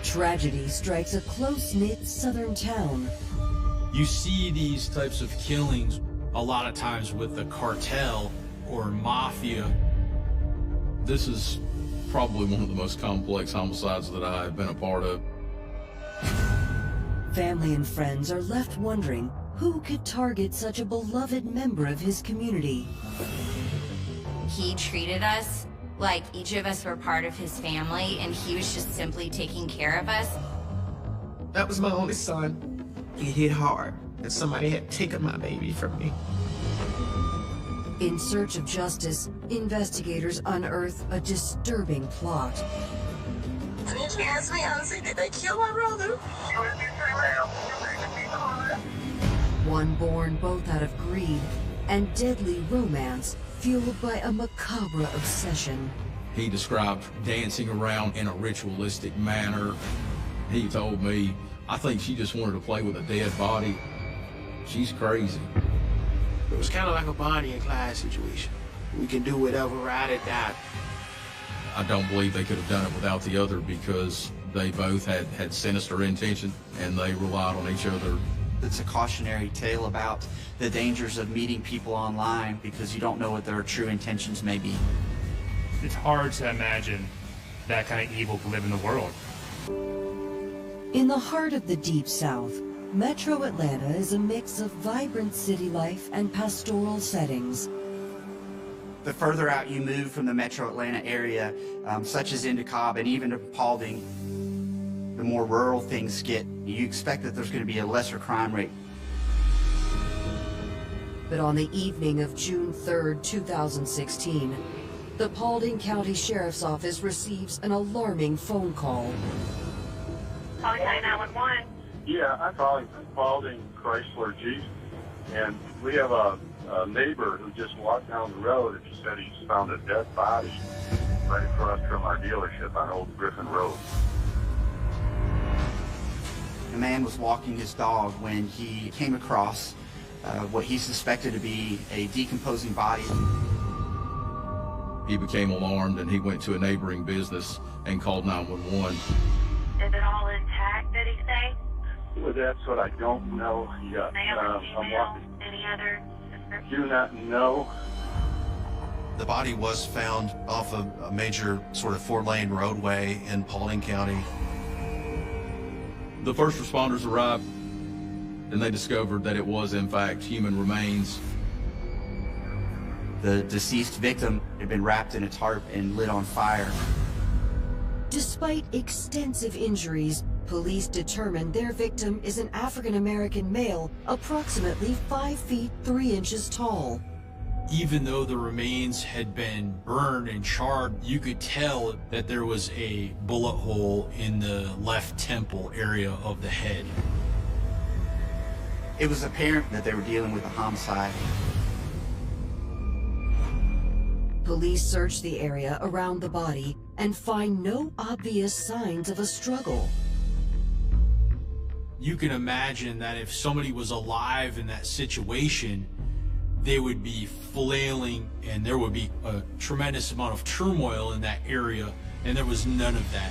Tragedy strikes a close-knit southern town. You see these types of killings a lot of times with the cartel or mafia. This is probably one of the most complex homicides that I've been a part of. Family and friends are left wondering who could target such a beloved member of his community. He treated us like each of us were part of his family, and he was just simply taking care of us. That was my only son. He hit hard, and somebody had taken my baby from me. In search of justice, investigators unearth a disturbing plot. Did you ask me, honestly, did they kill my brother? One born both out of greed and deadly romance, fueled by a macabre obsession. He described dancing around in a ritualistic manner. He told me, I think she just wanted to play with a dead body. She's crazy. It was kind of like a Bonnie and Clyde situation. We can do whatever, ride or die. I don't believe they could have done it without the other because they both had sinister intention and they relied on each other. It's a cautionary tale about the dangers of meeting people online because you don't know what their true intentions may be. It's hard to imagine that kind of evil could live in the world. In the heart of the Deep South, Metro Atlanta is a mix of vibrant city life and pastoral settings. The further out you move from the Metro Atlanta area, such as into Cobb and even to Paulding, the more rural things get. You expect that there's going to be a lesser crime rate. But on the evening of June 3rd, 2016, the Paulding County Sheriff's Office receives an alarming phone call. Calling 911. Yeah, I'm calling from Paulding Chrysler Jeep, and we have a neighbor who just walked down the road and he said he's found a dead body right across from our dealership on Old Griffin Road. The man was walking his dog when he came across what he suspected to be a decomposing body. He became alarmed and he went to a neighboring business and called 911. Is it all intact, did he say? Well, that's what I don't know yet. Male, female, any other description? Do not know. The body was found off of a major sort of 4-lane roadway in Paulding County. The first responders arrived and they discovered that it was in fact human remains. The deceased victim had been wrapped in a tarp and lit on fire. Despite extensive injuries, police determined their victim is an African-American male, approximately 5 feet 3 inches tall. Even though the remains had been burned and charred, you could tell that there was a bullet hole in the left temple area of the head. It was apparent that they were dealing with a homicide. Police search the area around the body and find no obvious signs of a struggle. You can imagine that if somebody was alive in that situation, they would be flailing and there would be a tremendous amount of turmoil in that area, and there was none of that.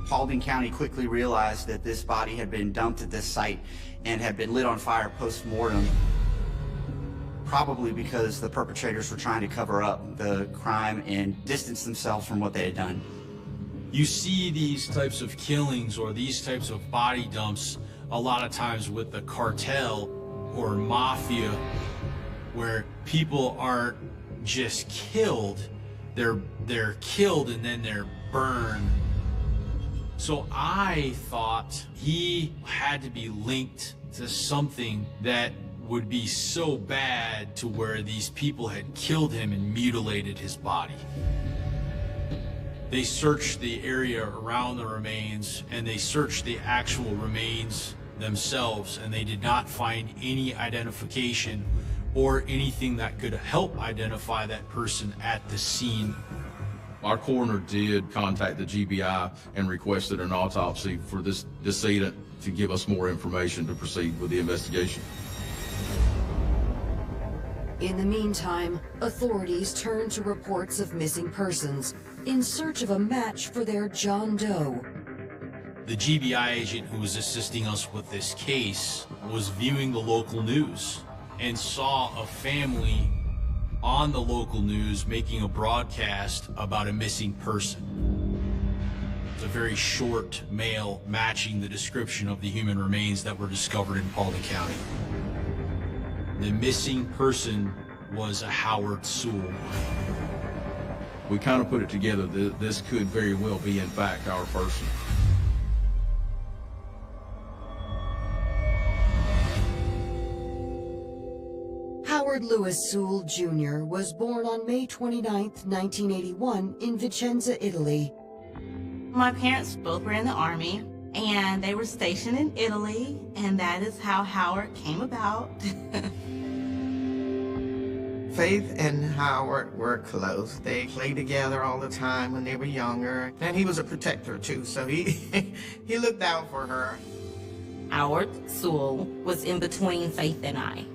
Paulding County quickly realized that this body had been dumped at this site and had been lit on fire post-mortem, probably because the perpetrators were trying to cover up the crime and distance themselves from what they had done. You see these types of killings or these types of body dumps a lot of times with the cartel or mafia, where people aren't just killed, they're killed and then they're burned. So I thought he had to be linked to something that would be so bad to where these people had killed him and mutilated his body. They searched the area around the remains and they searched the actual remains themselves, and they did not find any identification or anything that could help identify that person at the scene. Our coroner did contact the GBI and requested an autopsy for this decedent to give us more information to proceed with the investigation. In the meantime, authorities turn to reports of missing persons in search of a match for their John Doe. The GBI agent who was assisting us with this case was viewing the local news and saw a family on the local news making a broadcast about a missing person. It's a very short male matching the description of the human remains that were discovered in Paulding County. The missing person was a Howard Sewell. We kind of put it together that this could very well be, in fact, our person. Howard Louis Sewell Jr. was born on May 29, 1981 in Vicenza, Italy. My parents both were in the Army, and they were stationed in Italy, and that is how Howard came about. Faith and Howard were close. They played together all the time when they were younger, and he was a protector too, so he looked out for her. Howard Sewell was in between Faith and I.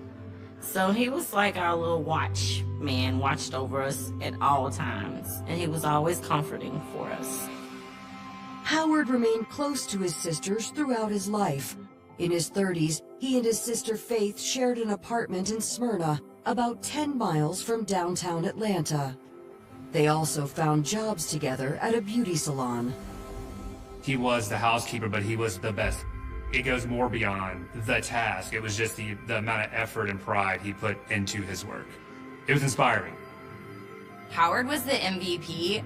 So he was like our little watchman, watched over us at all times, and he was always comforting for us. Howard remained close to his sisters throughout his life. In his 30s, he and his sister Faith shared an apartment in Smyrna, about 10 miles from downtown Atlanta. They also found jobs together at a beauty salon. He was the housekeeper, but he was the best. It goes more beyond the task. It was just the amount of effort and pride he put into his work. It was inspiring. Howard was the MVP,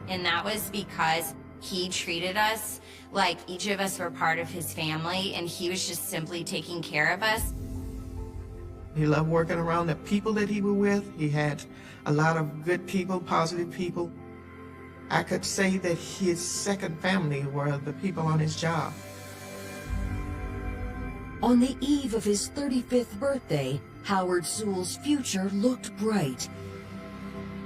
and that was because he treated us like each of us were part of his family, and he was just simply taking care of us. He loved working around the people that he was with. He had a lot of good people, positive people. I could say that his second family were the people on his job. On the eve of his 35th birthday, Howard Sewell's future looked bright.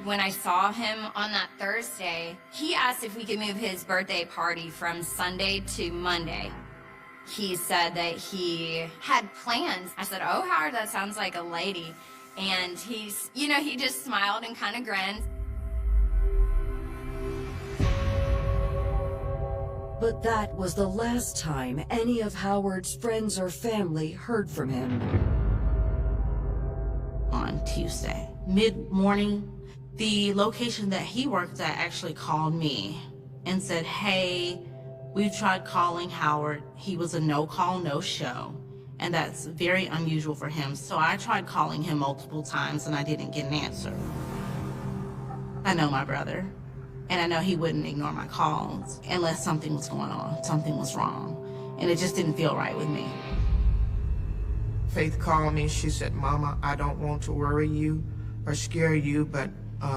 When I saw him on that Thursday, he asked if we could move his birthday party from Sunday to Monday. He said that he had plans. I said, "Oh, Howard, that sounds like a lady." And he just smiled and kind of grinned. But that was the last time any of Howard's friends or family heard from him. On Tuesday, mid-morning, the location that he worked at actually called me and said, "Hey, we tried calling Howard. He was a no-call, no-show, and that's very unusual for him. So I tried calling him multiple times, and I didn't get an answer. I know my brother, and I know he wouldn't ignore my calls unless something was going on, something was wrong, and it just didn't feel right with me." Faith called me. She said, "Mama, I don't want to worry you or scare you, but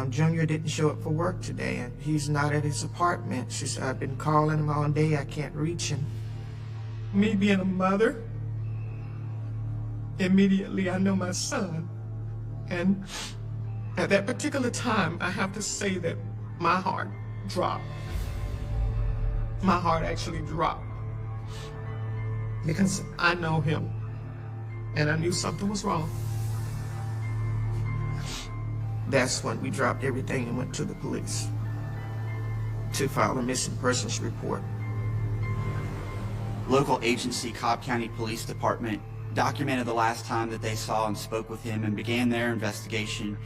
Junior didn't show up for work today, and he's not at his apartment." She said, "I've been calling him all day. I can't reach him." Me being a mother, immediately I know my son. And at that particular time, I have to say that my heart dropped. My heart actually dropped. Because I know him, and I knew something was wrong. That's when we dropped everything and went to the police to file a missing persons report. Local agency, Cobb County Police Department, documented the last time that they saw and spoke with him and began their investigation.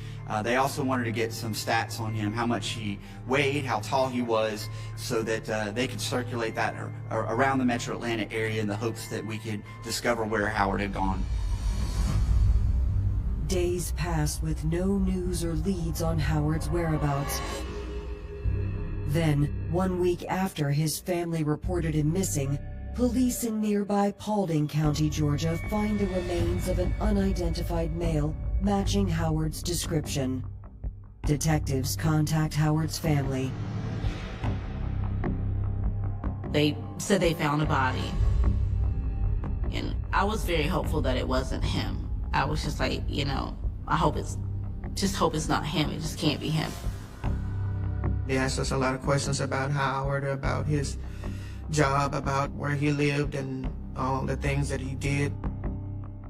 They also wanted to get some stats on him, how much he weighed, how tall he was, so that they could circulate that around the metro Atlanta area in the hopes that we could discover where Howard had gone. Days passed with no news or leads on Howard's whereabouts. Then, 1 week after his family reported him missing, police in nearby Paulding County, Georgia, find the remains of an unidentified male matching Howard's description. Detectives contact Howard's family. They said they found a body, and I was very hopeful that it wasn't him. I was just like, I hope it's not him. It just can't be him. They asked us a lot of questions about Howard, about his job, about where he lived, and all the things that he did.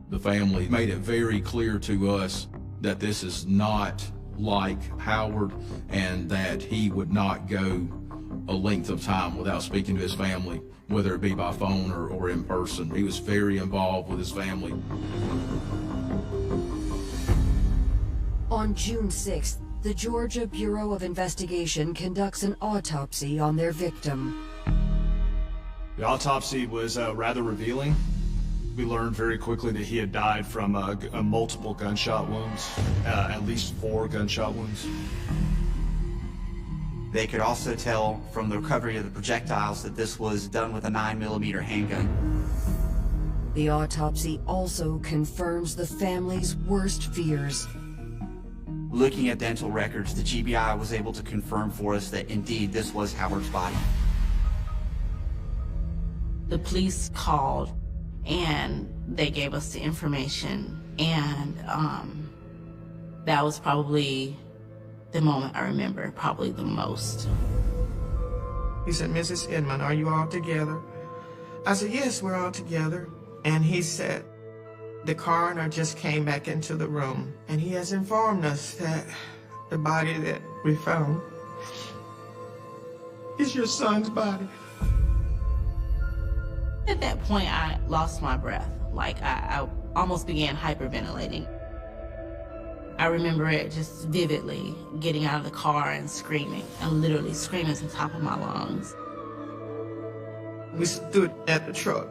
The family made it very clear to us that this is not like Howard and that he would not go a length of time without speaking to his family, whether it be by phone or in person. He was very involved with his family. On June 6th, the Georgia Bureau of Investigation conducts an autopsy on their victim. The autopsy was rather revealing. We learned very quickly that he had died from multiple gunshot wounds, at least 4 gunshot wounds. They could also tell from the recovery of the projectiles that this was done with a 9mm handgun. The autopsy also confirms the family's worst fears. Looking at dental records, the GBI was able to confirm for us that indeed this was Howard's body. The police called and they gave us the information, and that was probably the moment I remember probably the most. He said, "Mrs. Inman, are you all together?" I said, "Yes, we're all together." And he said, "The coroner just came back into the room, and he has informed us that the body that we found is your son's body." At that point, I lost my breath. Like, I almost began hyperventilating. I remember it just vividly, getting out of the car and screaming, and literally screaming to the top of my lungs. We stood at the truck,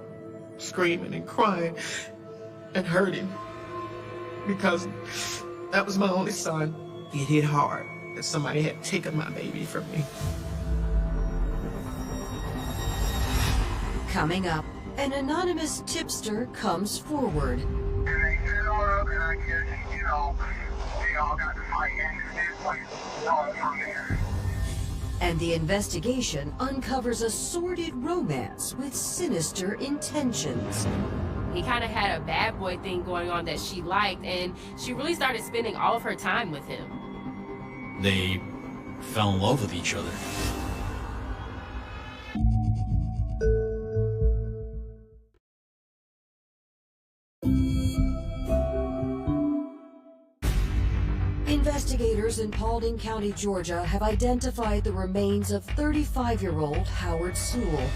screaming and crying and hurting, because that was my only son. It hit hard that somebody had taken my baby from me. Coming up, an anonymous tipster comes forward. And the investigation uncovers a sordid romance with sinister intentions. He kind of had a bad boy thing going on that she liked, and she really started spending all of her time with him. They fell in love with each other. Investigators in Paulding County, Georgia have identified the remains of 35-year-old Howard Sewell.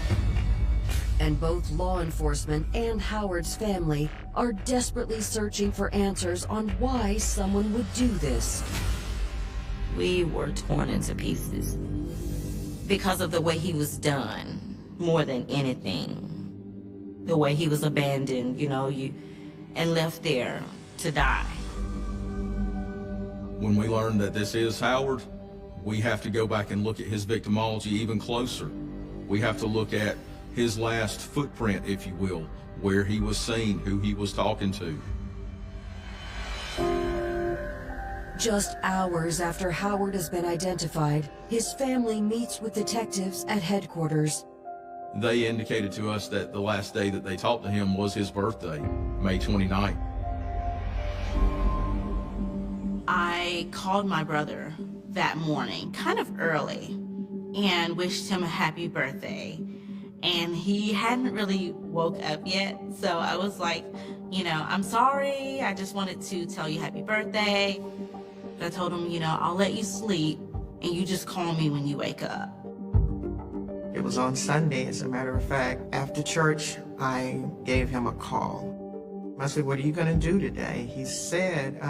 And both law enforcement and Howard's family are desperately searching for answers on why someone would do this. We were torn into pieces because of the way he was done, more than anything. The way he was abandoned, and left there to die. When we learn that this is Howard, we have to go back and look at his victimology even closer. We have to look at his last footprint, if you will, where he was seen, who he was talking to. Just hours after Howard has been identified, his family meets with detectives at headquarters. They indicated to us that the last day that they talked to him was his birthday, May 29th. I called my brother that morning, kind of early, and wished him a happy birthday. And he hadn't really woke up yet, so I was like, "I'm sorry, I just wanted to tell you happy birthday." But I told him, "I'll let you sleep, and you just call me when you wake up." It was on Sunday, as a matter of fact. After church, I gave him a call. I said, "What are you gonna do today?" He said,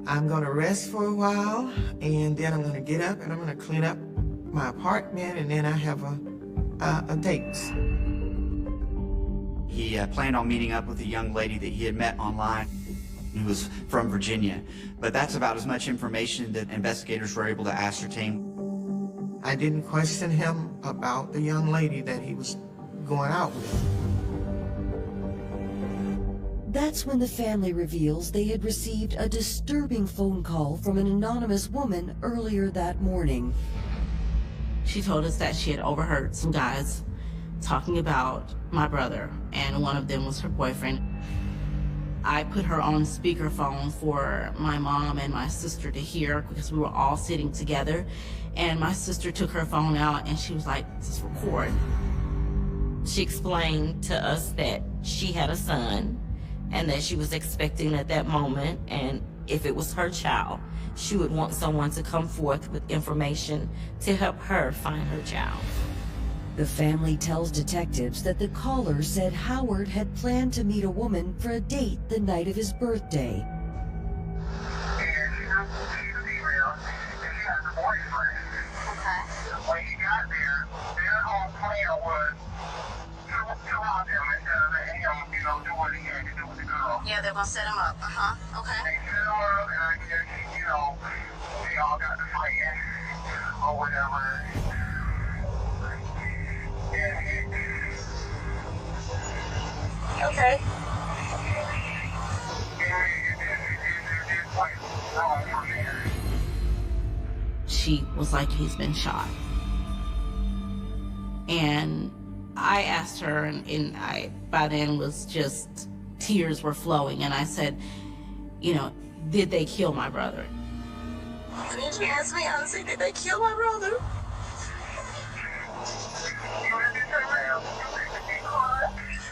"I'm gonna rest for a while, and then I'm gonna get up and I'm gonna clean up my apartment, and then I have a date." He planned on meeting up with a young lady that he had met online who was from Virginia. But that's about as much information that investigators were able to ascertain. I didn't question him about the young lady that he was going out with. That's when the family reveals they had received a disturbing phone call from an anonymous woman earlier that morning. She told us that she had overheard some guys talking about my brother, and one of them was her boyfriend. I put her on speakerphone for my mom and my sister to hear, because we were all sitting together, and my sister took her phone out and she was like, "Just record." She explained to us that she had a son and that she was expecting at that moment, and if it was her child, she would want someone to come forth with information to help her find her child. The family tells detectives that the caller said Howard had planned to meet a woman for a date the night of his birthday. When he got there, their whole plan was to rob him instead of letting him, do what he had to do with the girl. Yeah, they're gonna set him up. Okay. They set him up, and I guess, they all got to fighting or whatever. Okay. She was like, he's been shot. And I asked her, and I, by then was just, tears were flowing. And I said, did they kill my brother? Did you ask me honestly, did they kill my brother?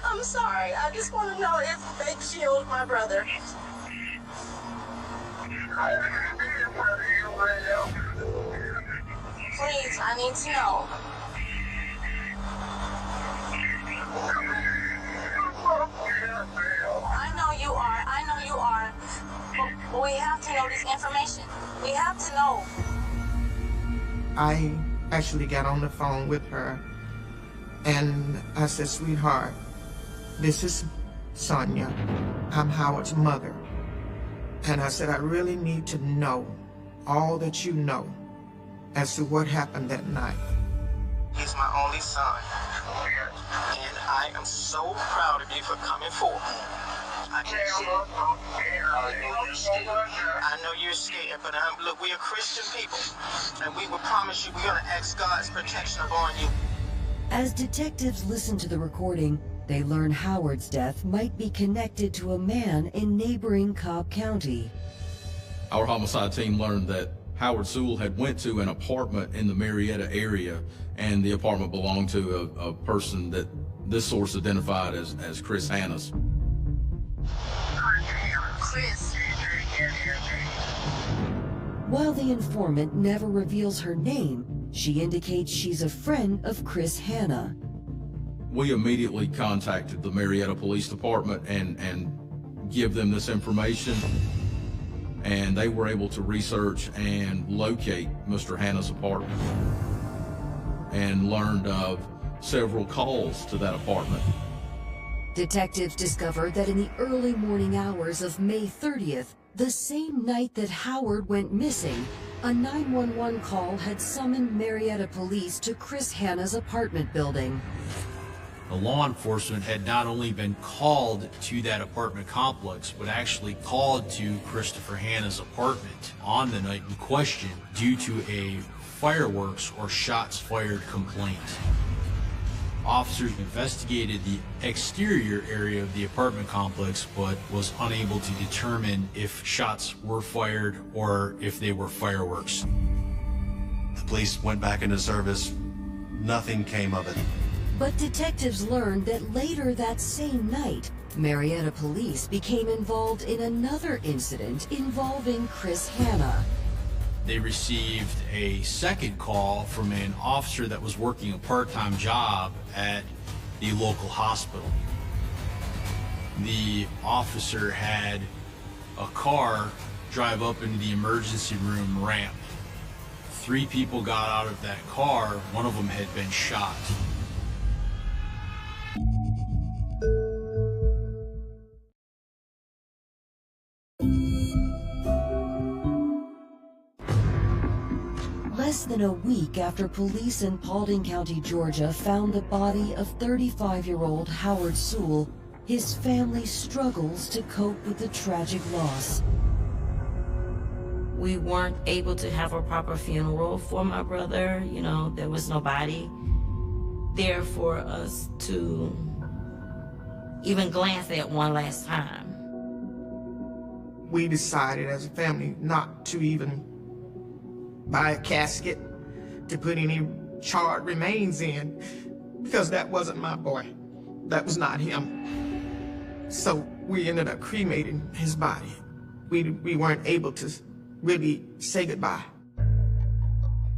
I'm sorry, I just want to know if they killed my brother. Please, I need to know. I know you are. But we have to know this information. We have to know. I actually got on the phone with her, and I said, sweetheart, this is Sonia. I'm Howard's mother. And I said, I really need to know all that you know as to what happened that night. He's my only son, and I am so proud of you for coming forward. I know you're scared, but look, we are Christian people, and we will promise you we're going to ask God's protection upon you. As detectives listen to the recording, they learn Howard's death might be connected to a man in neighboring Cobb County. Our homicide team learned that Howard Sewell had went to an apartment in the Marietta area, and the apartment belonged to a person that this source identified as Chris Hanna's. Chris. While the informant never reveals her name, she indicates she's a friend of Chris Hanna. We immediately contacted the Marietta Police Department and give them this information, and they were able to research and locate Mr. Hanna's apartment and learned of several calls to that apartment. Detectives discovered that in the early morning hours of May 30th, the same night that Howard went missing, a 911 call had summoned Marietta police to Chris Hanna's apartment building. The law enforcement had not only been called to that apartment complex, but actually called to Christopher Hanna's apartment on the night in question due to a fireworks or shots fired complaint. Officers investigated the exterior area of the apartment complex, but was unable to determine if shots were fired or if they were fireworks. The police went back into service. Nothing came of it. But detectives learned that later that same night, Marietta police became involved in another incident involving Chris Hanna. They received a second call from an officer that was working a part-time job at the local hospital. The officer had a car drive up into the emergency room ramp. 3 people got out of that car. One of them had been shot. Less than a week after police in Paulding County, Georgia found the body of 35-year-old Howard Sewell, his family struggles to cope with the tragic loss. We weren't able to have a proper funeral for my brother. There was nobody there for us to even glance at one last time. We decided as a family not to even buy a casket to put any charred remains in, because that wasn't my boy. That was not him. So we ended up cremating his body. We weren't able to really say goodbye.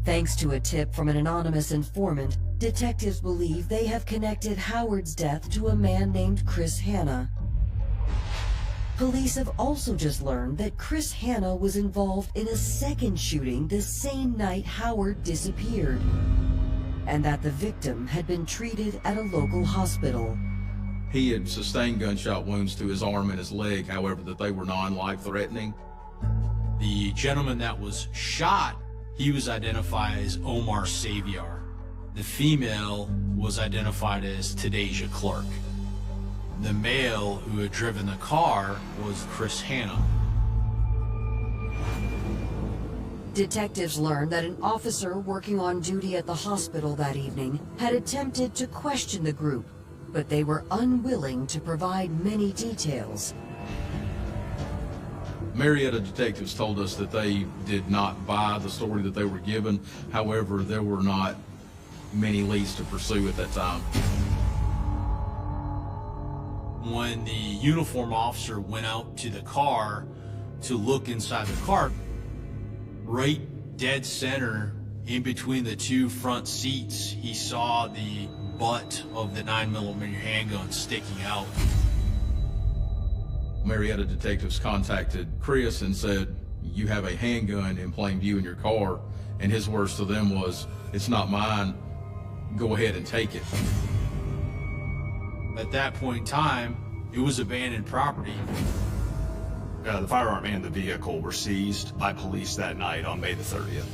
Thanks to a tip from an anonymous informant, detectives believe they have connected Howard's death to a man named Chris Hanna. Police have also just learned that Chris Hanna was involved in a second shooting the same night Howard disappeared, and that the victim had been treated at a local hospital. He had sustained gunshot wounds to his arm and his leg, however, that they were non-life-threatening. The gentleman that was shot, he was identified as Omar Savior. The female was identified as Thadeshia Clark. The male who had driven the car was Chris Hanna. Detectives learned that an officer working on duty at the hospital that evening had attempted to question the group, but they were unwilling to provide many details. Marietta detectives told us that they did not buy the story that they were given. However, there were not many leads to pursue at that time. When the uniform officer went out to the car to look inside the car, right dead center in between the two front seats, he saw the butt of the 9mm handgun sticking out. Marietta detectives contacted Chris and said, "You have a handgun in plain view in your car," and his words to them was, "It's not mine, go ahead and take it." At that point in time, it was abandoned property. The firearm and the vehicle were seized by police that night on May the 30th.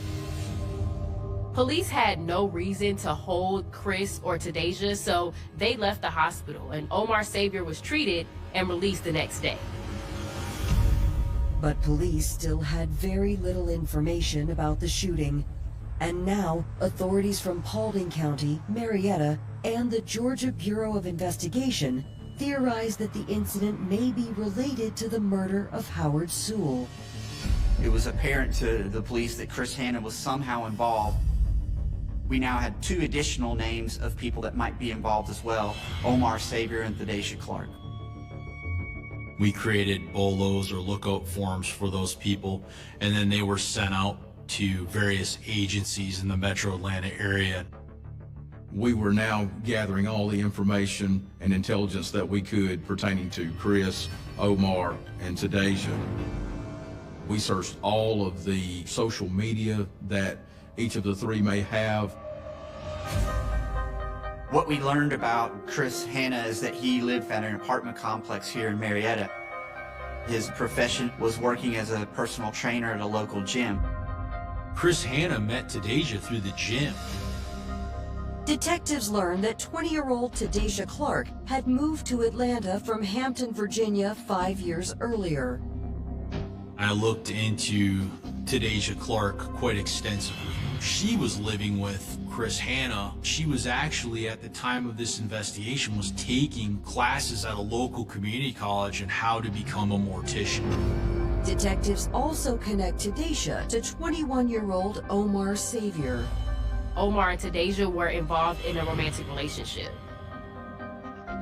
Police had no reason to hold Chris or Thadeshia, so they left the hospital, and Omar Savior was treated and released the next day. But police still had very little information about the shooting. And now, authorities from Paulding County, Marietta, and the Georgia Bureau of Investigation theorize that the incident may be related to the murder of Howard Sewell. It was apparent to the police that Chris Hanna was somehow involved. We now had 2 additional names of people that might be involved as well, Omar Savior and Thadeshia Clark. We created BOLOs or lookout forms for those people, and then they were sent out to various agencies in the metro Atlanta area. We were now gathering all the information and intelligence that we could pertaining to Chris, Omar, and Thadeshia. We searched all of the social media that each of the 3 may have. What we learned about Chris Hanna is that he lived at an apartment complex here in Marietta. His profession was working as a personal trainer at a local gym. Chris Hanna met Thadeshia through the gym. Detectives learned that 20-year-old Thadeshia Clark had moved to Atlanta from Hampton, Virginia 5 years earlier. I looked into Thadeshia Clark quite extensively. She was living with Chris Hanna. She was actually, at the time of this investigation, was taking classes at a local community college on how to become a mortician. Detectives also connect Thadeshia to 21-year-old Omar Savior. Omar and Thadeshia were involved in a romantic relationship.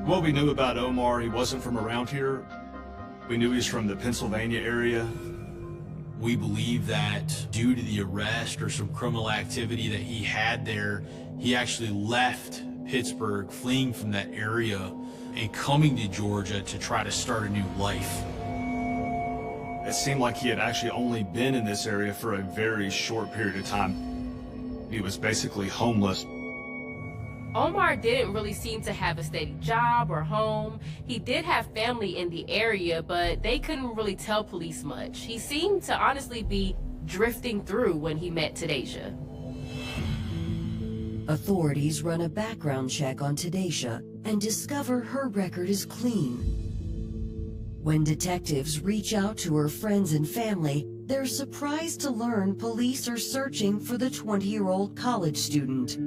What we knew about Omar, he wasn't from around here. We knew he was from the Pennsylvania area. We believe that due to the arrest or some criminal activity that he had there, he actually left Pittsburgh, fleeing from that area and coming to Georgia to try to start a new life. It seemed like he had actually only been in this area for a very short period of time. He was basically homeless. Omar didn't really seem to have a steady job or home. He did have family in the area, but they couldn't really tell police much. He seemed to honestly be drifting through when he met Thadeshia. Authorities run a background check on Thadeshia and discover her record is clean. When detectives reach out to her friends and family, they're surprised to learn police are searching for the 20-year-old college student.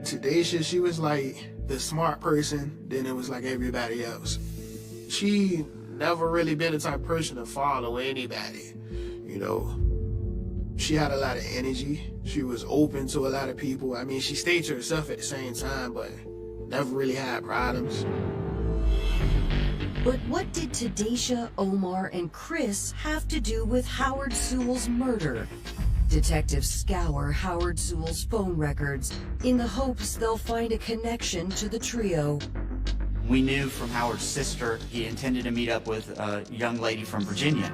Thadeshia, she was like the smart person, then it was like everybody else. She never really been the type of person to follow anybody, you know. She had a lot of energy. She was open to a lot of people. I mean, she stayed to herself at the same time, but never really had problems. But what did Thadeshia, Omar, and Chris have to do with Howard Sewell's murder? Detectives scour Howard Sewell's phone records in the hopes they'll find a connection to the trio. We knew from Howard's sister he intended to meet up with a young lady from Virginia.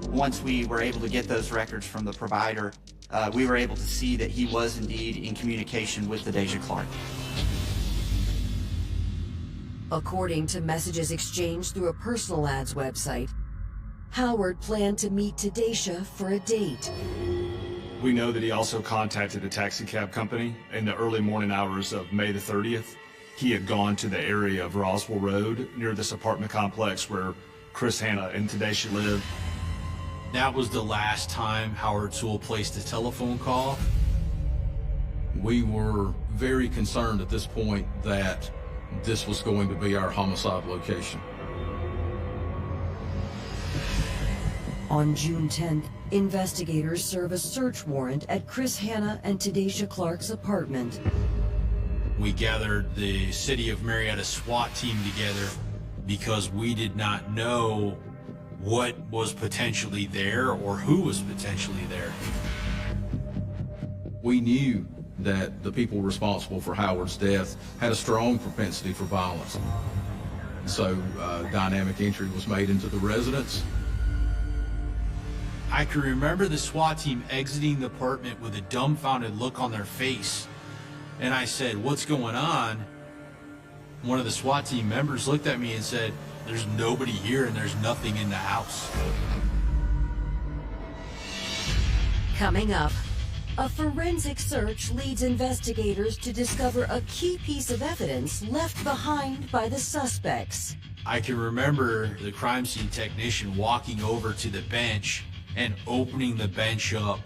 Once we were able to get those records from the provider, we were able to see that he was indeed in communication with Thadeshia Clark. According to messages exchanged through a personal ads website, Howard planned to meet Thadeshia for a date. We know that he also contacted a taxi cab company in the early morning hours of May the 30th. He had gone to the area of Roswell Road near this apartment complex where Chris Hanna and Thadeshia lived. That was the last time Howard Sewell placed a telephone call. We were very concerned at this point that this was going to be our homicide location. On June 10th, investigators serve a search warrant at Chris Hanna and Thadeshia Clark's apartment. We gathered the City of Marietta SWAT team together because we did not know what was potentially there or who was potentially there. We knew that the people responsible for Howard's death had a strong propensity for violence. So dynamic entry was made into the residence. I can remember the SWAT team exiting the apartment with a dumbfounded look on their face. And I said, "What's going on?" One of the SWAT team members looked at me and said, "There's nobody here and there's nothing in the house." Coming up, a forensic search leads investigators to discover a key piece of evidence left behind by the suspects. I can remember the crime scene technician walking over to the bench and opening the bench up,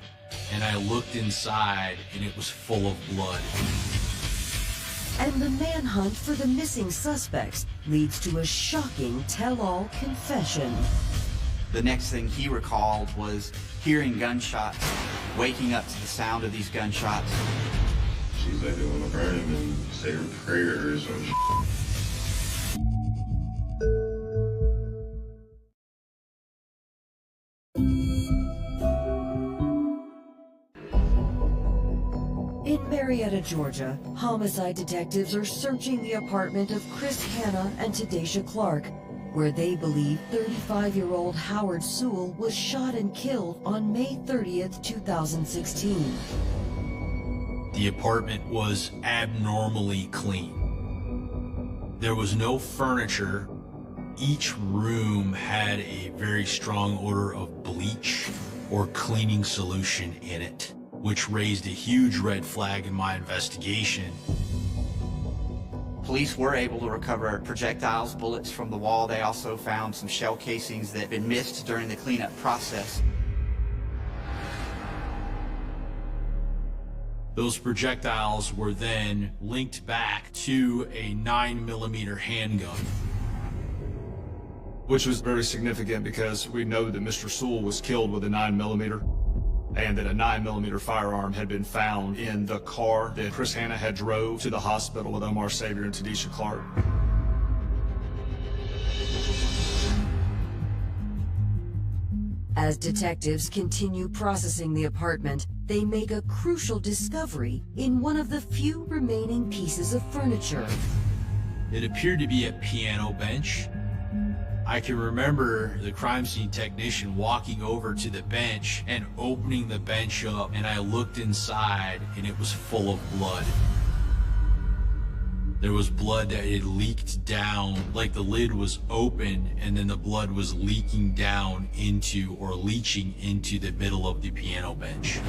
and I looked inside and it was full of blood. And the manhunt for the missing suspects leads to a shocking tell-all confession. The next thing he recalled was hearing gunshots, waking up to the sound of these gunshots. She's like, they want to burn him and say her prayers or In Marietta, Georgia, homicide detectives are searching the apartment of Chris Hanna and Thadeshia Clark, where they believe 35-year-old Howard Sewell was shot and killed on May 30th, 2016. The apartment was abnormally clean. There was no furniture. Each room had a very strong odor of bleach or cleaning solution in it, which raised a huge red flag in my investigation. Police were able to recover projectiles, bullets from the wall. They also found some shell casings that had been missed during the cleanup process. Those projectiles were then linked back to a 9mm handgun. Which was very significant because we know that Mr. Sewell was killed with a 9mm and that a 9mm firearm had been found in the car that Chris Hanna had drove to the hospital with Omar Savior and Thadeshia Clark. As detectives continue processing the apartment, they make a crucial discovery in one of the few remaining pieces of furniture. It appeared to be a piano bench. I can remember the crime scene technician walking over to the bench and opening the bench up, and I looked inside and it was full of blood. There was blood that had leaked down, like the lid was open and then the blood was leaking down into or leaching into the middle of the piano bench.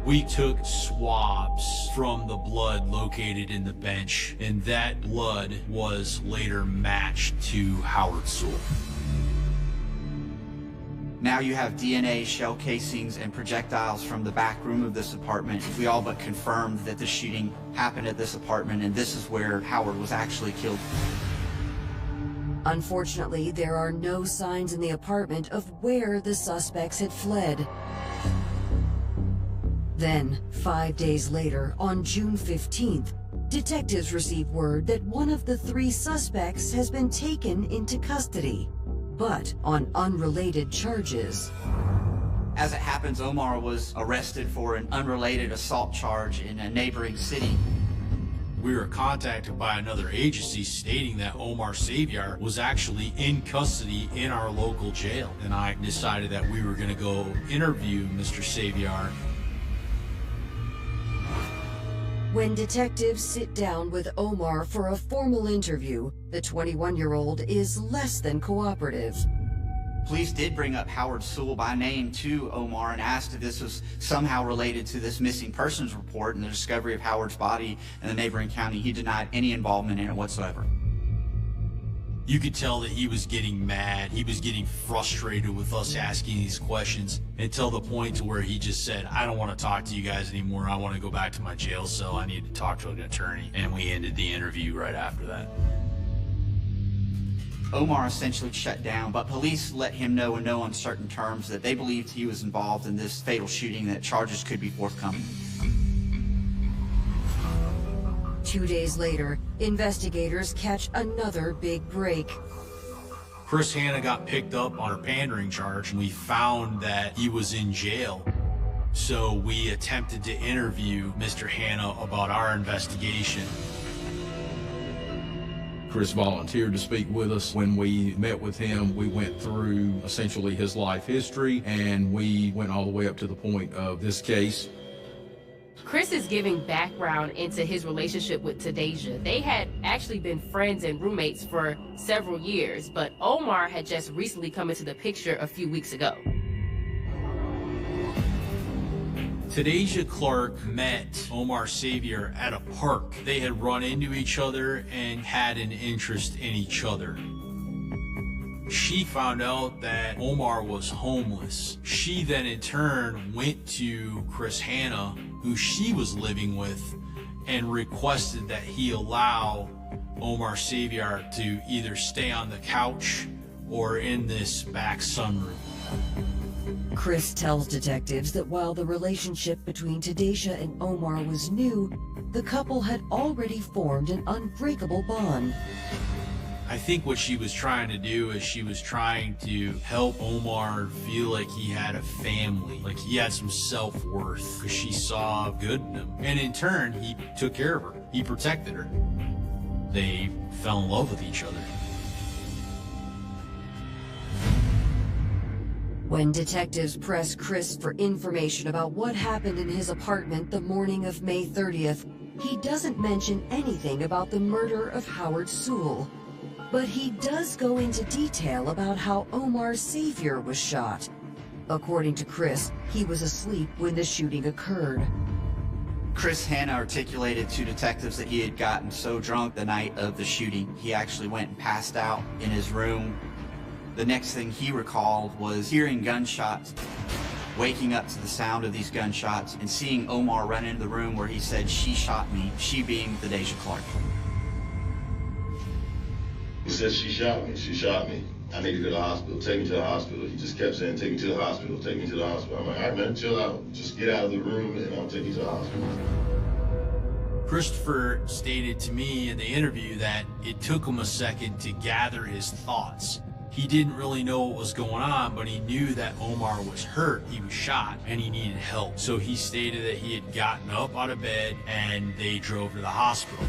We took swabs from the blood located in the bench, and that blood was later matched to Howard Sewell. Now you have DNA, shell casings, and projectiles from the back room of this apartment. We all but confirmed that the shooting happened at this apartment, and this is where Howard was actually killed. Unfortunately, there are no signs in the apartment of where the suspects had fled. Then, 5 days later, on June 15th, Detectives receive word that one of the 3 suspects has been taken into custody, but on unrelated charges. As it happens, Omar was arrested for an unrelated assault charge in a neighboring city. We were contacted by another agency stating that Omar Saviar was actually in custody in our local jail. And I decided that we were going to go interview Mr. Saviar. When detectives sit down with Omar for a formal interview, the 21-year-old is less than cooperative. Police did bring up Howard Sewell by name to Omar and asked if this was somehow related to this missing persons report and the discovery of Howard's body in the neighboring county. He denied any involvement in it whatsoever. You could tell that he was getting mad. He was getting frustrated with us asking these questions until the point to where he just said, I don't want to talk to you guys anymore. I want to go back to my jail cell. I need to talk to an attorney. And we ended the interview right after that. Omar essentially shut down, but police let him know in no uncertain terms that they believed he was involved in this fatal shooting, that charges could be forthcoming. 2 days later, investigators catch another big break. Chris Hanna got picked up on a pandering charge, and we found that he was in jail. So we attempted to interview Mr. Hanna about our investigation. Chris volunteered to speak with us. When we met with him, we went through essentially his life history, and we went all the way up to the point of this case. Chris is giving background into his relationship with Thadeshia. They had actually been friends and roommates for several years, but Omar had just recently come into the picture a few weeks ago. Thadeshia Clark met Omar Saviar at a park. They had run into each other and had an interest in each other. She found out that Omar was homeless. She then in turn went to Chris Hanna, who she was living with, and requested that he allow Omar Saviar to either stay on the couch or in this back sunroom. Chris tells detectives that while the relationship between Thadeshia and Omar was new, the couple had already formed an unbreakable bond. I think what she was trying to do is she was trying to help Omar feel like he had a family, like he had some self-worth, because she saw good in him. And in turn, he took care of her. He protected her. They fell in love with each other. When detectives press Chris for information about what happened in his apartment the morning of May 30th, he doesn't mention anything about the murder of Howard Sewell. But he does go into detail about how Omar Saviar was shot. According to Chris, he was asleep when the shooting occurred. Chris Hanna articulated to detectives that he had gotten so drunk the night of the shooting, he actually went and passed out in his room. The next thing he recalled was hearing gunshots, waking up to the sound of these gunshots, and seeing Omar run into the room where he said, "She shot me," she being Thadeshia Clark. He said, she shot me. I need to go to the hospital. Take me to the hospital. He just kept saying, take me to the hospital, take me to the hospital. I'm like, all right, man, chill out. Just get out of the room and I'll take you to the hospital. Christopher stated to me in the interview that it took him a second to gather his thoughts. He didn't really know what was going on, but he knew that Omar was hurt, he was shot, and he needed help. So he stated that he had gotten up out of bed and they drove to the hospital.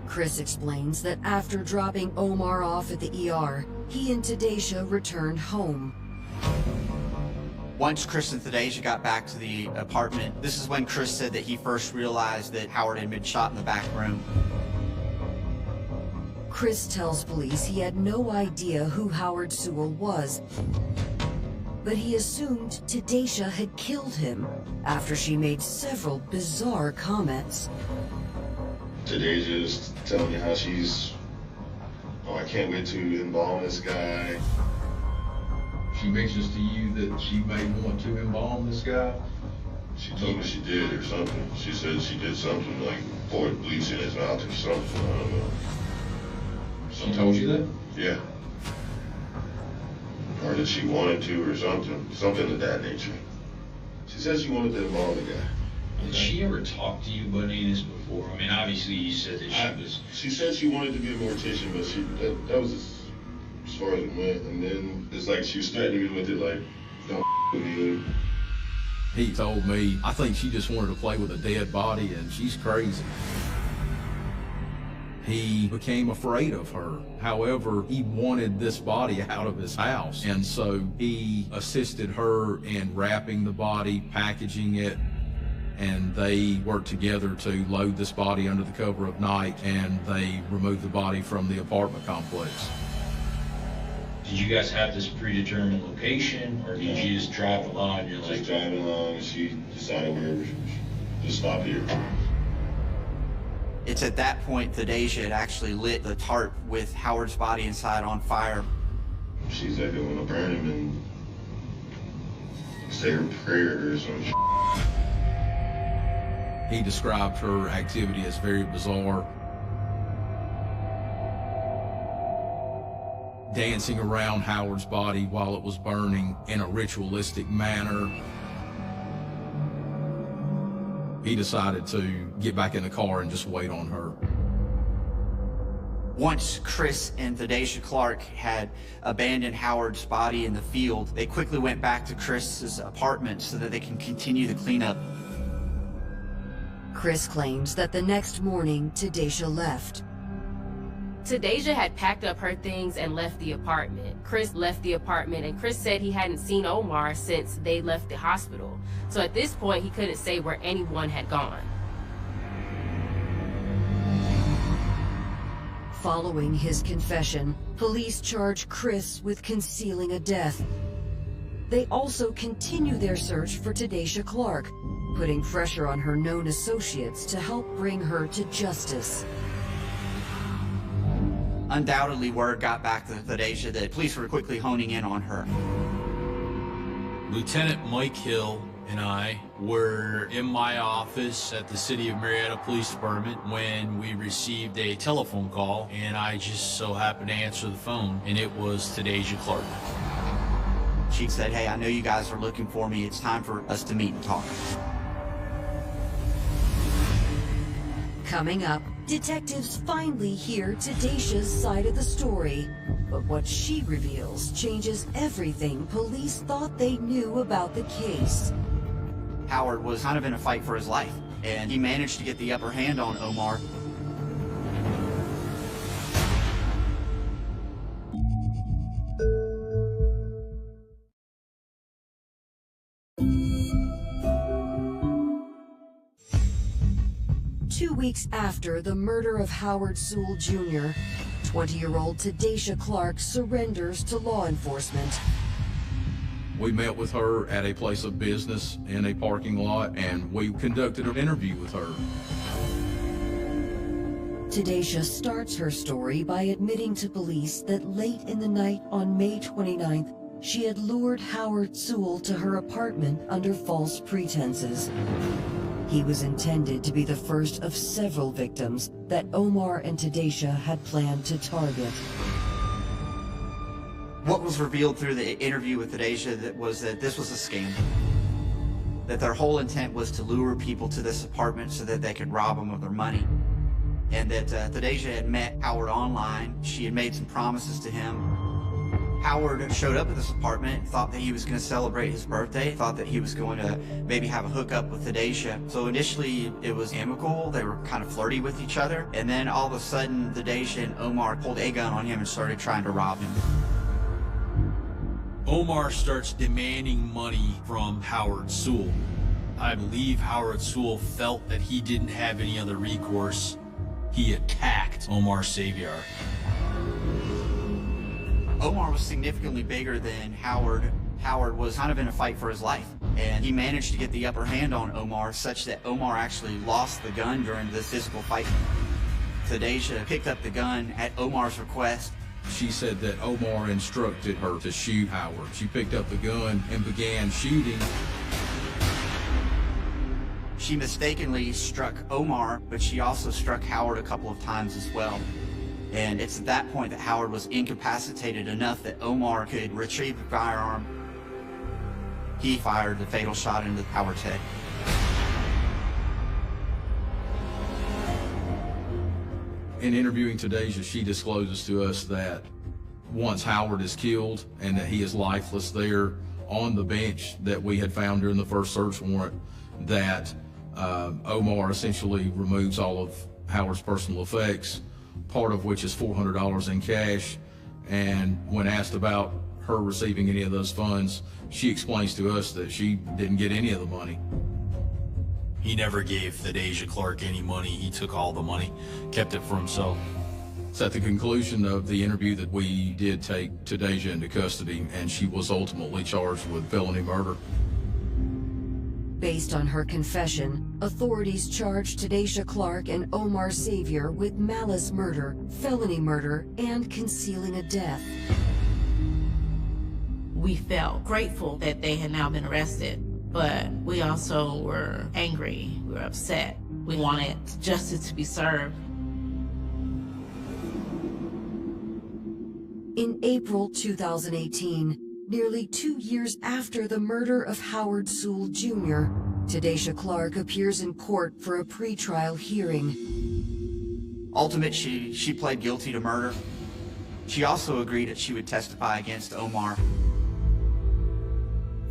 Chris explains that after dropping Omar off at the ER, he and Thadeshia returned home. Once Chris and Thadeshia got back to the apartment, this is when Chris said that he first realized that Howard had been shot in the back room. Chris tells police he had no idea who Howard Sewell was, but he assumed Thadeshia had killed him after she made several bizarre comments. Thadeshia's telling me how she's, I can't wait to embalm this guy. She mentions to you that she may want to embalm this guy? She told me she did or something. She said she did something like poured bleach in his mouth or something, I don't know. She told you that? Yeah. Or that she wanted to or something of that nature. She said she wanted to embalm the guy. Did she ever talk to you about any of this before? I mean, obviously you said that She said she wanted to be a mortician, but that was as far as it went. And then it's like she was threatening me with it, like, don't with me. He told me, I think she just wanted to play with a dead body and she's crazy. He became afraid of her. However, he wanted this body out of his house. And so he assisted her in wrapping the body, packaging it, and they worked together to load this body under the cover of night, and they removed the body from the apartment complex. Did you guys have this predetermined location, or did you just drive along and you're like... Just driving along, and she decided wherever, just stop here. It's at that point Thadeshia had actually lit the tarp with Howard's body inside on fire. She's like, I want to burn him and say her prayer or some shit. He described her activity as very bizarre. Dancing around Howard's body while it was burning in a ritualistic manner. He decided to get back in the car and just wait on her. Once Chris and Thadeshia Clark had abandoned Howard's body in the field, they quickly went back to Chris's apartment so that they can continue the cleanup. Chris claims that the next morning, Thadeshia left. Thadeshia had packed up her things and left the apartment. Chris left the apartment, and Chris said he hadn't seen Omar since they left the hospital. So at this point, he couldn't say where anyone had gone. Following his confession, police charge Chris with concealing a death. They also continue their search for Thadeshia Clark, putting pressure on her known associates to help bring her to justice. Undoubtedly, word got back to Thadeshia that police were quickly honing in on her. Lieutenant Mike Hill and I were in my office at the City of Marietta Police Department when we received a telephone call, and I just so happened to answer the phone, and it was Thadeshia Clark. She said, "Hey, I know you guys are looking for me. It's time for us to meet and talk." Coming up, detectives finally hear Thadeshia's side of the story. But what she reveals changes everything police thought they knew about the case. Howard was kind of in a fight for his life, and he managed to get the upper hand on Omar. Two weeks after the murder of Howard Sewell Jr., 20-year-old Thadeshia Clark surrenders to law enforcement. We met with her at a place of business in a parking lot, and we conducted an interview with her. Thadeshia starts her story by admitting to police that late in the night on May 29th, she had lured Howard Sewell to her apartment under false pretenses. He was intended to be the first of several victims that Omar and Thadeshia had planned to target. What was revealed through the interview with Thadeshia was that this was a scam. That their whole intent was to lure people to this apartment so that they could rob them of their money. And that Thadeshia had met Howard online. She had made some promises to him. Howard showed up at this apartment, thought that he was going to celebrate his birthday, thought that he was going to maybe have a hookup with Thadeshia. So initially it was amicable, they were kind of flirty with each other, and then all of a sudden Thadeshia and Omar pulled a gun on him and started trying to rob him. Omar starts demanding money from Howard Sewell. I believe Howard Sewell felt that he didn't have any other recourse. He attacked Omar Saviar. Omar was significantly bigger than Howard. Howard was kind of in a fight for his life, and he managed to get the upper hand on Omar such that Omar actually lost the gun during this physical fight. Thadeshia picked up the gun at Omar's request. She said that Omar instructed her to shoot Howard. She picked up the gun and began shooting. She mistakenly struck Omar, but she also struck Howard a couple of times as well. And it's at that point that Howard was incapacitated enough that Omar could retrieve the firearm. He fired the fatal shot into Howard's head. In interviewing Thadeshia, she discloses to us that once Howard is killed and that he is lifeless there on the bench that we had found during the first search warrant, that Omar essentially removes all of Howard's personal effects, part of which is $400 in cash. And when asked about her receiving any of those funds, she explains to us that she didn't get any of the money. He never gave Thadeshia Clark any money. He took all the money, kept it for himself. It's at the conclusion of the interview that we did take Thadeshia into custody, and she was ultimately charged with felony murder. Based on her confession, authorities charged Thadeshia Clark and Omar Savior with malice murder, felony murder, and concealing a death. We felt grateful that they had now been arrested, but we also were angry, we were upset. We wanted justice to be served. In April 2018, nearly 2 years after the murder of Howard Sewell Jr., Thadeshia Clark appears in court for a pretrial hearing. Ultimately, she pled guilty to murder. She also agreed that she would testify against Omar.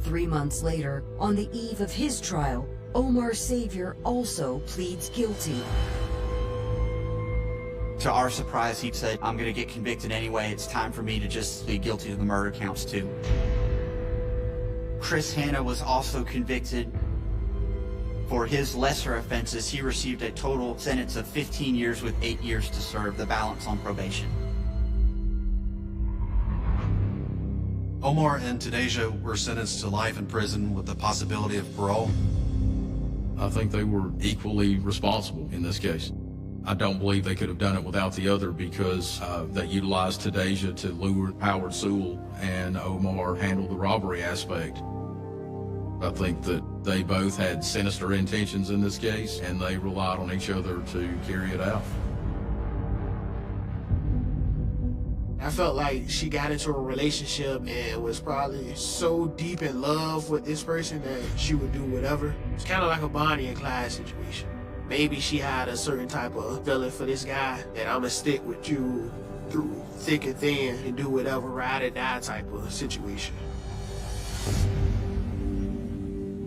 3 months later, on the eve of his trial, Omar Savior also pleads guilty. To our surprise, he said, "I'm going to get convicted anyway. It's time for me to just plead guilty to the murder counts too." Chris Hanna was also convicted. For his lesser offenses, he received a total sentence of 15 years with 8 years to serve, the balance on probation. Omar and Thadeshia were sentenced to life in prison with the possibility of parole. I think they were equally responsible in this case. I don't believe they could have done it without the other, because they utilized Thadeshia to lure Howard Sewell, and Omar handled the robbery aspect. I think that they both had sinister intentions in this case, and they relied on each other to carry it out. I felt like she got into a relationship and was probably so deep in love with this person that she would do whatever. It's kind of like a Bonnie and Clyde situation. Maybe she had a certain type of feeling for this guy that I'm gonna stick with you through thick and thin and do whatever, ride or die type of situation.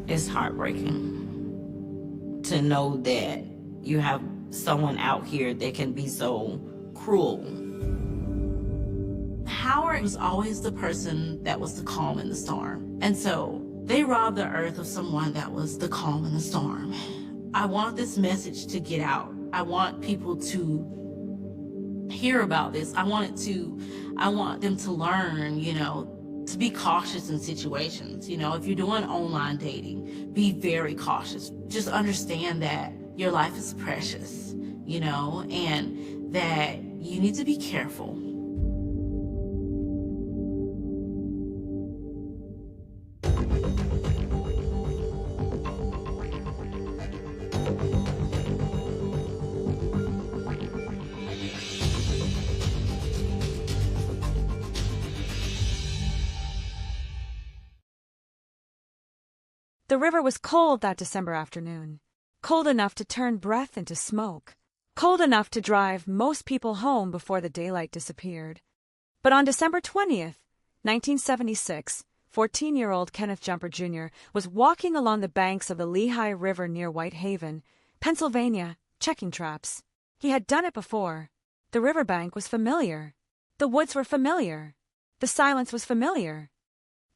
It's heartbreaking to know that you have someone out here that can be so cruel. Howard was always the person that was the calm in the storm. And so they robbed the earth of someone that was the calm in the storm. I want this message to get out. I want people to hear about this. I want them to learn, to be cautious in situations. If you're doing online dating, be very cautious. Just understand that your life is precious, and that you need to be careful. The river was cold that December afternoon, cold enough to turn breath into smoke, cold enough to drive most people home before the daylight disappeared. But on December 20th, 1976, 14-year-old Kenneth Jumper Jr. was walking along the banks of the Lehigh River near Whitehaven, Pennsylvania, checking traps. He had done it before. The riverbank was familiar. The woods were familiar. The silence was familiar.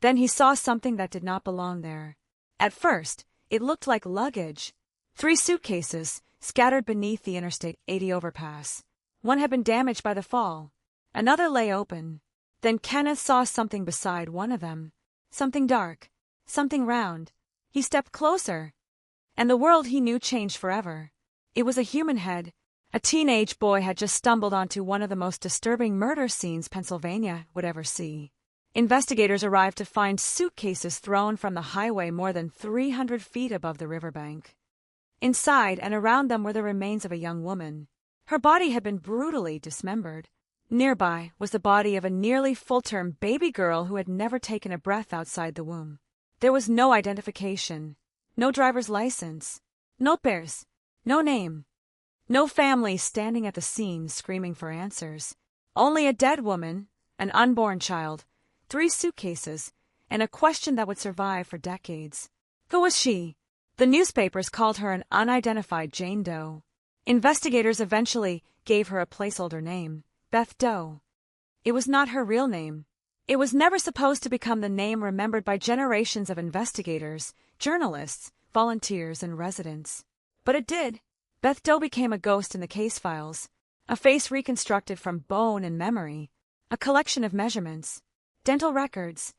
Then he saw something that did not belong there. At first, it looked like luggage. 3 suitcases scattered beneath the Interstate 80 overpass. One had been damaged by the fall. Another lay open. Then Kenneth saw something beside one of them. Something dark. Something round. He stepped closer. And the world he knew changed forever. It was a human head. A teenage boy had just stumbled onto one of the most disturbing murder scenes Pennsylvania would ever see. Investigators arrived to find suitcases thrown from the highway more than 300 feet above the riverbank. Inside and around them were the remains of a young woman. Her body had been brutally dismembered. Nearby was the body of a nearly full-term baby girl who had never taken a breath outside the womb. There was no identification, no driver's license, no pairs, no name. No family standing at the scene screaming for answers. Only a dead woman, an unborn child, 3 suitcases, and a question that would survive for decades. Who was she? The newspapers called her an unidentified Jane Doe. Investigators eventually gave her a placeholder name, Beth Doe. It was not her real name. It was never supposed to become the name remembered by generations of investigators, journalists, volunteers, and residents. But it did. Beth Doe became a ghost in the case files, a face reconstructed from bone and memory, a collection of measurements, dental records,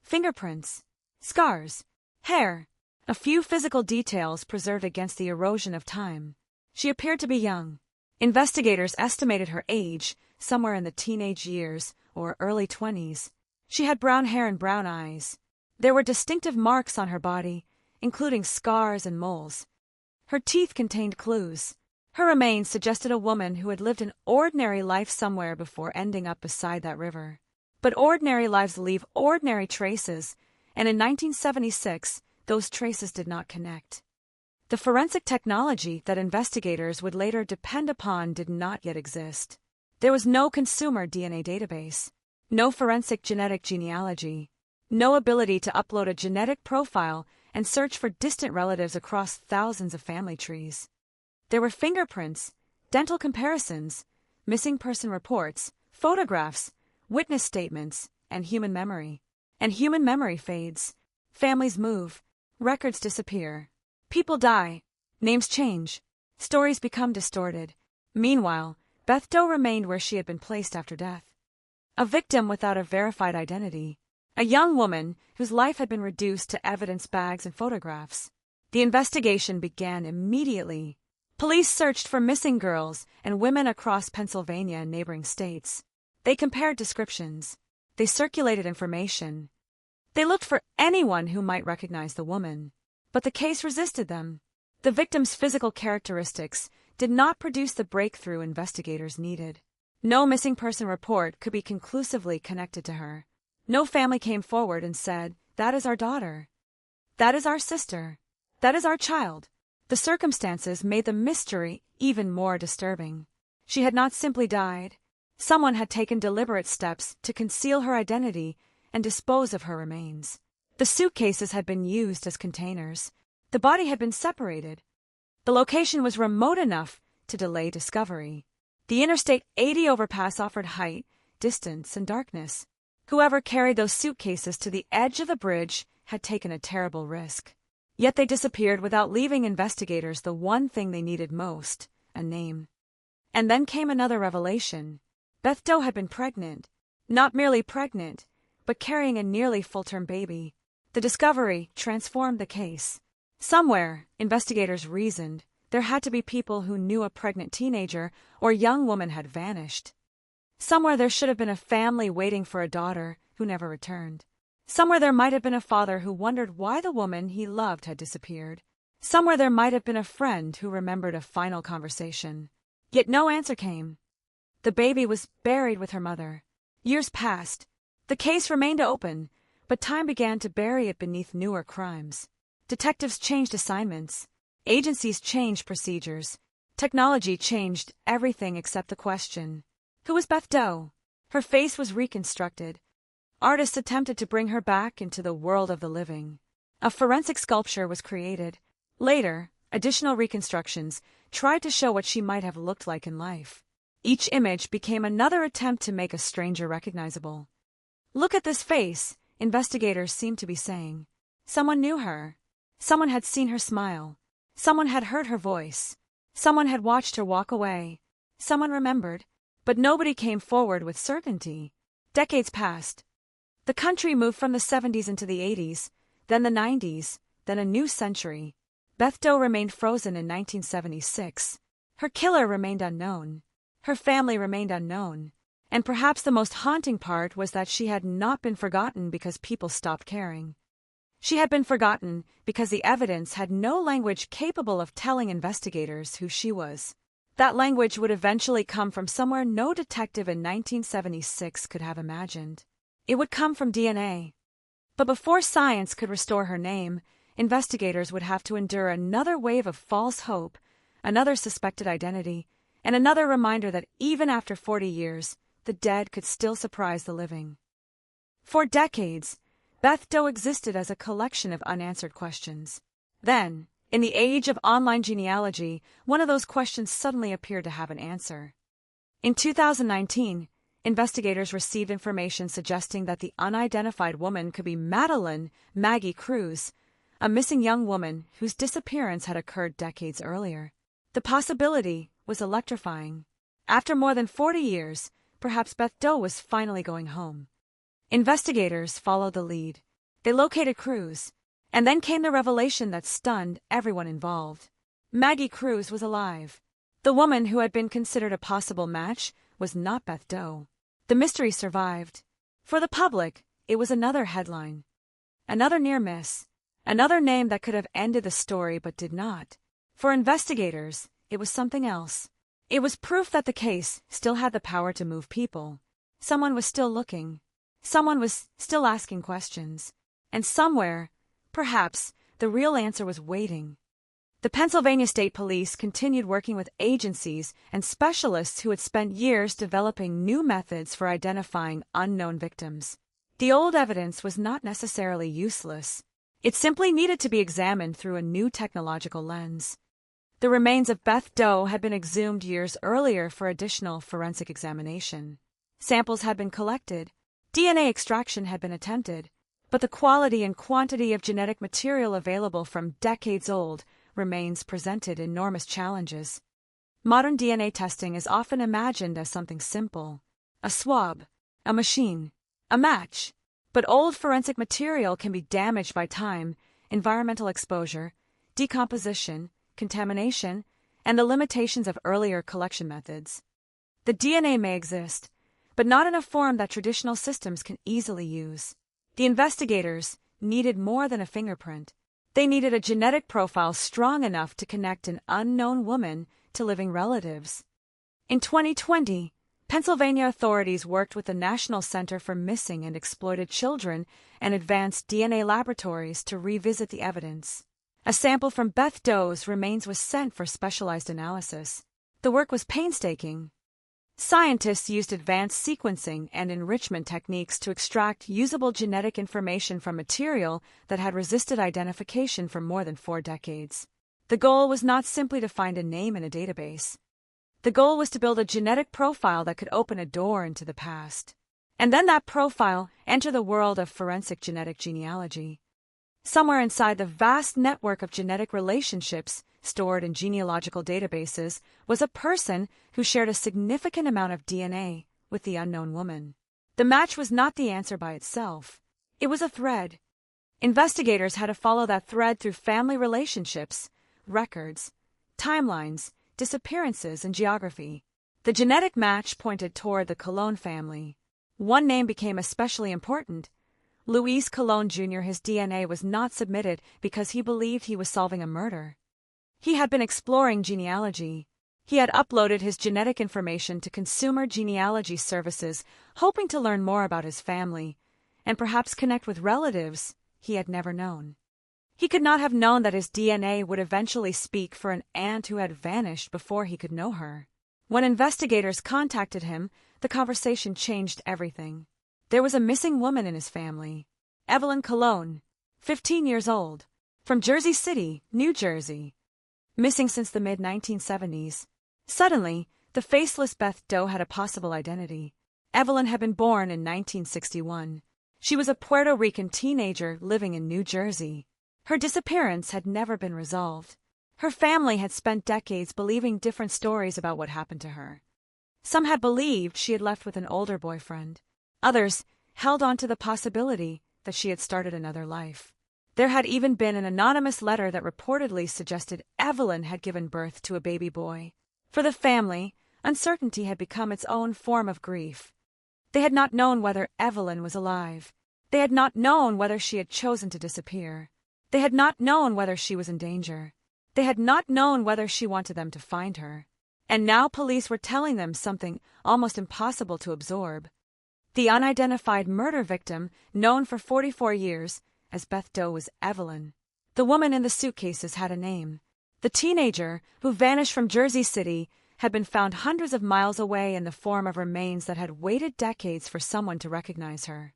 fingerprints, scars, hair, a few physical details preserved against the erosion of time. She appeared to be young. Investigators estimated her age, somewhere in the teenage years or early 20s. She had brown hair and brown eyes. There were distinctive marks on her body, including scars and moles. Her teeth contained clues. Her remains suggested a woman who had lived an ordinary life somewhere before ending up beside that river. But ordinary lives leave ordinary traces, and in 1976, those traces did not connect. The forensic technology that investigators would later depend upon did not yet exist. There was no consumer DNA database, no forensic genetic genealogy, no ability to upload a genetic profile and search for distant relatives across thousands of family trees. There were fingerprints, dental comparisons, missing person reports, photographs, witness statements, and human memory. And human memory fades. Families move. Records disappear. People die. Names change. Stories become distorted. Meanwhile, Beth Doe remained where she had been placed after death. A victim without a verified identity. A young woman whose life had been reduced to evidence bags and photographs. The investigation began immediately. Police searched for missing girls and women across Pennsylvania and neighboring states. They compared descriptions. They circulated information. They looked for anyone who might recognize the woman. But the case resisted them. The victim's physical characteristics did not produce the breakthrough investigators needed. No missing person report could be conclusively connected to her. No family came forward and said, "That is our daughter. That is our sister. That is our child." The circumstances made the mystery even more disturbing. She had not simply died. Someone had taken deliberate steps to conceal her identity and dispose of her remains. The suitcases had been used as containers. The body had been separated. The location was remote enough to delay discovery. The Interstate 80 overpass offered height, distance, and darkness. Whoever carried those suitcases to the edge of the bridge had taken a terrible risk. Yet they disappeared without leaving investigators the one thing they needed most, a name. And then came another revelation. Beth Doe had been pregnant. Not merely pregnant, but carrying a nearly full-term baby. The discovery transformed the case. Somewhere, investigators reasoned, there had to be people who knew a pregnant teenager or young woman had vanished. Somewhere there should have been a family waiting for a daughter who never returned. Somewhere there might have been a father who wondered why the woman he loved had disappeared. Somewhere there might have been a friend who remembered a final conversation. Yet no answer came. The baby was buried with her mother. Years passed. The case remained open, but time began to bury it beneath newer crimes. Detectives changed assignments. Agencies changed procedures. Technology changed everything except the question. Who was Beth Doe? Her face was reconstructed. Artists attempted to bring her back into the world of the living. A forensic sculpture was created. Later, additional reconstructions tried to show what she might have looked like in life. Each image became another attempt to make a stranger recognizable. "Look at this face," investigators seemed to be saying. Someone knew her. Someone had seen her smile. Someone had heard her voice. Someone had watched her walk away. Someone remembered. But nobody came forward with certainty. Decades passed. The country moved from the 70s into the 80s, then the 90s, then a new century. Beth Doe remained frozen in 1976. Her killer remained unknown. Her family remained unknown. And perhaps the most haunting part was that she had not been forgotten because people stopped caring. She had been forgotten because the evidence had no language capable of telling investigators who she was. That language would eventually come from somewhere no detective in 1976 could have imagined. It would come from DNA. But before science could restore her name, investigators would have to endure another wave of false hope, another suspected identity, and another reminder that even after 40 years, the dead could still surprise the living. For decades, Beth Doe existed as a collection of unanswered questions. Then, in the age of online genealogy, one of those questions suddenly appeared to have an answer. In 2019, investigators received information suggesting that the unidentified woman could be Madeline Maggie Cruz, a missing young woman whose disappearance had occurred decades earlier. The possibility was electrifying. After more than 40 years, perhaps Beth Doe was finally going home. Investigators followed the lead. They located Cruz, and then came the revelation that stunned everyone involved. Maggie Cruz was alive. The woman who had been considered a possible match was not Beth Doe. The mystery survived. For the public, it was another headline. Another near miss. Another name that could have ended the story but did not. For investigators, it was something else. It was proof that the case still had the power to move people. Someone was still looking. Someone was still asking questions. And somewhere, perhaps, the real answer was waiting. The Pennsylvania State Police continued working with agencies and specialists who had spent years developing new methods for identifying unknown victims. The old evidence was not necessarily useless. It simply needed to be examined through a new technological lens. The remains of Beth Doe had been exhumed years earlier for additional forensic examination. Samples had been collected. DNA extraction had been attempted. But the quality and quantity of genetic material available from decades old remains presented enormous challenges. Modern DNA testing is often imagined as something simple. A swab, a machine, a match. But old forensic material can be damaged by time, environmental exposure, decomposition, contamination, and the limitations of earlier collection methods. The DNA may exist, but not in a form that traditional systems can easily use. The investigators needed more than a fingerprint. They needed a genetic profile strong enough to connect an unknown woman to living relatives. In 2020, Pennsylvania authorities worked with the National Center for Missing and Exploited Children and advanced DNA laboratories to revisit the evidence. A sample from Beth Doe's remains was sent for specialized analysis. The work was painstaking. Scientists used advanced sequencing and enrichment techniques to extract usable genetic information from material that had resisted identification for more than 4 decades. The goal was not simply to find a name in a database. The goal was to build a genetic profile that could open a door into the past. And then that profile enter the world of forensic genetic genealogy. Somewhere inside the vast network of genetic relationships stored in genealogical databases was a person who shared a significant amount of DNA with the unknown woman. The match was not the answer by itself. It was a thread. Investigators had to follow that thread through family relationships, records, timelines, disappearances, and geography. The genetic match pointed toward the Cologne family. One name became especially important. Luis Cologne Jr. His DNA was not submitted because he believed he was solving a murder. He had been exploring genealogy. He had uploaded his genetic information to consumer genealogy services, hoping to learn more about his family, and perhaps connect with relatives he had never known. He could not have known that his DNA would eventually speak for an aunt who had vanished before he could know her. When investigators contacted him, the conversation changed everything. There was a missing woman in his family, Evelyn Cologne, 15 years old, from Jersey City, New Jersey. Missing since the mid-1970s. Suddenly, the faceless Beth Doe had a possible identity. Evelyn had been born in 1961. She was a Puerto Rican teenager living in New Jersey. Her disappearance had never been resolved. Her family had spent decades believing different stories about what happened to her. Some had believed she had left with an older boyfriend. Others held on to the possibility that she had started another life. There had even been an anonymous letter that reportedly suggested Evelyn had given birth to a baby boy. For the family, uncertainty had become its own form of grief. They had not known whether Evelyn was alive. They had not known whether she had chosen to disappear. They had not known whether she was in danger. They had not known whether she wanted them to find her. And now police were telling them something almost impossible to absorb. The unidentified murder victim, known for 44 years, as Beth Doe, was Evelyn. The woman in the suitcases had a name. The teenager, who vanished from Jersey City, had been found hundreds of miles away in the form of remains that had waited decades for someone to recognize her.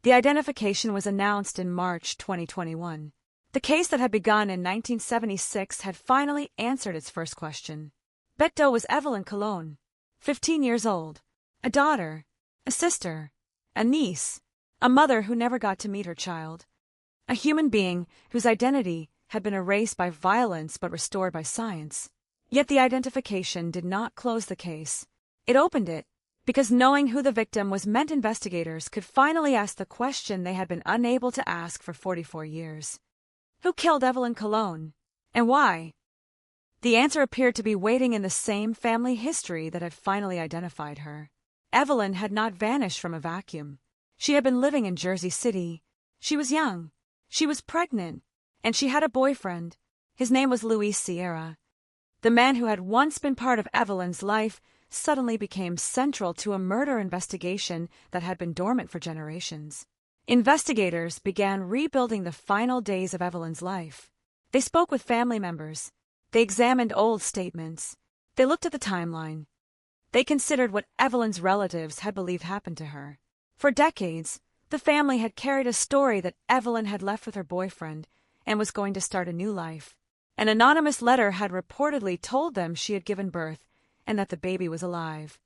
The identification was announced in March 2021. The case that had begun in 1976 had finally answered its first question. Bette Doe was Evelyn Colon, 15 years old, a daughter, a sister, a niece, a mother who never got to meet her child, a human being whose identity had been erased by violence but restored by science. Yet the identification did not close the case. It opened it, because knowing who the victim was meant investigators could finally ask the question they had been unable to ask for 44 years. Who killed Evelyn Colon, and why? The answer appeared to be waiting in the same family history that had finally identified her. Evelyn had not vanished from a vacuum. She had been living in Jersey City. She was young. She was pregnant. And she had a boyfriend. His name was Luis Sierra. The man who had once been part of Evelyn's life suddenly became central to a murder investigation that had been dormant for generations. Investigators began rebuilding the final days of Evelyn's life. They spoke with family members. They examined old statements. They looked at the timeline. They considered what Evelyn's relatives had believed happened to her. For decades, the family had carried a story that Evelyn had left with her boyfriend and was going to start a new life. An anonymous letter had reportedly told them she had given birth and that the baby was alive.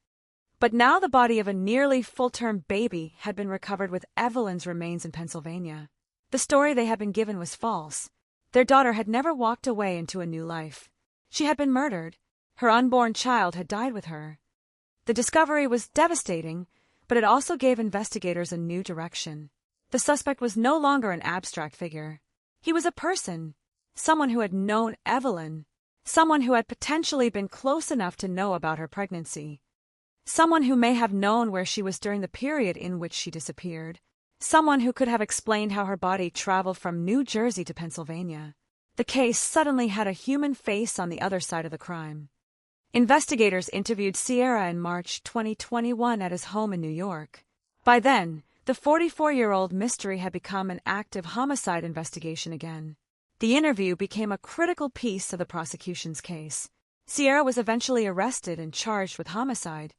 But now the body of a nearly full-term baby had been recovered with Evelyn's remains in Pennsylvania. The story they had been given was false. Their daughter had never walked away into a new life. She had been murdered. Her unborn child had died with her. The discovery was devastating, but it also gave investigators a new direction. The suspect was no longer an abstract figure. He was a person, someone who had known Evelyn, someone who had potentially been close enough to know about her pregnancy, someone who may have known where she was during the period in which she disappeared, someone who could have explained how her body traveled from New Jersey to Pennsylvania. The case suddenly had a human face on the other side of the crime. Investigators interviewed Sierra in March 2021 at his home in New York. By then, the 44-year-old mystery had become an active homicide investigation again. The interview became a critical piece of the prosecution's case. Sierra was eventually arrested and charged with homicide.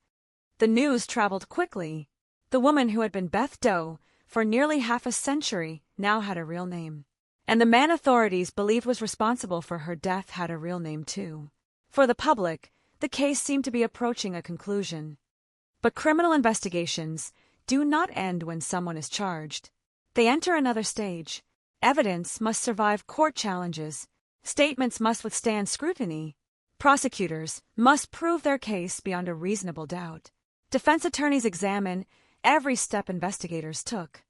The news traveled quickly. The woman who had been Bette Doe for nearly half a century now had a real name. And the man authorities believed was responsible for her death had a real name too. For the public, the case seemed to be approaching a conclusion. But criminal investigations do not end when someone is charged. They enter another stage. Evidence must survive court challenges. Statements must withstand scrutiny. Prosecutors must prove their case beyond a reasonable doubt. Defense attorneys examine every step investigators took.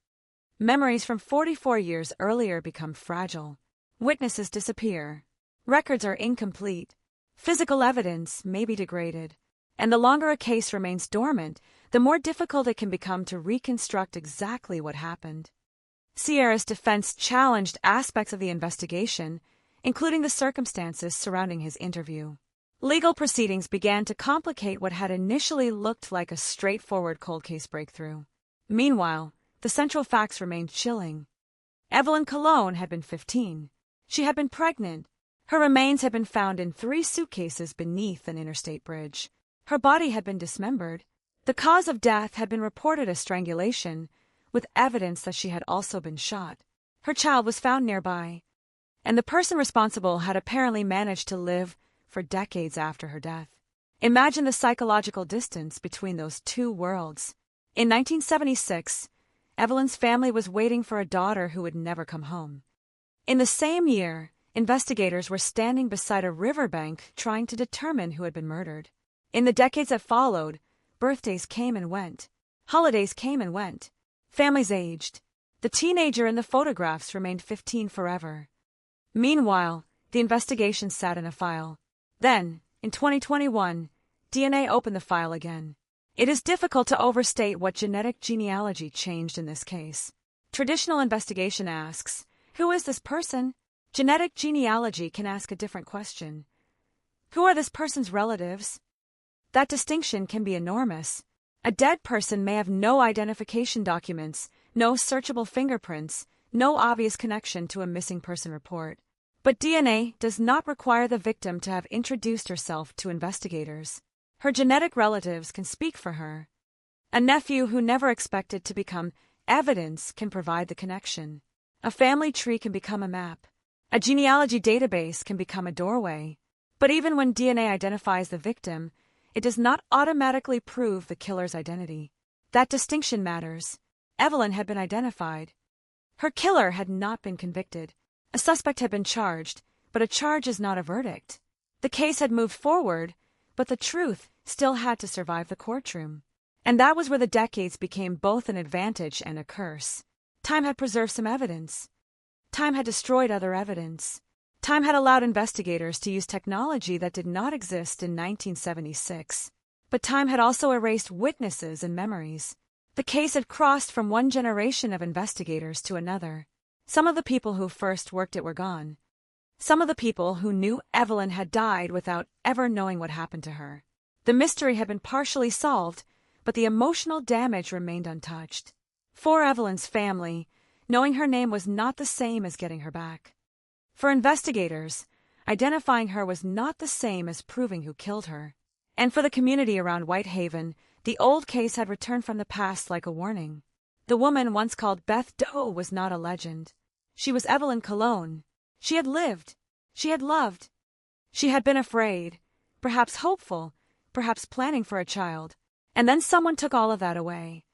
Memories from 44 years earlier become fragile. Witnesses disappear. Records are incomplete. Physical evidence may be degraded. And the longer a case remains dormant, the more difficult it can become to reconstruct exactly what happened. Sierra's defense challenged aspects of the investigation, including the circumstances surrounding his interview. Legal proceedings began to complicate what had initially looked like a straightforward cold case breakthrough. Meanwhile, the central facts remained chilling. Evelyn Colon had been 15. She had been pregnant. Her remains had been found in 3 suitcases beneath an interstate bridge. Her body had been dismembered. The cause of death had been reported as strangulation, with evidence that she had also been shot. Her child was found nearby, and the person responsible had apparently managed to live for decades after her death. Imagine the psychological distance between those two worlds. In 1976, Evelyn's family was waiting for a daughter who would never come home. In the same year, investigators were standing beside a riverbank trying to determine who had been murdered. In the decades that followed, birthdays came and went. Holidays came and went. Families aged. The teenager in the photographs remained 15 forever. Meanwhile, the investigation sat in a file. Then, in 2021, DNA opened the file again. It is difficult to overstate what genetic genealogy changed in this case. Traditional investigation asks, who is this person? Genetic genealogy can ask a different question. Who are this person's relatives? That distinction can be enormous. A dead person may have no identification documents, no searchable fingerprints, no obvious connection to a missing person report. But DNA does not require the victim to have introduced herself to investigators. Her genetic relatives can speak for her. A nephew who never expected to become evidence can provide the connection. A family tree can become a map. A genealogy database can become a doorway. But even when DNA identifies the victim, it does not automatically prove the killer's identity. That distinction matters. Evelyn had been identified. Her killer had not been convicted. A suspect had been charged, but a charge is not a verdict. The case had moved forward, but the truth still had to survive the courtroom. And that was where the decades became both an advantage and a curse. Time had preserved some evidence. Time had destroyed other evidence. Time had allowed investigators to use technology that did not exist in 1976. But time had also erased witnesses and memories. The case had crossed from one generation of investigators to another. Some of the people who first worked it were gone. Some of the people who knew Evelyn had died without ever knowing what happened to her. The mystery had been partially solved, but the emotional damage remained untouched. For Evelyn's family, knowing her name was not the same as getting her back. For investigators, identifying her was not the same as proving who killed her. And for the community around Whitehaven, the old case had returned from the past like a warning. The woman once called Beth Doe was not a legend. She was Evelyn Cologne. She had lived. She had loved. She had been afraid, perhaps hopeful, perhaps planning for a child. And then someone took all of that away.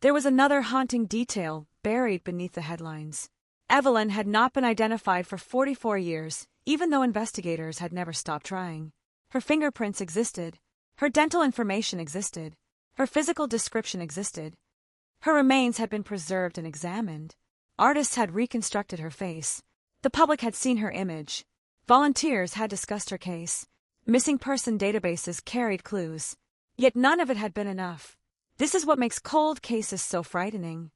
There was another haunting detail buried beneath the headlines. Evelyn had not been identified for 44 years, even though investigators had never stopped trying. Her fingerprints existed. Her dental information existed. Her physical description existed. Her remains had been preserved and examined. Artists had reconstructed her face. The public had seen her image. Volunteers had discussed her case. Missing person databases carried clues. Yet none of it had been enough. This is what makes cold cases so frightening.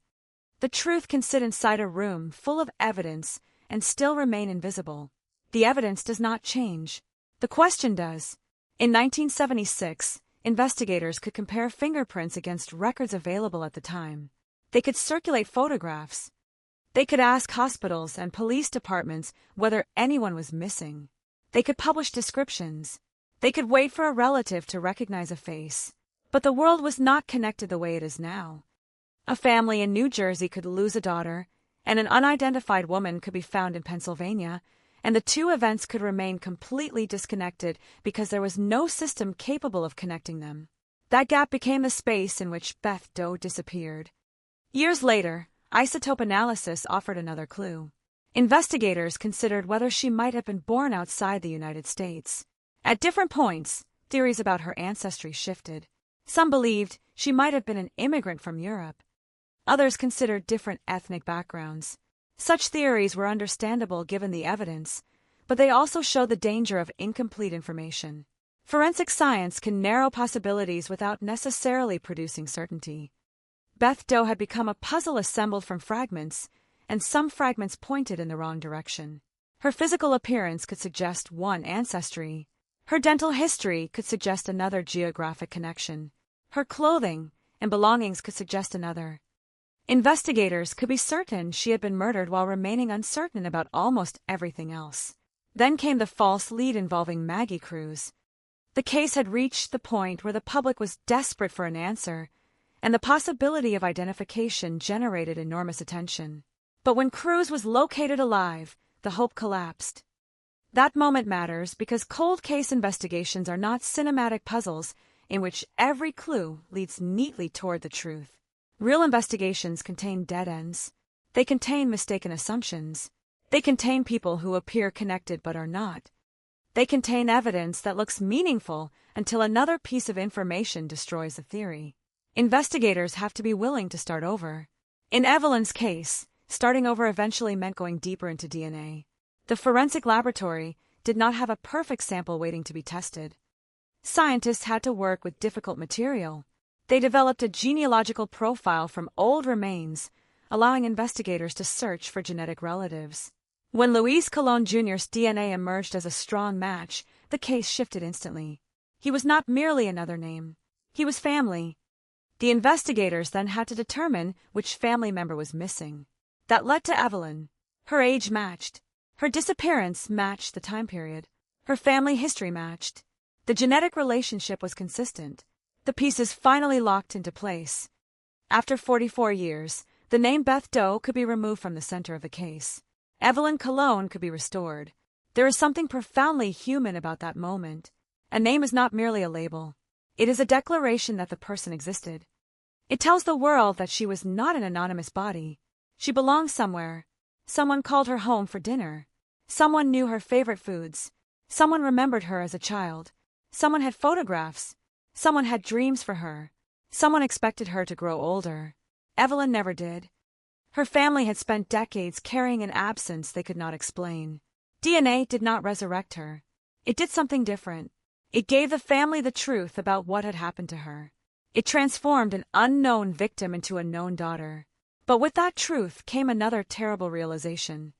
The truth can sit inside a room full of evidence and still remain invisible. The evidence does not change. The question does. In 1976, investigators could compare fingerprints against records available at the time. They could circulate photographs. They could ask hospitals and police departments whether anyone was missing. They could publish descriptions. They could wait for a relative to recognize a face. But the world was not connected the way it is now. A family in New Jersey could lose a daughter, and an unidentified woman could be found in Pennsylvania, and the two events could remain completely disconnected because there was no system capable of connecting them. That gap became the space in which Beth Doe disappeared. Years later, isotope analysis offered another clue. Investigators considered whether she might have been born outside the United States. At different points, theories about her ancestry shifted. Some believed she might have been an immigrant from Europe. Others considered different ethnic backgrounds. Such theories were understandable given the evidence, but they also show the danger of incomplete information. Forensic science can narrow possibilities without necessarily producing certainty. Beth Doe had become a puzzle assembled from fragments, and some fragments pointed in the wrong direction. Her physical appearance could suggest one ancestry. Her dental history could suggest another geographic connection. Her clothing and belongings could suggest another. Investigators could be certain she had been murdered while remaining uncertain about almost everything else. Then came the false lead involving Maggie Cruz. The case had reached the point where the public was desperate for an answer, and the possibility of identification generated enormous attention. But when Cruz was located alive, the hope collapsed. That moment matters because cold case investigations are not cinematic puzzles in which every clue leads neatly toward the truth. Real investigations contain dead ends. They contain mistaken assumptions. They contain people who appear connected but are not. They contain evidence that looks meaningful until another piece of information destroys the theory. Investigators have to be willing to start over. In Evelyn's case, starting over eventually meant going deeper into DNA. The forensic laboratory did not have a perfect sample waiting to be tested. Scientists had to work with difficult material. They developed a genealogical profile from old remains, allowing investigators to search for genetic relatives. When Luis Colon Jr.'s DNA emerged as a strong match, the case shifted instantly. He was not merely another name. He was family. The investigators then had to determine which family member was missing. That led to Evelyn. Her age matched. Her disappearance matched the time period. Her family history matched. The genetic relationship was consistent. The pieces finally locked into place. After 44 years, the name Beth Doe could be removed from the center of the case. Evelyn Cologne could be restored. There is something profoundly human about that moment. A name is not merely a label. It is a declaration that the person existed. It tells the world that she was not an anonymous body. She belonged somewhere. Someone called her home for dinner. Someone knew her favorite foods. Someone remembered her as a child. Someone had photographs. Someone had dreams for her. Someone expected her to grow older. Evelyn never did. Her family had spent decades carrying an absence they could not explain. DNA did not resurrect her. It did something different. It gave the family the truth about what had happened to her. It transformed an unknown victim into a known daughter. But with that truth came another terrible realization.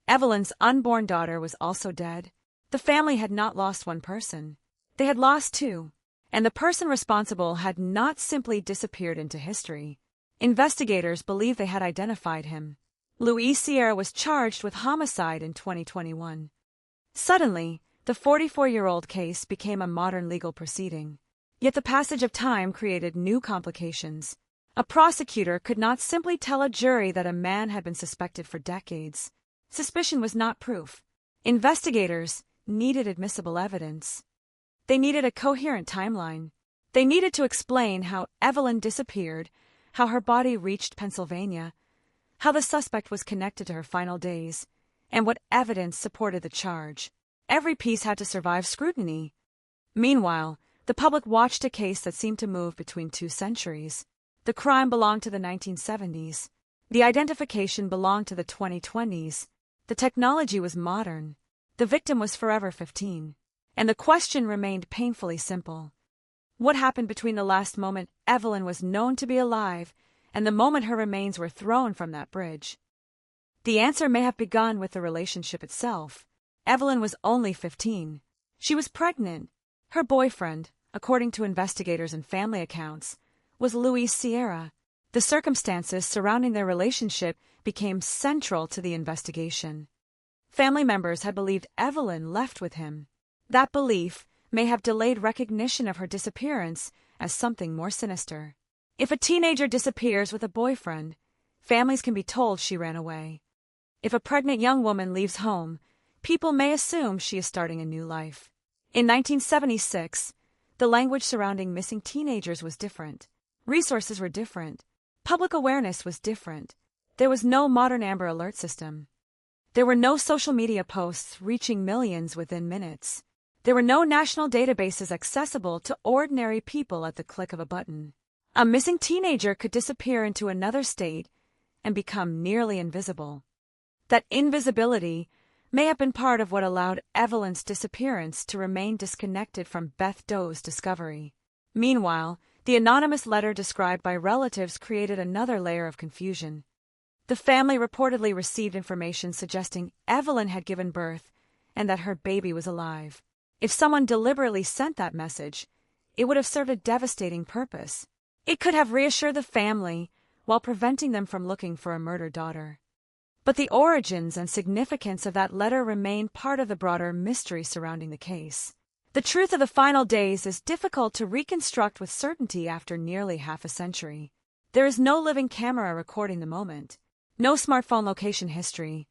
Evelyn's unborn daughter was also dead. The family had not lost one person. They had lost two. And the person responsible had not simply disappeared into history. Investigators believe they had identified him. Louis Sierra was charged with homicide in 2021. Suddenly, the 44-year-old case became a modern legal proceeding. Yet the passage of time created new complications. A prosecutor could not simply tell a jury that a man had been suspected for decades. Suspicion was not proof. Investigators needed admissible evidence. They needed a coherent timeline. They needed to explain how Evelyn disappeared, how her body reached Pennsylvania, how the suspect was connected to her final days, and what evidence supported the charge. Every piece had to survive scrutiny. Meanwhile, the public watched a case that seemed to move between two centuries. The crime belonged to the 1970s. The identification belonged to the 2020s. The technology was modern. The victim was forever 15. And the question remained painfully simple. What happened between the last moment Evelyn was known to be alive and the moment her remains were thrown from that bridge? The answer may have begun with the relationship itself. Evelyn was only 15. She was pregnant. Her boyfriend, according to investigators and family accounts, was Louis Sierra. The circumstances surrounding their relationship became central to the investigation. Family members had believed Evelyn left with him. That belief may have delayed recognition of her disappearance as something more sinister. If a teenager disappears with a boyfriend, families can be told she ran away. If a pregnant young woman leaves home, people may assume she is starting a new life. In 1976, the language surrounding missing teenagers was different. Resources were different. Public awareness was different. There was no modern Amber Alert system. There were no social media posts reaching millions within minutes. There were no national databases accessible to ordinary people at the click of a button. A missing teenager could disappear into another state and become nearly invisible. That invisibility may have been part of what allowed Evelyn's disappearance to remain disconnected from Beth Doe's discovery. Meanwhile, the anonymous letter described by relatives created another layer of confusion. The family reportedly received information suggesting Evelyn had given birth and that her baby was alive. If someone deliberately sent that message, it would have served a devastating purpose. It could have reassured the family while preventing them from looking for a murdered daughter. But the origins and significance of that letter remain part of the broader mystery surrounding the case. The truth of the final days is difficult to reconstruct with certainty after nearly half a century. There is no living camera recording the moment, no smartphone location history,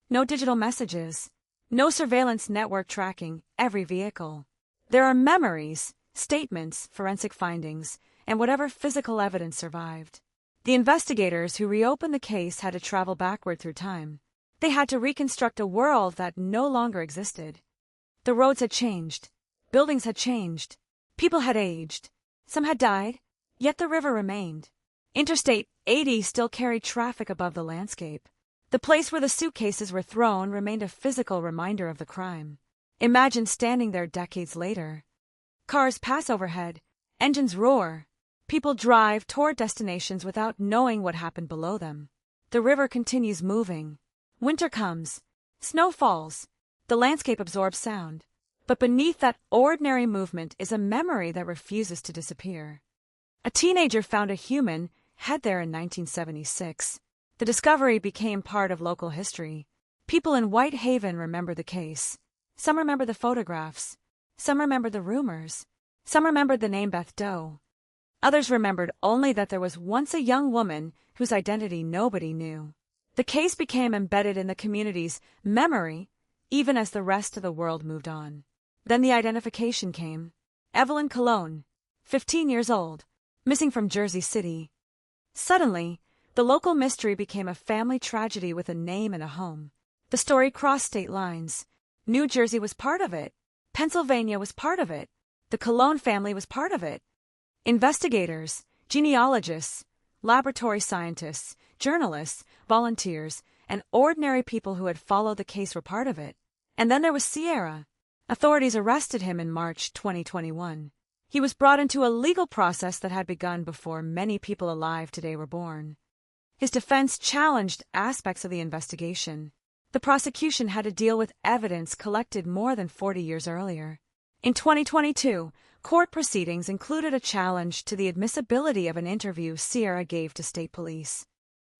no digital messages, no surveillance network tracking every vehicle. There are memories, statements, forensic findings, and whatever physical evidence survived. The investigators who reopened the case had to travel backward through time. They had to reconstruct a world that no longer existed. The roads had changed. Buildings had changed. People had aged. Some had died, yet the river remained. Interstate 80 still carried traffic above the landscape. The place where the suitcases were thrown remained a physical reminder of the crime. Imagine standing there decades later. Cars pass overhead. Engines roar. People drive toward destinations without knowing what happened below them. The river continues moving. Winter comes. Snow falls. The landscape absorbs sound. But beneath that ordinary movement is a memory that refuses to disappear. A teenager found a human head there in 1976. The discovery became part of local history. People in Whitehaven remember the case. Some remember the photographs. Some remember the rumors. Some remembered the name Beth Doe. Others remembered only that there was once a young woman whose identity nobody knew. The case became embedded in the community's memory, even as the rest of the world moved on. Then the identification came. Evelyn Cologne, 15 years old, missing from Jersey City. Suddenly, the local mystery became a family tragedy with a name and a home. The story crossed state lines. New Jersey was part of it. Pennsylvania was part of it. The Cologne family was part of it. Investigators, genealogists, laboratory scientists, journalists, volunteers, and ordinary people who had followed the case were part of it. And then there was Sierra. Authorities arrested him in March 2021. He was brought into a legal process that had begun before many people alive today were born. His defense challenged aspects of the investigation. The prosecution had to deal with evidence collected more than 40 years earlier. In 2022, court proceedings included a challenge to the admissibility of an interview Sierra gave to state police.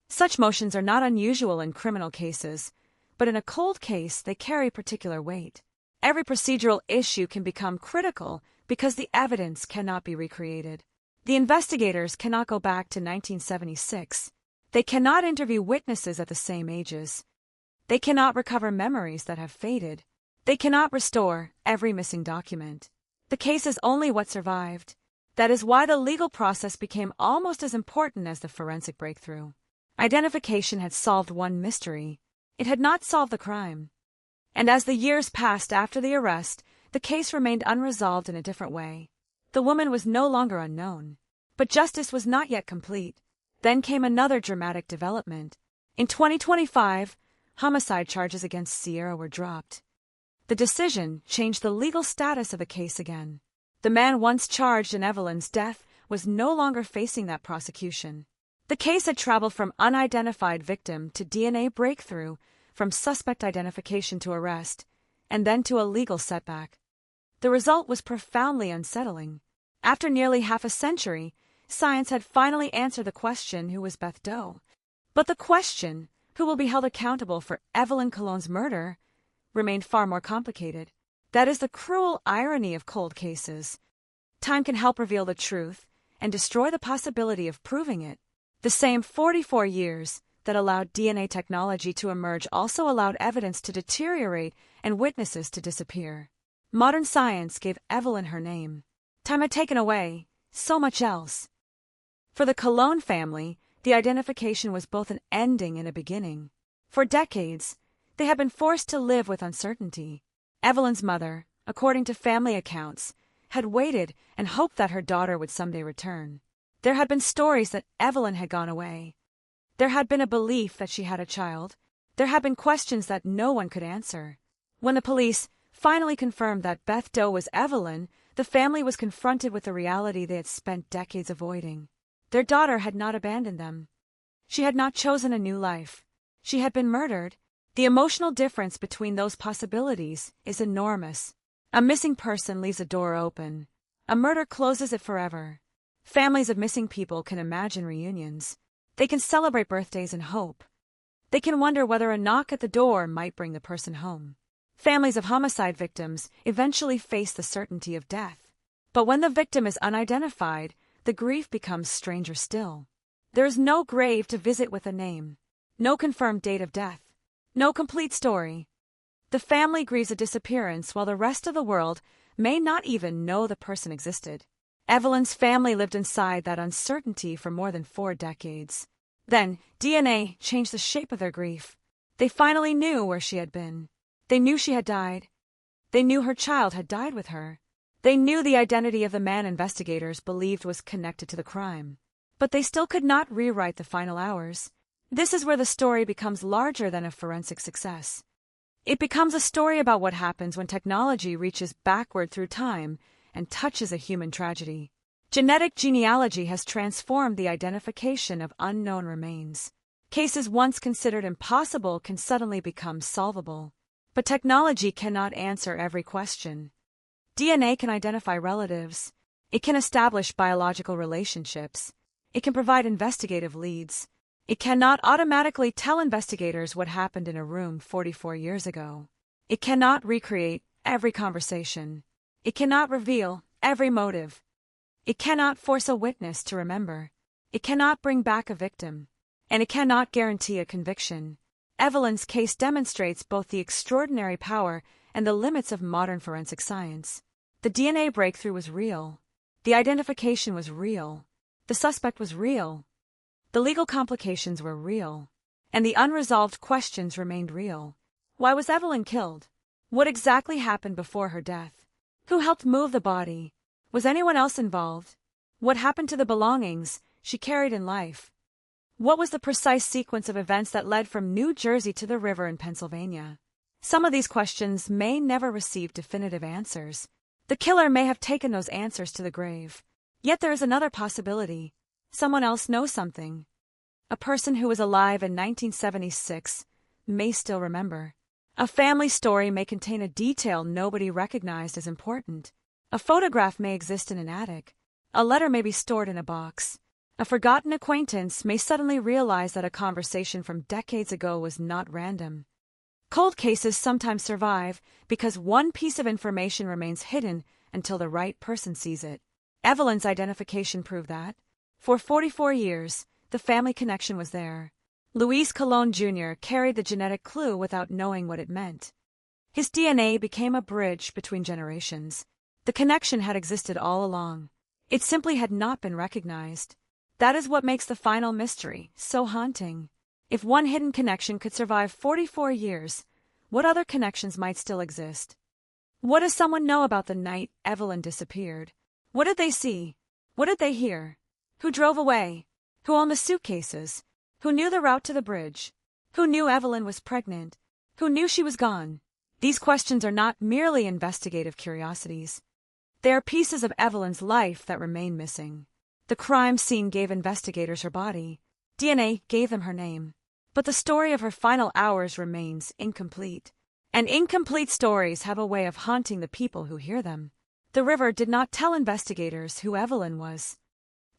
Such motions are not unusual in criminal cases, but in a cold case they carry particular weight. Every procedural issue can become critical because the evidence cannot be recreated. The investigators cannot go back to 1976. They cannot interview witnesses at the same ages. They cannot recover memories that have faded. They cannot restore every missing document. The case is only what survived. That is why the legal process became almost as important as the forensic breakthrough. Identification had solved one mystery. It had not solved the crime. And as the years passed after the arrest, the case remained unresolved in a different way. The woman was no longer unknown. But justice was not yet complete. Then came another dramatic development. In 2025, homicide charges against Sierra were dropped. The decision changed the legal status of the case again. The man once charged in Evelyn's death was no longer facing that prosecution. The case had traveled from unidentified victim to DNA breakthrough, from suspect identification to arrest, and then to a legal setback. The result was profoundly unsettling. After nearly half a century, science had finally answered the question, who was Beth Doe? But the question, who will be held accountable for Evelyn Cologne's murder, remained far more complicated. That is the cruel irony of cold cases. Time can help reveal the truth and destroy the possibility of proving it. The same 44 years that allowed DNA technology to emerge also allowed evidence to deteriorate and witnesses to disappear. Modern science gave Evelyn her name. Time had taken away so much else. For the Cologne family, the identification was both an ending and a beginning. For decades, they had been forced to live with uncertainty. Evelyn's mother, according to family accounts, had waited and hoped that her daughter would someday return. There had been stories that Evelyn had gone away. There had been a belief that she had a child. There had been questions that no one could answer. When the police finally confirmed that Beth Doe was Evelyn, the family was confronted with the reality they had spent decades avoiding. Their daughter had not abandoned them. She had not chosen a new life. She had been murdered. The emotional difference between those possibilities is enormous. A missing person leaves a door open. A murder closes it forever. Families of missing people can imagine reunions. They can celebrate birthdays and hope. They can wonder whether a knock at the door might bring the person home. Families of homicide victims eventually face the certainty of death. But when the victim is unidentified, the grief becomes stranger still. There is no grave to visit with a name, no confirmed date of death, no complete story. The family grieves a disappearance while the rest of the world may not even know the person existed. Evelyn's family lived inside that uncertainty for more than 4 decades. Then, DNA changed the shape of their grief. They finally knew where she had been. They knew she had died. They knew her child had died with her. They knew the identity of the man investigators believed was connected to the crime. But they still could not rewrite the final hours. This is where the story becomes larger than a forensic success. It becomes a story about what happens when technology reaches backward through time and touches a human tragedy. Genetic genealogy has transformed the identification of unknown remains. Cases once considered impossible can suddenly become solvable. But technology cannot answer every question. DNA can identify relatives. It can establish biological relationships. It can provide investigative leads. It cannot automatically tell investigators what happened in a room 44 years ago. It cannot recreate every conversation. It cannot reveal every motive. It cannot force a witness to remember. It cannot bring back a victim. And it cannot guarantee a conviction. Evelyn's case demonstrates both the extraordinary power and the limits of modern forensic science. The DNA breakthrough was real. The identification was real. The suspect was real. The legal complications were real. And the unresolved questions remained real. Why was Evelyn killed? What exactly happened before her death? Who helped move the body? Was anyone else involved? What happened to the belongings she carried in life? What was the precise sequence of events that led from New Jersey to the river in Pennsylvania? Some of these questions may never receive definitive answers. The killer may have taken those answers to the grave. Yet there is another possibility. Someone else knows something. A person who was alive in 1976 may still remember. A family story may contain a detail nobody recognized as important. A photograph may exist in an attic. A letter may be stored in a box. A forgotten acquaintance may suddenly realize that a conversation from decades ago was not random. Cold cases sometimes survive because one piece of information remains hidden until the right person sees it. Evelyn's identification proved that. For 44 years, the family connection was there. Luis Colon Jr. carried the genetic clue without knowing what it meant. His DNA became a bridge between generations. The connection had existed all along. It simply had not been recognized. That is what makes the final mystery so haunting. If one hidden connection could survive 44 years, what other connections might still exist? What does someone know about the night Evelyn disappeared? What did they see? What did they hear? Who drove away? Who owned the suitcases? Who knew the route to the bridge? Who knew Evelyn was pregnant? Who knew she was gone? These questions are not merely investigative curiosities. They are pieces of Evelyn's life that remain missing. The crime scene gave investigators her body. DNA gave them her name. But the story of her final hours remains incomplete. And incomplete stories have a way of haunting the people who hear them. The river did not tell investigators who Evelyn was.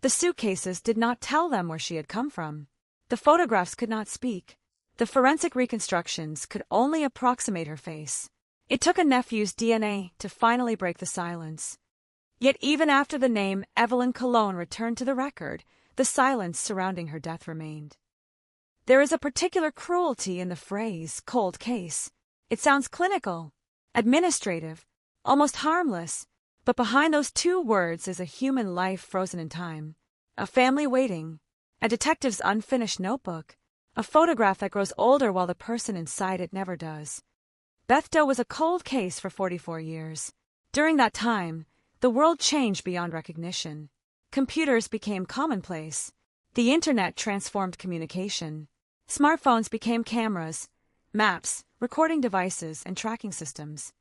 The suitcases did not tell them where she had come from. The photographs could not speak. The forensic reconstructions could only approximate her face. It took a nephew's DNA to finally break the silence. Yet even after the name Evelyn Colon returned to the record, the silence surrounding her death remained. There is a particular cruelty in the phrase cold case. It sounds clinical, administrative, almost harmless, but behind those two words is a human life frozen in time, a family waiting, a detective's unfinished notebook, a photograph that grows older while the person inside it never does. Beth Doe was a cold case for 44 years. During that time, the world changed beyond recognition. Computers became commonplace. The internet transformed communication. Smartphones became cameras, maps, recording devices, and tracking systems.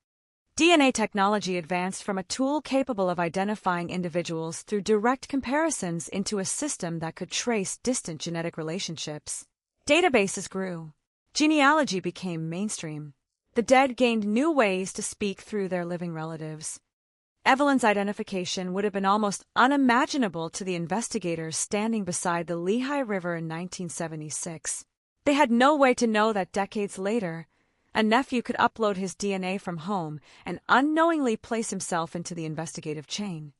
DNA technology advanced from a tool capable of identifying individuals through direct comparisons into a system that could trace distant genetic relationships. Databases grew. Genealogy became mainstream. The dead gained new ways to speak through their living relatives. Evelyn's identification would have been almost unimaginable to the investigators standing beside the Lehigh River in 1976. They had no way to know that decades later, a nephew could upload his DNA from home and unknowingly place himself into the investigative chain.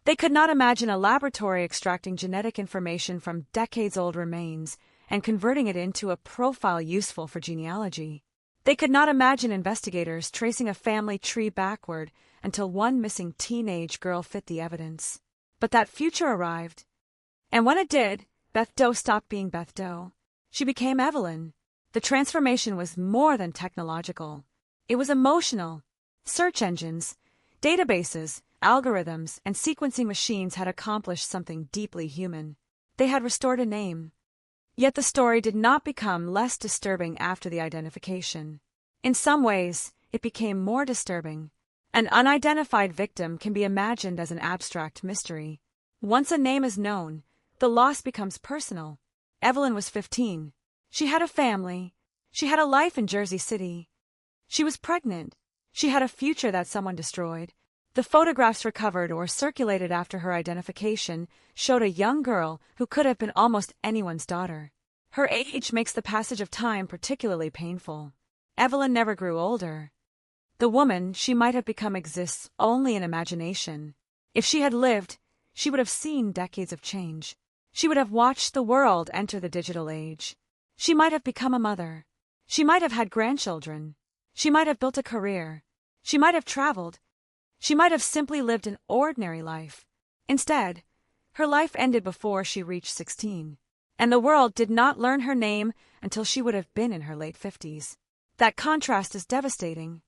They could not imagine a laboratory extracting genetic information from decades-old remains and converting it into a profile useful for genealogy. They could not imagine investigators tracing a family tree backward until one missing teenage girl fit the evidence. But that future arrived. And when it did, Beth Doe stopped being Beth Doe. She became Evelyn. The transformation was more than technological. It was emotional. Search engines, databases, algorithms, and sequencing machines had accomplished something deeply human. They had restored a name. Yet the story did not become less disturbing after the identification. In some ways, it became more disturbing. An unidentified victim can be imagined as an abstract mystery. Once a name is known, the loss becomes personal. Evelyn was 15. She had a family. She had a life in Jersey City. She was pregnant. She had a future that someone destroyed. The photographs recovered or circulated after her identification showed a young girl who could have been almost anyone's daughter. Her age makes the passage of time particularly painful. Evelyn never grew older. The woman she might have become exists only in imagination. If she had lived, she would have seen decades of change. She would have watched the world enter the digital age. She might have become a mother. She might have had grandchildren. She might have built a career. She might have traveled. She might have simply lived an ordinary life. Instead, her life ended before she reached 16, and the world did not learn her name until she would have been in her late 50s. That contrast is devastating.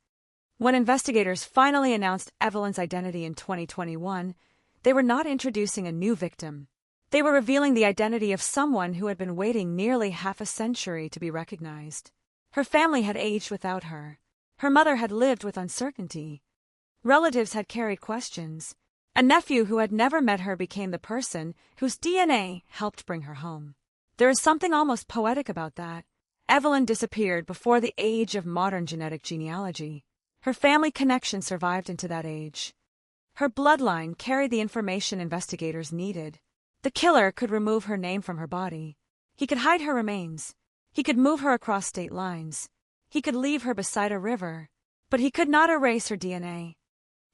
When investigators finally announced Evelyn's identity in 2021, they were not introducing a new victim. They were revealing the identity of someone who had been waiting nearly half a century to be recognized. Her family had aged without her. Her mother had lived with uncertainty. Relatives had carried questions. A nephew who had never met her became the person whose DNA helped bring her home. There is something almost poetic about that. Evelyn disappeared before the age of modern genetic genealogy. Her family connection survived into that age. Her bloodline carried the information investigators needed. The killer could remove her name from her body. He could hide her remains. He could move her across state lines. He could leave her beside a river. But he could not erase her DNA.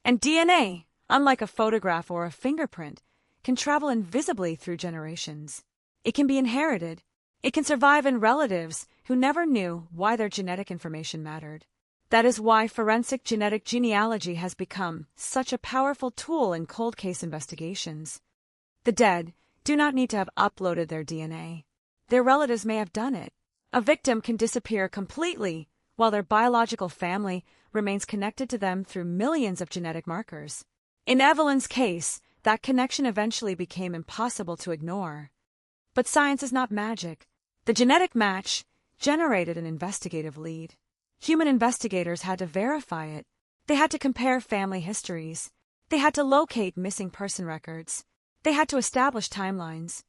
And DNA, unlike a photograph or a fingerprint, can travel invisibly through generations. It can be inherited. It can survive in relatives who never knew why their genetic information mattered. That is why forensic genetic genealogy has become such a powerful tool in cold case investigations. The dead do not need to have uploaded their DNA. Their relatives may have done it. A victim can disappear completely while their biological family remains connected to them through millions of genetic markers. In Evelyn's case, that connection eventually became impossible to ignore. But science is not magic. The genetic match generated an investigative lead. Human investigators had to verify it. They had to compare family histories. They had to locate missing person records. They had to establish timelines.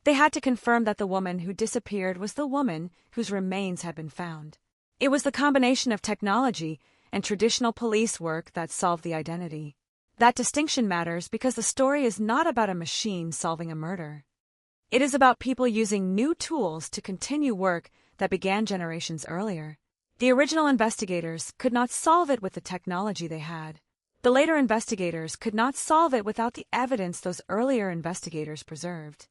They had to confirm that the woman who disappeared was the woman whose remains had been found. It was the combination of technology and traditional police work that solved the identity. That distinction matters because the story is not about a machine solving a murder. It is about people using new tools to continue work that began generations earlier. The original investigators could not solve it with the technology they had. The later investigators could not solve it without the evidence those earlier investigators preserved.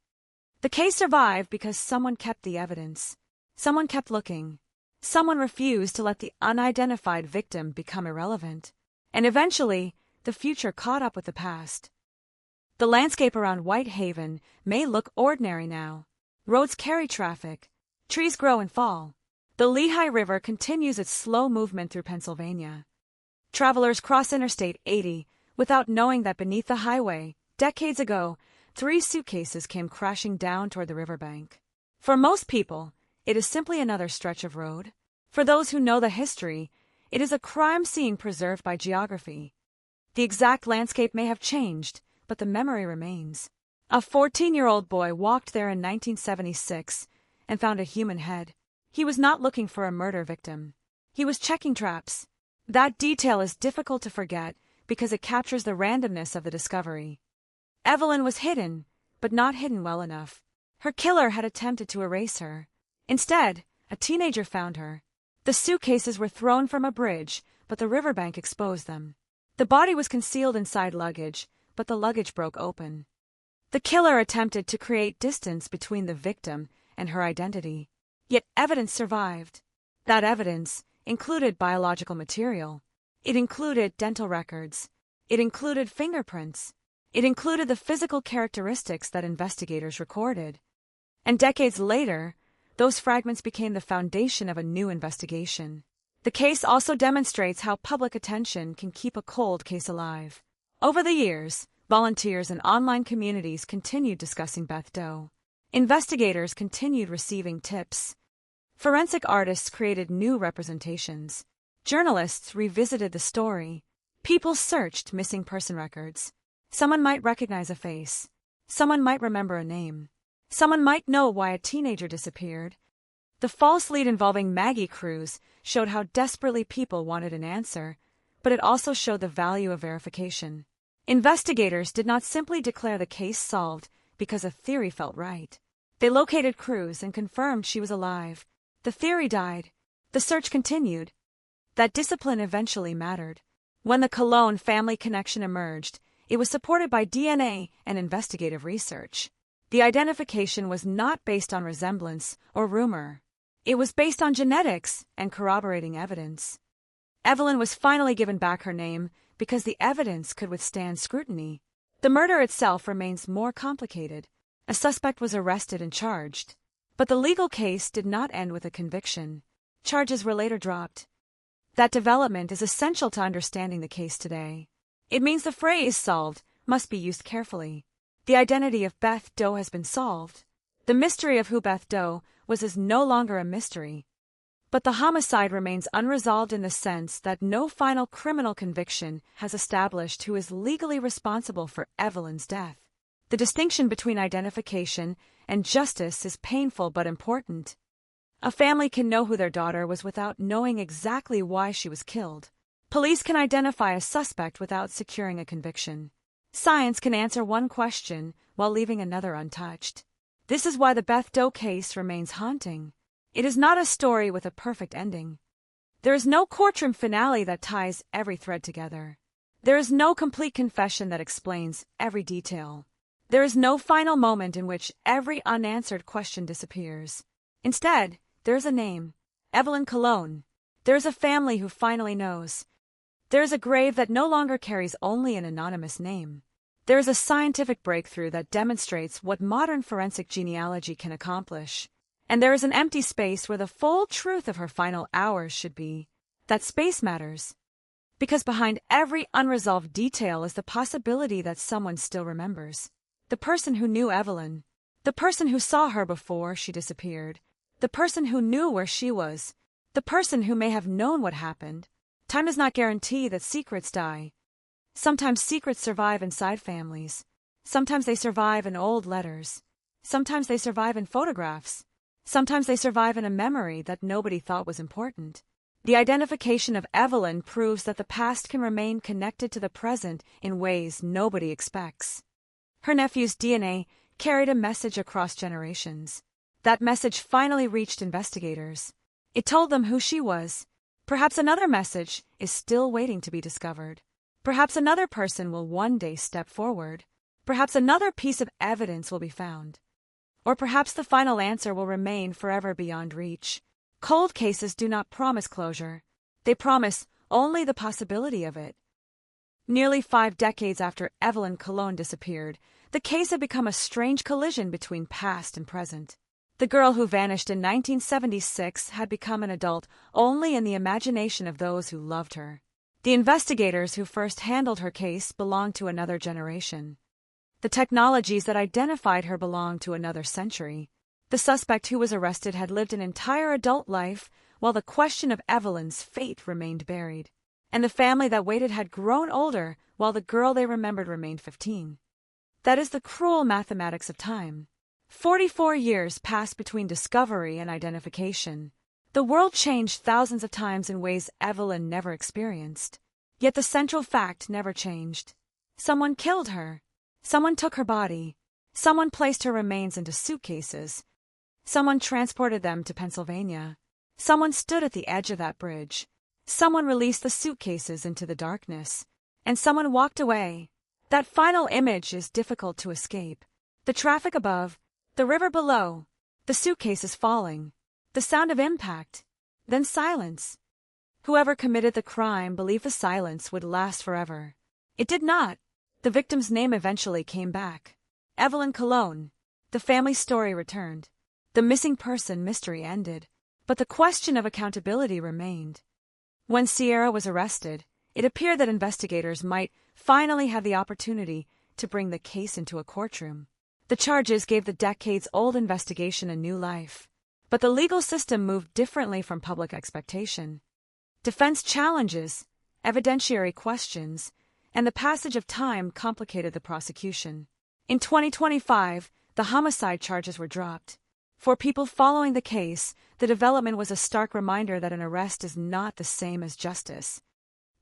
The case survived because someone kept the evidence. Someone kept looking. Someone refused to let the unidentified victim become irrelevant. And eventually, the future caught up with the past. The landscape around Whitehaven may look ordinary now. Roads carry traffic. Trees grow and fall. The Lehigh River continues its slow movement through Pennsylvania. Travelers cross Interstate 80 without knowing that beneath the highway, decades ago, 3 suitcases came crashing down toward the riverbank. For most people, it is simply another stretch of road. For those who know the history, it is a crime scene preserved by geography. The exact landscape may have changed, but the memory remains. A 14-year-old boy walked there in 1976 and found a human head. He was not looking for a murder victim. He was checking traps. That detail is difficult to forget because it captures the randomness of the discovery. Evelyn was hidden, but not hidden well enough. Her killer had attempted to erase her. Instead, a teenager found her. The suitcases were thrown from a bridge, but the riverbank exposed them. The body was concealed inside luggage, but the luggage broke open. The killer attempted to create distance between the victim and her identity. Yet evidence survived. That evidence included biological material. It included dental records. It included fingerprints. It included the physical characteristics that investigators recorded. And decades later, those fragments became the foundation of a new investigation. The case also demonstrates how public attention can keep a cold case alive. Over the years, volunteers and online communities continued discussing Beth Doe. Investigators continued receiving tips. Forensic artists created new representations. Journalists revisited the story. People searched missing person records. Someone might recognize a face. Someone might remember a name. Someone might know why a teenager disappeared. The false lead involving Maggie Cruz showed how desperately people wanted an answer, but it also showed the value of verification. Investigators did not simply declare the case solved because a theory felt right. They located Cruz and confirmed she was alive. The theory died. The search continued. That discipline eventually mattered. When the Colon family connection emerged, it was supported by DNA and investigative research. The identification was not based on resemblance or rumor. It was based on genetics and corroborating evidence. Evelyn was finally given back her name because the evidence could withstand scrutiny. The murder itself remains more complicated. A suspect was arrested and charged. But the legal case did not end with a conviction. Charges were later dropped. That development is essential to understanding the case today. It means the phrase solved must be used carefully. The identity of Beth Doe has been solved. The mystery of who Beth Doe was is no longer a mystery. But the homicide remains unresolved in the sense that no final criminal conviction has established who is legally responsible for Evelyn's death. The distinction between identification and justice is painful but important. A family can know who their daughter was without knowing exactly why she was killed. Police can identify a suspect without securing a conviction. Science can answer one question while leaving another untouched. This is why the Beth Doe case remains haunting. It is not a story with a perfect ending. There is no courtroom finale that ties every thread together. There is no complete confession that explains every detail. There is no final moment in which every unanswered question disappears. Instead, there is a name, Evelyn Colon. There is a family who finally knows. There is a grave that no longer carries only an anonymous name. There is a scientific breakthrough that demonstrates what modern forensic genealogy can accomplish. And there is an empty space where the full truth of her final hours should be. That space matters. Because behind every unresolved detail is the possibility that someone still remembers. The person who knew Evelyn. The person who saw her before she disappeared. The person who knew where she was. The person who may have known what happened. Time does not guarantee that secrets die. Sometimes secrets survive inside families. Sometimes they survive in old letters. Sometimes they survive in photographs. Sometimes they survive in a memory that nobody thought was important. The identification of Evelyn proves that the past can remain connected to the present in ways nobody expects. Her nephew's DNA carried a message across generations. That message finally reached investigators. It told them who she was. Perhaps another message is still waiting to be discovered. Perhaps another person will one day step forward. Perhaps another piece of evidence will be found. Or perhaps the final answer will remain forever beyond reach. Cold cases do not promise closure. They promise only the possibility of it. Nearly 5 decades after Evelyn Colon disappeared, the case had become a strange collision between past and present. The girl who vanished in 1976 had become an adult only in the imagination of those who loved her. The investigators who first handled her case belonged to another generation. The technologies that identified her belonged to another century. The suspect who was arrested had lived an entire adult life, while the question of Evelyn's fate remained buried. And the family that waited had grown older, while the girl they remembered remained 15. That is the cruel mathematics of time. 44 years passed between discovery and identification. The world changed thousands of times in ways Evelyn never experienced. Yet the central fact never changed. Someone killed her. Someone took her body. Someone placed her remains into suitcases. Someone transported them to Pennsylvania. Someone stood at the edge of that bridge. Someone released the suitcases into the darkness. And someone walked away. That final image is difficult to escape. The traffic above, the river below, the suitcases falling, the sound of impact, then silence. Whoever committed the crime believed the silence would last forever. It did not. The victim's name eventually came back. Evelyn Colon. The family story returned. The missing person mystery ended. But the question of accountability remained. When Sierra was arrested, it appeared that investigators might finally have the opportunity to bring the case into a courtroom. The charges gave the decades-old investigation a new life. But the legal system moved differently from public expectation. Defense challenges, evidentiary questions, and the passage of time complicated the prosecution. In 2025, the homicide charges were dropped. For people following the case, the development was a stark reminder that an arrest is not the same as justice.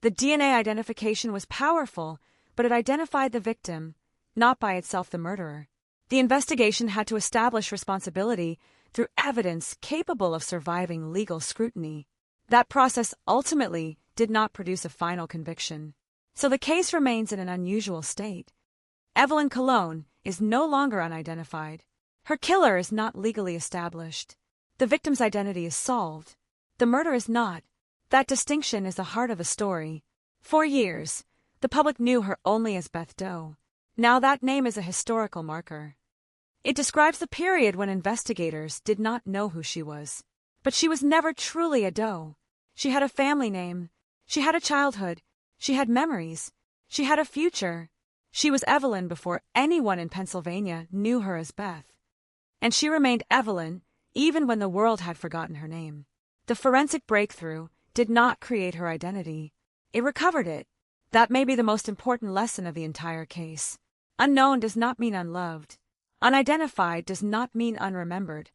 The DNA identification was powerful, but it identified the victim, not by itself the murderer. The investigation had to establish responsibility through evidence capable of surviving legal scrutiny. That process ultimately did not produce a final conviction. So the case remains in an unusual state. Evelyn Colon is no longer unidentified. Her killer is not legally established. The victim's identity is solved. The murder is not. That distinction is the heart of the story. For years, the public knew her only as Beth Doe. Now that name is a historical marker. It describes the period when investigators did not know who she was. But she was never truly a Doe. She had a family name. She had a childhood. She had memories. She had a future. She was Evelyn before anyone in Pennsylvania knew her as Beth. And she remained Evelyn even when the world had forgotten her name. The forensic breakthrough did not create her identity. It recovered it. That may be the most important lesson of the entire case. Unknown does not mean unloved. Unidentified does not mean unremembered.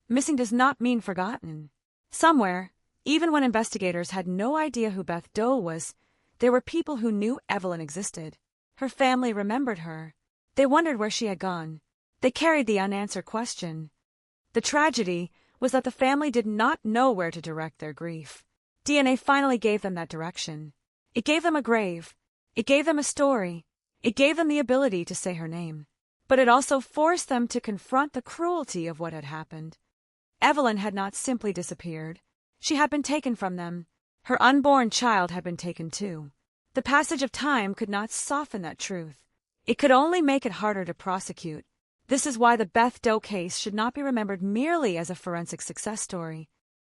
Missing does not mean forgotten. Somewhere, even when investigators had no idea who Beth Doe was, there were people who knew Evelyn existed. Her family remembered her. They wondered where she had gone. They carried the unanswered question. The tragedy was that the family did not know where to direct their grief. DNA finally gave them that direction. It gave them a grave. It gave them a story. It gave them the ability to say her name. But it also forced them to confront the cruelty of what had happened. Evelyn had not simply disappeared. She had been taken from them. Her unborn child had been taken too. The passage of time could not soften that truth. It could only make it harder to prosecute. This is why the Beth Doe case should not be remembered merely as a forensic success story.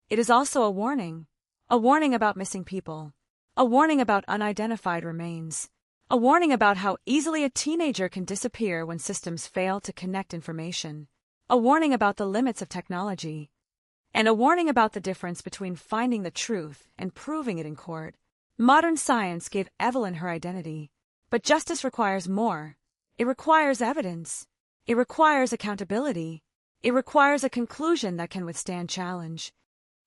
It is also a warning about missing people, a warning about unidentified remains, a warning about how easily a teenager can disappear when systems fail to connect information, a warning about the limits of technology, and a warning about the difference between finding the truth and proving it in court. Modern science gave Evelyn her identity, but justice requires more. It requires evidence. It requires accountability. It requires a conclusion that can withstand challenge.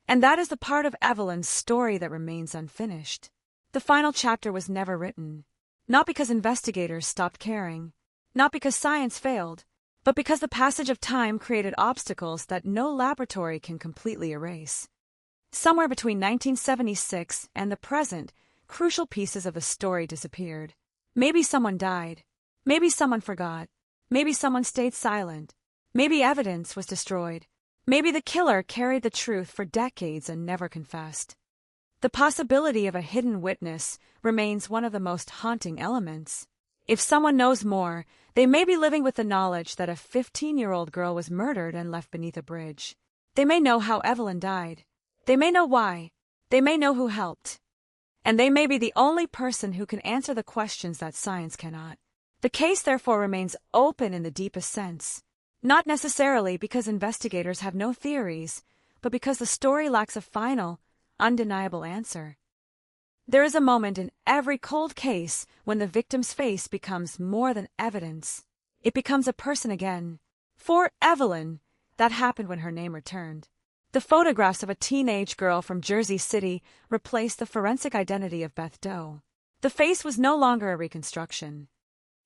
And that is the part of Evelyn's story that remains unfinished. The final chapter was never written, not because investigators stopped caring, not because science failed, but because the passage of time created obstacles that no laboratory can completely erase. Somewhere between 1976 and the present, crucial pieces of the story disappeared. Maybe someone died. Maybe someone forgot. Maybe someone stayed silent. Maybe evidence was destroyed. Maybe the killer carried the truth for decades and never confessed. The possibility of a hidden witness remains one of the most haunting elements. If someone knows more, they may be living with the knowledge that a 15-year-old girl was murdered and left beneath a bridge. They may know how Evelyn died. They may know why. They may know who helped. And they may be the only person who can answer the questions that science cannot. The case therefore remains open in the deepest sense, not necessarily because investigators have no theories, but because the story lacks a final, undeniable answer. There is a moment in every cold case when the victim's face becomes more than evidence. It becomes a person again. For Evelyn, that happened when her name returned. The photographs of a teenage girl from Jersey City replaced the forensic identity of Beth Doe. The face was no longer a reconstruction.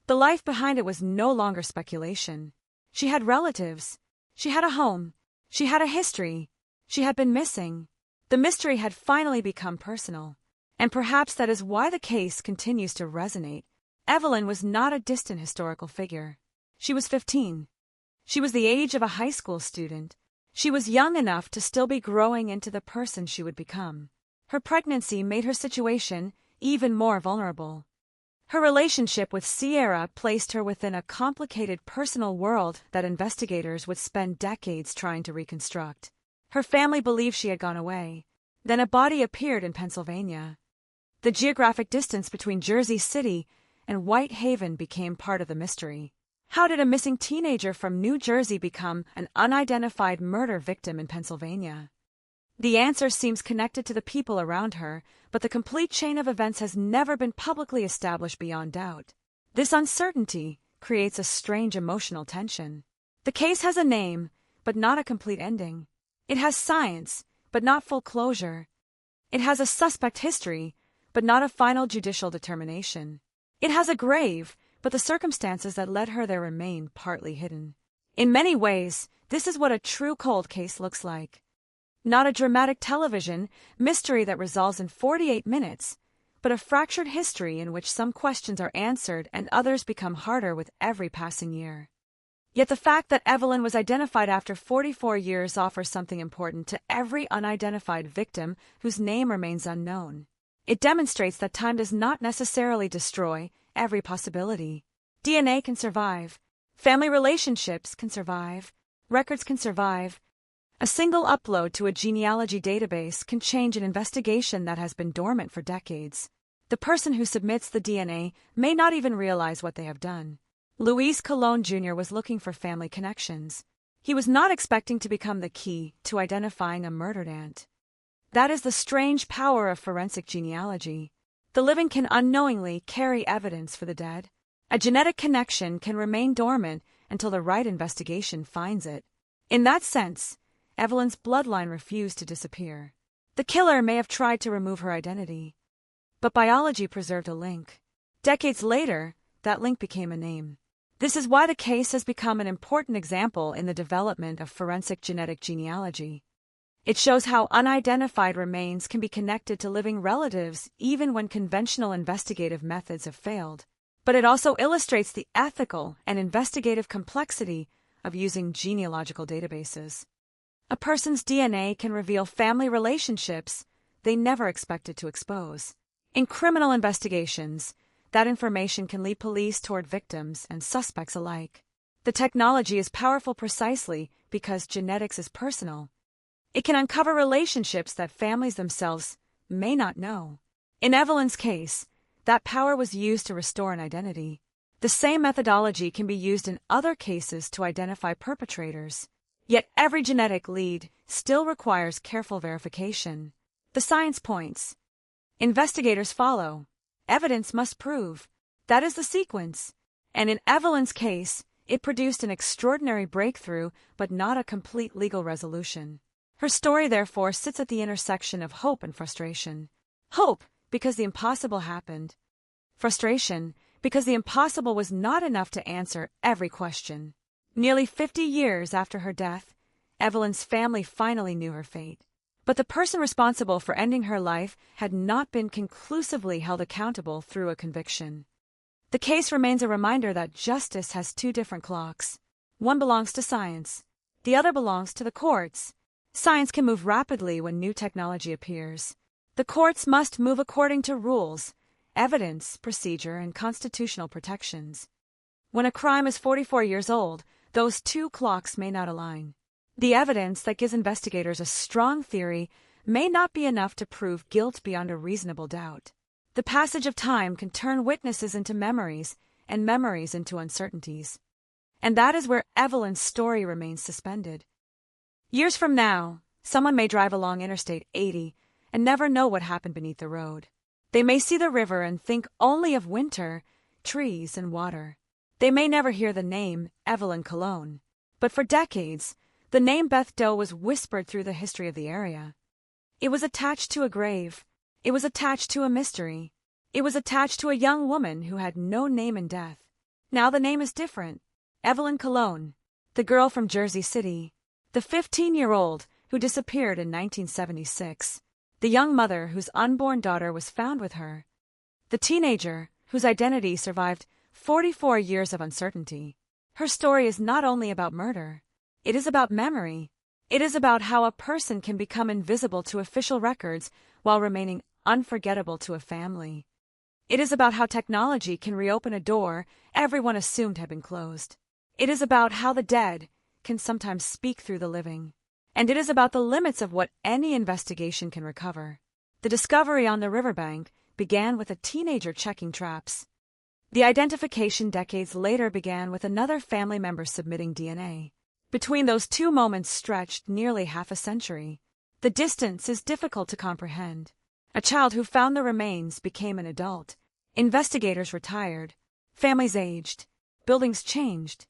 The life behind it was no longer speculation. She had relatives. She had a home. She had a history. She had been missing. The mystery had finally become personal. And perhaps that is why the case continues to resonate. Evelyn was not a distant historical figure. She was 15. She was the age of a high school student. She was young enough to still be growing into the person she would become. Her pregnancy made her situation even more vulnerable. Her relationship with Sierra placed her within a complicated personal world that investigators would spend decades trying to reconstruct. Her family believed she had gone away. Then a body appeared in Pennsylvania. The geographic distance between Jersey City and White Haven became part of the mystery. How did a missing teenager from New Jersey become an unidentified murder victim in Pennsylvania? The answer seems connected to the people around her, but the complete chain of events has never been publicly established beyond doubt. This uncertainty creates a strange emotional tension. The case has a name, but not a complete ending. It has science, but not full closure. It has a suspect history, but not a final judicial determination. It has a grave, but the circumstances that led her there remain partly hidden. In many ways, this is what a true cold case looks like. Not a dramatic television mystery that resolves in 48 minutes, but a fractured history in which some questions are answered and others become harder with every passing year. Yet the fact that Evelyn was identified after 44 years offers something important to every unidentified victim whose name remains unknown. It demonstrates that time does not necessarily destroy every possibility. DNA can survive. Family relationships can survive. Records can survive. A single upload to a genealogy database can change an investigation that has been dormant for decades. The person who submits the DNA may not even realize what they have done. Luis Colon Jr. was looking for family connections. He was not expecting to become the key to identifying a murdered aunt. That is the strange power of forensic genealogy. The living can unknowingly carry evidence for the dead. A genetic connection can remain dormant until the right investigation finds it. In that sense, Evelyn's bloodline refused to disappear. The killer may have tried to remove her identity, but biology preserved a link. Decades later, that link became a name. This is why the case has become an important example in the development of forensic genetic genealogy. It shows how unidentified remains can be connected to living relatives even when conventional investigative methods have failed. But it also illustrates the ethical and investigative complexity of using genealogical databases. A person's DNA can reveal family relationships they never expected to expose. In criminal investigations, that information can lead police toward victims and suspects alike. The technology is powerful precisely because genetics is personal. It can uncover relationships that families themselves may not know. In Evelyn's case, that power was used to restore an identity. The same methodology can be used in other cases to identify perpetrators. Yet every genetic lead still requires careful verification. The science points. Investigators follow. Evidence must prove. That is the sequence. And in Evelyn's case, it produced an extraordinary breakthrough, but not a complete legal resolution. Her story, therefore, sits at the intersection of hope and frustration. Hope, because the impossible happened. Frustration, because the impossible was not enough to answer every question. Nearly 50 years after her death, Evelyn's family finally knew her fate. But the person responsible for ending her life had not been conclusively held accountable through a conviction. The case remains a reminder that justice has two different clocks. One belongs to science. The other belongs to the courts. Science can move rapidly when new technology appears. The courts must move according to rules, evidence, procedure, and constitutional protections. When a crime is 44 years old, those two clocks may not align. The evidence that gives investigators a strong theory may not be enough to prove guilt beyond a reasonable doubt. The passage of time can turn witnesses into memories and memories into uncertainties. And that is where Evelyn's story remains suspended. Years from now, someone may drive along Interstate 80 and never know what happened beneath the road. They may see the river and think only of winter, trees, and water. They may never hear the name Evelyn Colon. But for decades, the name Beth Doe was whispered through the history of the area. It was attached to a grave. It was attached to a mystery. It was attached to a young woman who had no name in death. Now the name is different. Evelyn Colon, the girl from Jersey City, the 15-year-old who disappeared in 1976, the young mother whose unborn daughter was found with her, the teenager whose identity survived 44 years of uncertainty. Her story is not only about murder. It is about memory. It is about how a person can become invisible to official records while remaining unforgettable to a family. It is about how technology can reopen a door everyone assumed had been closed. It is about how the dead can sometimes speak through the living. And it is about the limits of what any investigation can recover. The discovery on the riverbank began with a teenager checking traps. The identification decades later began with another family member submitting DNA. Between those two moments stretched nearly half a century. The distance is difficult to comprehend. A child who found the remains became an adult. Investigators retired. Families aged. Buildings changed.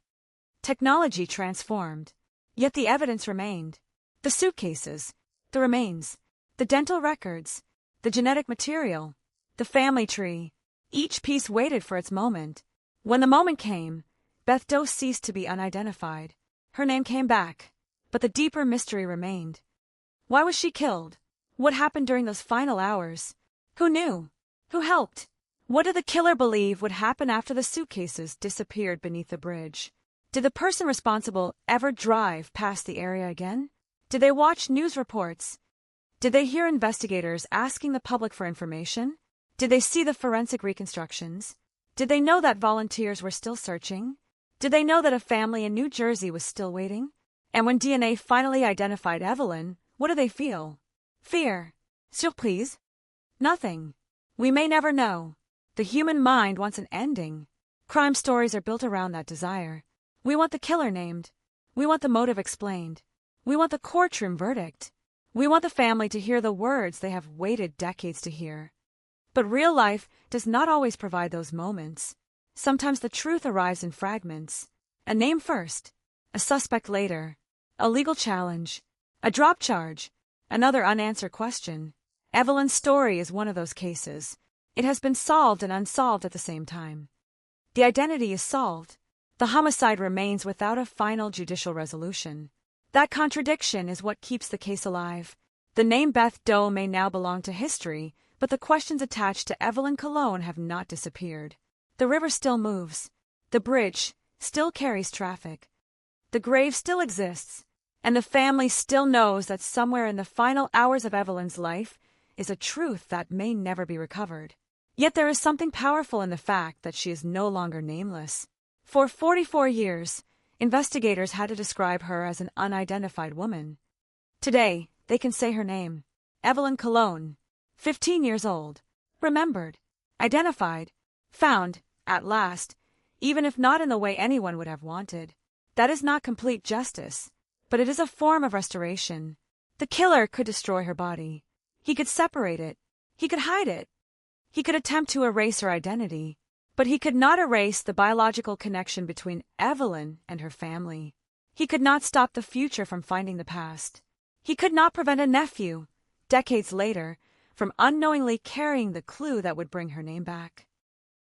Technology transformed. Yet the evidence remained. The suitcases, the remains, the dental records, the genetic material, the family tree. Each piece waited for its moment. When the moment came, Beth Doe ceased to be unidentified. Her name came back, but the deeper mystery remained. Why was she killed? What happened during those final hours? Who knew? Who helped? What did the killer believe would happen after the suitcases disappeared beneath the bridge? Did the person responsible ever drive past the area again? Did they watch news reports? Did they hear investigators asking the public for information? Did they see the forensic reconstructions? Did they know that volunteers were still searching? Did they know that a family in New Jersey was still waiting? And when DNA finally identified Evelyn, what do they feel? Fear? Surprise? Nothing. We may never know. The human mind wants an ending. Crime stories are built around that desire. We want the killer named. We want the motive explained. We want the courtroom verdict. We want the family to hear the words they have waited decades to hear. But real life does not always provide those moments. Sometimes the truth arrives in fragments. A name first, a suspect later, a legal challenge, a drop charge, another unanswered question. Evelyn's story is one of those cases. It has been solved and unsolved at the same time. The identity is solved. The homicide remains without a final judicial resolution. That contradiction is what keeps the case alive. The name Beth Doe may now belong to history, but the questions attached to Evelyn Cologne have not disappeared. The river still moves. The bridge still carries traffic. The grave still exists, and the family still knows that somewhere in the final hours of Evelyn's life is a truth that may never be recovered. Yet there is something powerful in the fact that she is no longer nameless. For 44 years, investigators had to describe her as an unidentified woman. Today, they can say her name. Evelyn Cologne, 15 years old, remembered, identified, found, at last, even if not in the way anyone would have wanted. That is not complete justice, but it is a form of restoration. The killer could destroy her body. He could separate it. He could hide it. He could attempt to erase her identity, but he could not erase the biological connection between Evelyn and her family. He could not stop the future from finding the past. He could not prevent a nephew, decades later, from unknowingly carrying the clue that would bring her name back.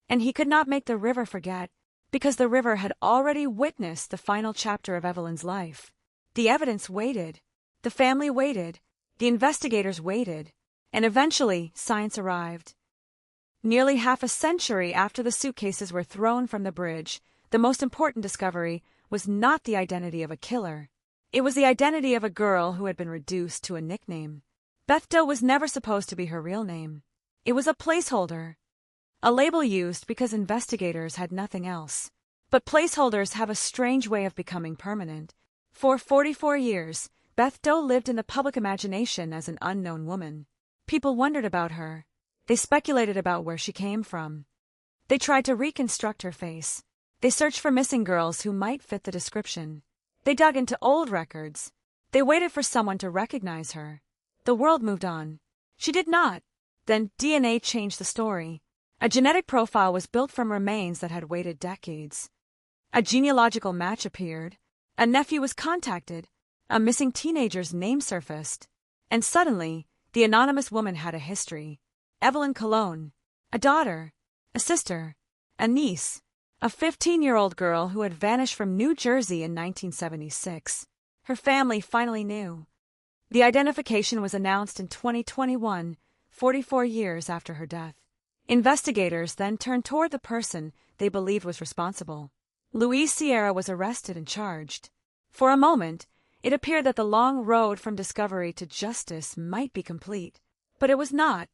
And he could not make the river forget, because the river had already witnessed the final chapter of Evelyn's life. The evidence waited. The family waited. The investigators waited. And eventually, science arrived. Nearly half a century after the suitcases were thrown from the bridge, the most important discovery was not the identity of a killer. It was the identity of a girl who had been reduced to a nickname. Beth Doe was never supposed to be her real name. It was a placeholder, a label used because investigators had nothing else. But placeholders have a strange way of becoming permanent. For 44 years, Beth Doe lived in the public imagination as an unknown woman. People wondered about her. They speculated about where she came from. They tried to reconstruct her face. They searched for missing girls who might fit the description. They dug into old records. They waited for someone to recognize her. The world moved on. She did not. Then DNA changed the story. A genetic profile was built from remains that had waited decades. A genealogical match appeared. A nephew was contacted. A missing teenager's name surfaced. And suddenly, the anonymous woman had a history. Evelyn Cologne, a daughter, a sister, a niece, a 15-year-old girl who had vanished from New Jersey in 1976. Her family finally knew. The identification was announced in 2021, 44 years after her death. Investigators then turned toward the person they believed was responsible. Louise Sierra was arrested and charged. For a moment, it appeared that the long road from discovery to justice might be complete, but it was not.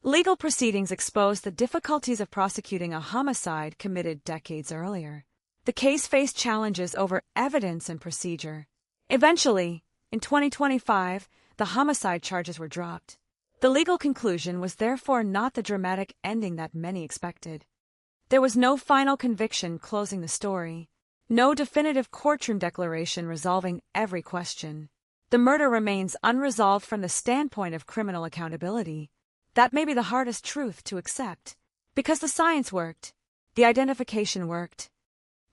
Legal proceedings exposed the difficulties of prosecuting a homicide committed decades earlier. The case faced challenges over evidence and procedure. Eventually, in 2025, the homicide charges were dropped. The legal conclusion was therefore not the dramatic ending that many expected. There was no final conviction closing the story, no definitive courtroom declaration resolving every question. The murder remains unresolved from the standpoint of criminal accountability. That may be the hardest truth to accept, because the science worked, the identification worked,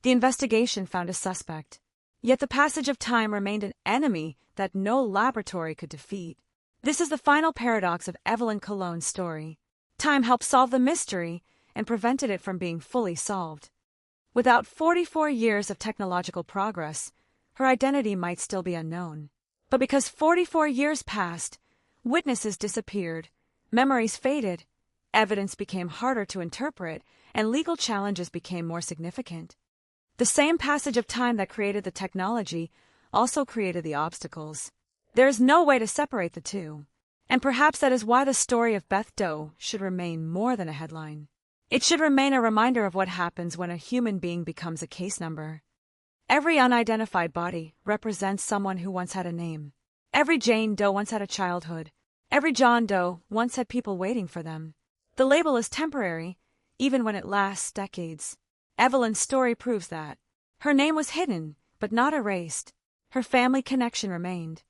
the investigation found a suspect, yet the passage of time remained an enemy that no laboratory could defeat. This is the final paradox of Evelyn Cologne's story. Time helped solve the mystery and prevented it from being fully solved. Without 44 years of technological progress, her identity might still be unknown. But because 44 years passed, witnesses disappeared, memories faded, evidence became harder to interpret, and legal challenges became more significant. The same passage of time that created the technology also created the obstacles. There is no way to separate the two. And perhaps that is why the story of Beth Doe should remain more than a headline. It should remain a reminder of what happens when a human being becomes a case number. Every unidentified body represents someone who once had a name. Every Jane Doe once had a childhood. Every John Doe once had people waiting for them. The label is temporary, even when it lasts decades. Evelyn's story proves that. Her name was hidden, but not erased. Her family connection remained.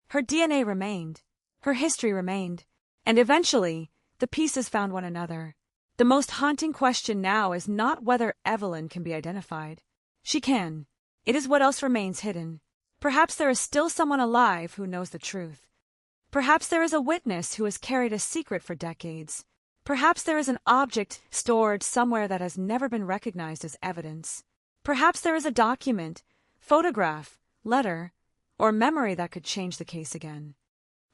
Her DNA remained. Her history remained. And eventually, the pieces found one another. The most haunting question now is not whether Evelyn can be identified. She can. It is what else remains hidden. Perhaps there is still someone alive who knows the truth. Perhaps there is a witness who has carried a secret for decades. Perhaps there is an object stored somewhere that has never been recognized as evidence. Perhaps there is a document, photograph, letter, or memory that could change the case again.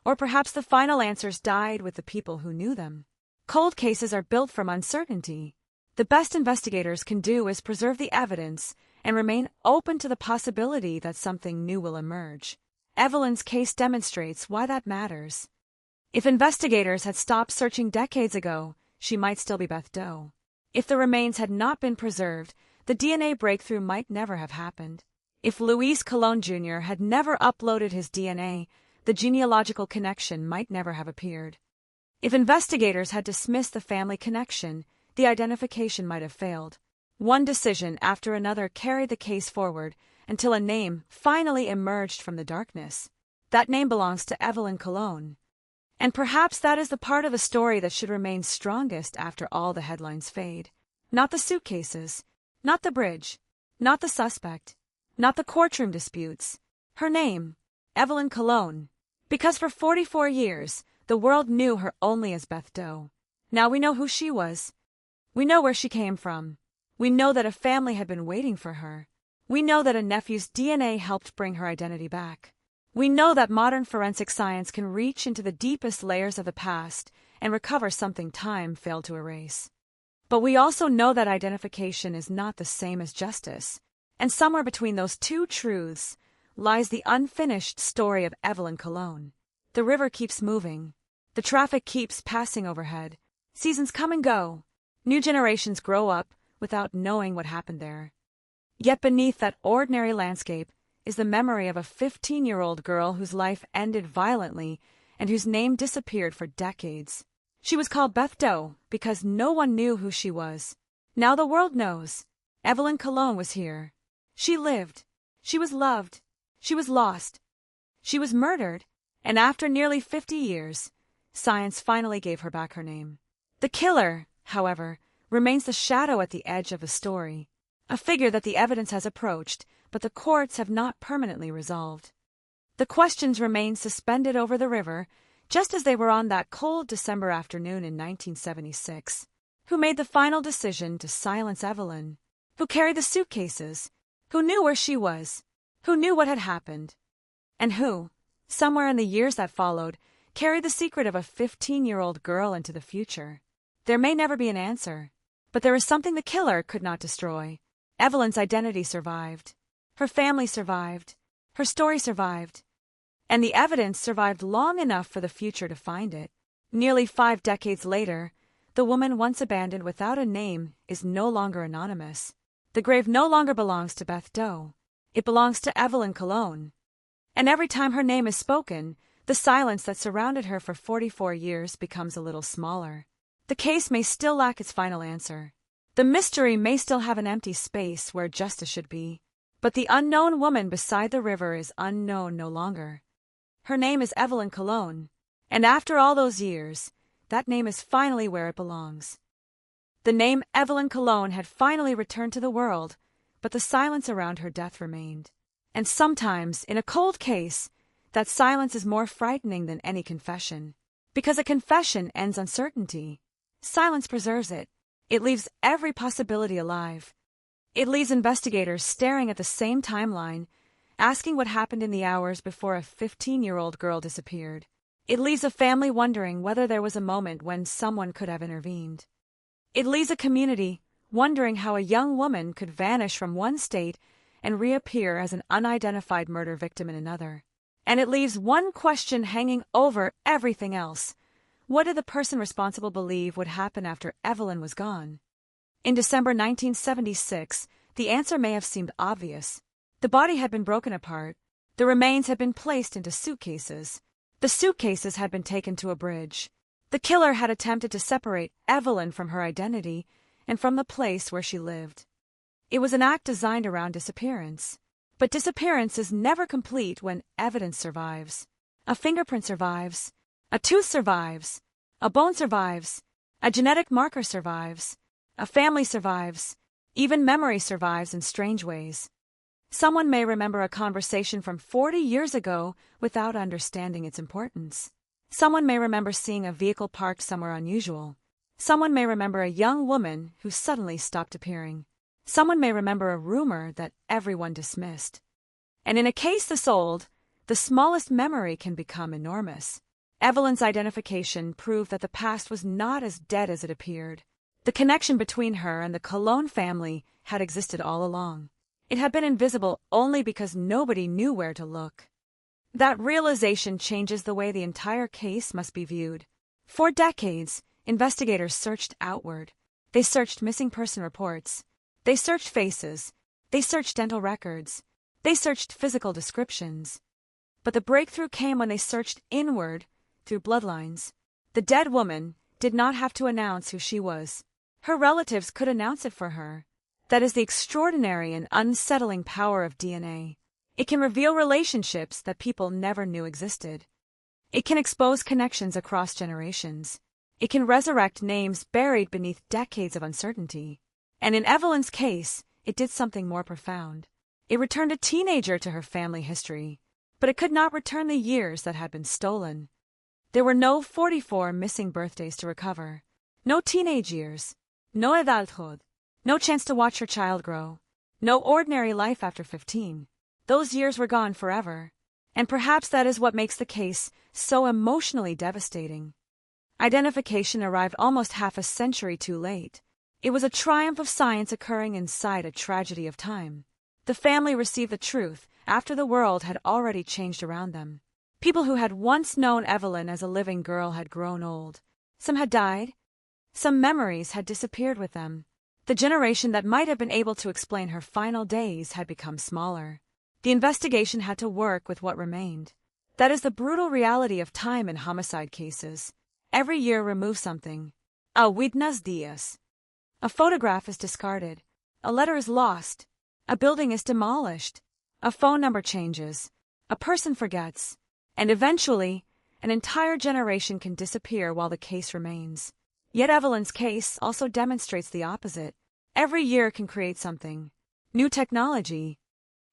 Or perhaps the final answers died with the people who knew them. Cold cases are built from uncertainty. The best investigators can do is preserve the evidence and remain open to the possibility that something new will emerge. Evelyn's case demonstrates why that matters. If investigators had stopped searching decades ago, she might still be Beth Doe. If the remains had not been preserved, the DNA breakthrough might never have happened. If Luis Colon Jr. had never uploaded his DNA, the genealogical connection might never have appeared. If investigators had dismissed the family connection, the identification might have failed. One decision after another carried the case forward until a name finally emerged from the darkness. That name belongs to Evelyn Colon. And perhaps that is the part of the story that should remain strongest after all the headlines fade. Not the suitcases, not the bridge, not the suspect, not the courtroom disputes. Her name, Evelyn Colon. Because for 44 years, the world knew her only as Beth Doe. Now we know who she was. We know where she came from. We know that a family had been waiting for her. We know that a nephew's DNA helped bring her identity back. We know that modern forensic science can reach into the deepest layers of the past and recover something time failed to erase. But we also know that identification is not the same as justice, and somewhere between those two truths lies the unfinished story of Evelyn Colon. The river keeps moving. The traffic keeps passing overhead. Seasons come and go. New generations grow up without knowing what happened there. Yet beneath that ordinary landscape is the memory of a 15-year-old girl whose life ended violently and whose name disappeared for decades. She was called Beth Doe because no one knew who she was. Now the world knows. Evelyn Colon was here. She lived. She was loved. She was lost. She was murdered. And after nearly 50 years, science finally gave her back her name. The killer, however, remains the shadow at the edge of the story, a figure that the evidence has approached, but the courts have not permanently resolved. The questions remain suspended over the river, just as they were on that cold December afternoon in 1976. Who made the final decision to silence Evelyn? Who carried the suitcases? Who knew where she was? Who knew what had happened? And who, somewhere in the years that followed, carried the secret of a 15-year-old girl into the future? There may never be an answer, but there is something the killer could not destroy. Evelyn's identity survived. Her family survived. Her story survived. And the evidence survived long enough for the future to find it. Nearly 5 decades later, the woman once abandoned without a name is no longer anonymous. The grave no longer belongs to Beth Doe. It belongs to Evelyn Colon. And every time her name is spoken, the silence that surrounded her for 44 years becomes a little smaller. The case may still lack its final answer. The mystery may still have an empty space where justice should be. But the unknown woman beside the river is unknown no longer. Her name is Evelyn Colon, and after all those years, that name is finally where it belongs. The name Evelyn Colon had finally returned to the world, but the silence around her death remained. And sometimes, in a cold case, that silence is more frightening than any confession. Because a confession ends uncertainty. Silence preserves it. It leaves every possibility alive. It leaves investigators staring at the same timeline, asking what happened in the hours before a 15-year-old girl disappeared. It leaves a family wondering whether there was a moment when someone could have intervened. It leaves a community wondering how a young woman could vanish from one state and reappear as an unidentified murder victim in another. And it leaves one question hanging over everything else. What did the person responsible believe would happen after Evelyn was gone? In December 1976, the answer may have seemed obvious. The body had been broken apart. The remains had been placed into suitcases. The suitcases had been taken to a bridge. The killer had attempted to separate Evelyn from her identity and from the place where she lived. It was an act designed around disappearance. But disappearance is never complete when evidence survives. A fingerprint survives. A tooth survives. A bone survives. A genetic marker survives. A family survives. Even memory survives in strange ways. Someone may remember a conversation from 40 years ago without understanding its importance. Someone may remember seeing a vehicle parked somewhere unusual. Someone may remember a young woman who suddenly stopped appearing. Someone may remember a rumor that everyone dismissed. And in a case this old, the smallest memory can become enormous. Evelyn's identification proved that the past was not as dead as it appeared. The connection between her and the Cologne family had existed all along. It had been invisible only because nobody knew where to look. That realization changes the way the entire case must be viewed. For decades, investigators searched outward. They searched missing person reports. They searched faces. They searched dental records. They searched physical descriptions. But the breakthrough came when they searched inward through bloodlines. The dead woman did not have to announce who she was. Her relatives could announce it for her. That is the extraordinary and unsettling power of DNA. It can reveal relationships that people never knew existed. It can expose connections across generations. It can resurrect names buried beneath decades of uncertainty. And in Evelyn's case, it did something more profound. It returned a teenager to her family history, but it could not return the years that had been stolen. There were no 44 missing birthdays to recover, no teenage years, no adulthood, no chance to watch her child grow, no ordinary life after 15. Those years were gone forever, and perhaps that is what makes the case so emotionally devastating. Identification arrived almost half a century too late. It was a triumph of science occurring inside a tragedy of time. The family received the truth after the world had already changed around them. People who had once known Evelyn as a living girl had grown old. Some had died. Some memories had disappeared with them. The generation that might have been able to explain her final days had become smaller. The investigation had to work with what remained. That is the brutal reality of time in homicide cases. Every year removes something. A buenos dias. A photograph is discarded. A letter is lost. A building is demolished. A phone number changes. A person forgets. And eventually, an entire generation can disappear while the case remains. Yet Evelyn's case also demonstrates the opposite. Every year can create something. New technology,